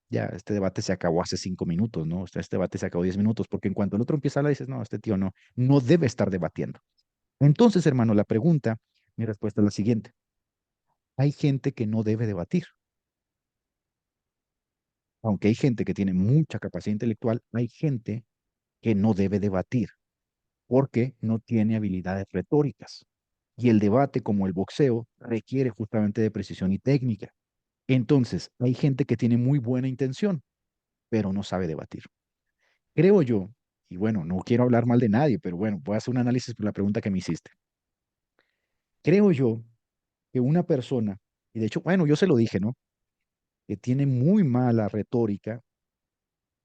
ya, este debate se acabó hace 5 minutos, ¿no? O sea, este debate se acabó 10 minutos, porque en cuanto el otro empieza a hablar, dices, no, este tío no debe estar debatiendo. Entonces, hermano, mi respuesta es la siguiente. Hay gente que no debe debatir. Aunque hay gente que tiene mucha capacidad intelectual, hay gente que no debe debatir porque no tiene habilidades retóricas. Y el debate, como el boxeo, requiere justamente de precisión y técnica. Entonces, hay gente que tiene muy buena intención, pero no sabe debatir. Creo yo, y bueno, no quiero hablar mal de nadie, pero bueno, voy a hacer un análisis por la pregunta que me hiciste. Creo yo que una persona, y de hecho, bueno, yo se lo dije, ¿no? Que tiene muy mala retórica,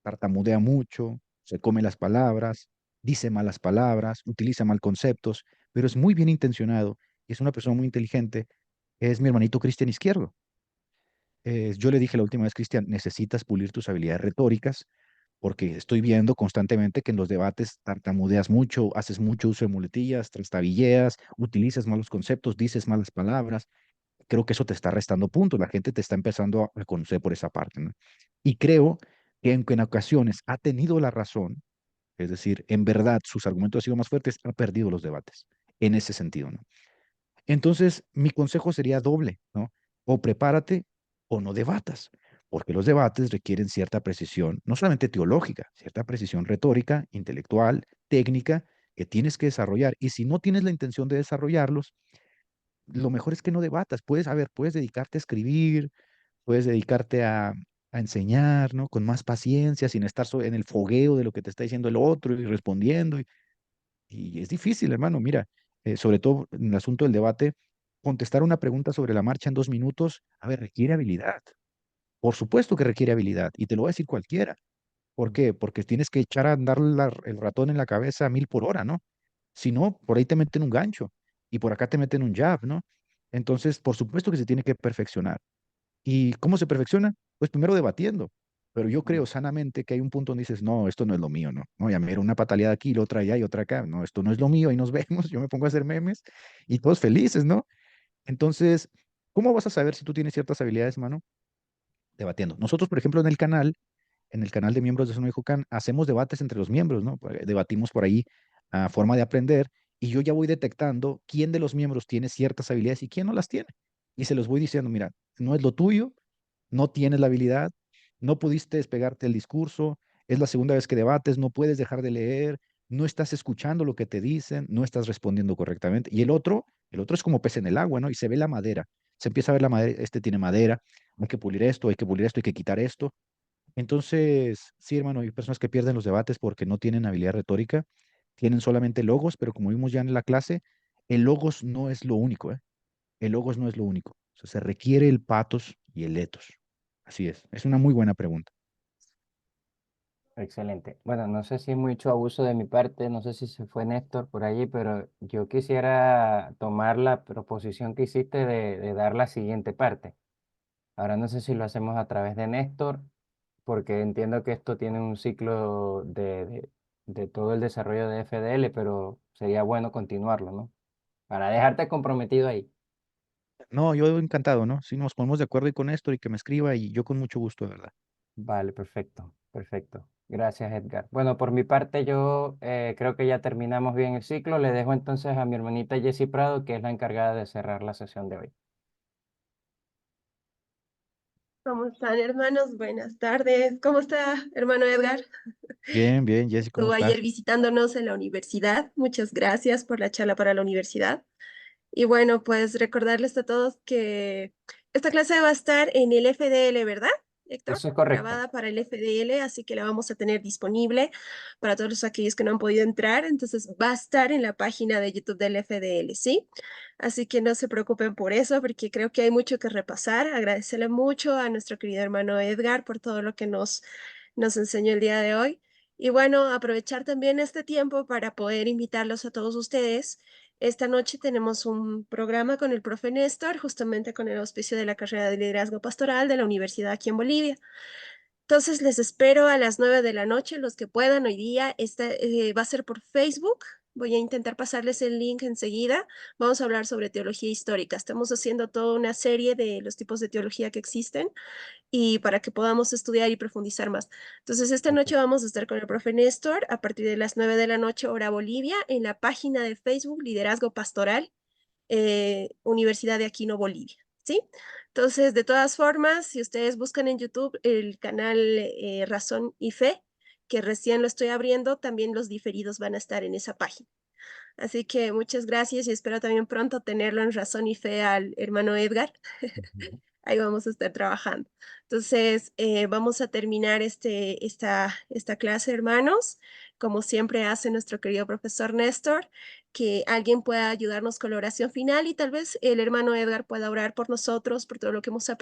tartamudea mucho, se come las palabras, dice malas palabras, utiliza mal conceptos, pero es muy bien intencionado y es una persona muy inteligente, es mi hermanito Cristian Izquierdo. Yo le dije la última vez, Cristian, necesitas pulir tus habilidades retóricas porque estoy viendo constantemente que en los debates tartamudeas mucho, haces mucho uso de muletillas, trastabilleas, utilizas malos conceptos, dices malas palabras. Creo que eso te está restando puntos, la gente te está empezando a reconocer por esa parte, ¿no? Y creo que aunque en ocasiones ha tenido la razón, es decir, en verdad sus argumentos han sido más fuertes, ha perdido los debates en ese sentido, ¿no? Entonces, mi consejo sería doble, ¿no? O prepárate o no debatas, porque los debates requieren cierta precisión, no solamente teológica, cierta precisión retórica, intelectual, técnica, que tienes que desarrollar. Y si no tienes la intención de desarrollarlos, lo mejor es que no debatas. Puedes dedicarte a escribir, puedes dedicarte a enseñar, ¿no? Con más paciencia, sin estar en el fogueo de lo que te está diciendo el otro y respondiendo. Y es difícil, hermano. Mira, sobre todo en el asunto del debate, contestar una pregunta sobre la marcha en 2 minutos, a ver, requiere habilidad. Por supuesto que requiere habilidad, y te lo va a decir cualquiera. ¿Por qué? Porque tienes que echar a andar el ratón en la cabeza a 1000 por hora, ¿no? Si no, por ahí te meten un gancho y por acá te meten un jab, ¿no? Entonces, por supuesto que se tiene que perfeccionar. ¿Y cómo se perfecciona? Pues primero debatiendo. Pero yo creo sanamente que hay un punto donde dices, no, esto no es lo mío, ¿no? No, ya mira, una pataleada aquí, la otra allá y otra acá. No, esto no es lo mío, ahí nos vemos, yo me pongo a hacer memes y todos felices, ¿no? Entonces, ¿cómo vas a saber si tú tienes ciertas habilidades, mano? Debatiendo. Nosotros, por ejemplo, en el canal de miembros de Sonoy Jucan, hacemos debates entre los miembros, ¿no? Debatimos por ahí a forma de aprender y yo ya voy detectando quién de los miembros tiene ciertas habilidades y quién no las tiene. Y se los voy diciendo, mira, no es lo tuyo, no tienes la habilidad, no pudiste despegarte el discurso, es la segunda vez que debates, no puedes dejar de leer, no estás escuchando lo que te dicen, no estás respondiendo correctamente. Y el otro es como pez en el agua, ¿no? Y se ve la madera, se empieza a ver la madera, este tiene madera, hay que pulir esto, hay que pulir esto, hay que quitar esto. Entonces, sí, hermano, hay personas que pierden los debates porque no tienen habilidad retórica, tienen solamente logos, pero como vimos ya en la clase, el logos no es lo único, ¿eh? El logos no es lo único. O sea, se requiere el patos y el etos. Así es una muy buena pregunta. Excelente. Bueno, no sé si es mucho abuso de mi parte, no sé si se fue Néstor por allí, pero yo quisiera tomar la proposición que hiciste de dar la siguiente parte. Ahora no sé si lo hacemos a través de Néstor, porque entiendo que esto tiene un ciclo de todo el desarrollo de FDL, pero sería bueno continuarlo, ¿no? Para dejarte comprometido ahí. No, yo encantado, ¿no? Si nos ponemos de acuerdo y con esto y que me escriba y yo con mucho gusto, de verdad. Vale, perfecto, perfecto. Gracias, Edgar. Bueno, por mi parte, yo creo que ya terminamos bien el ciclo. Le dejo entonces a mi hermanita Jessie Prado, que es la encargada de cerrar la sesión de hoy. ¿Cómo están, hermanos? Buenas tardes. ¿Cómo está, hermano Edgar? Bien, bien, Jessy, ¿cómo Estuvo ayer estás? visitándonos en la universidad. Muchas gracias por la charla para la universidad. Y bueno, pues recordarles a todos que esta clase va a estar en el FDL, ¿verdad, Héctor? Eso es correcto. Grabada para el FDL, así que la vamos a tener disponible para todos aquellos que no han podido entrar. Entonces va a estar en la página de YouTube del FDL, ¿sí? Así que no se preocupen por eso, porque creo que hay mucho que repasar. Agradecerle mucho a nuestro querido hermano Edgar por todo lo que nos enseñó el día de hoy. Y bueno, aprovechar también este tiempo para poder invitarlos a todos ustedes. Esta noche tenemos un programa con el profe Néstor, justamente con el auspicio de la carrera de liderazgo pastoral de la universidad aquí en Bolivia. Entonces les espero a las 9 de la noche, los que puedan hoy día. Va a ser por Facebook. Voy a intentar pasarles el link enseguida. Vamos a hablar sobre teología histórica. Estamos haciendo toda una serie de los tipos de teología que existen y para que podamos estudiar y profundizar más. Entonces, esta noche vamos a estar con el profe Néstor a partir de las 9 de la noche, hora Bolivia, en la página de Facebook Liderazgo Pastoral, Universidad de Aquino, Bolivia, ¿sí? Entonces, de todas formas, si ustedes buscan en YouTube el canal Razón y Fe, que recién lo estoy abriendo, también los diferidos van a estar en esa página. Así que muchas gracias y espero también pronto tenerlo en Razón y Fe al hermano Edgar. Ahí vamos a estar trabajando. Entonces, vamos a terminar esta clase, hermanos, como siempre hace nuestro querido profesor Néstor, que alguien pueda ayudarnos con la oración final y tal vez el hermano Edgar pueda orar por nosotros, por todo lo que hemos aprendido.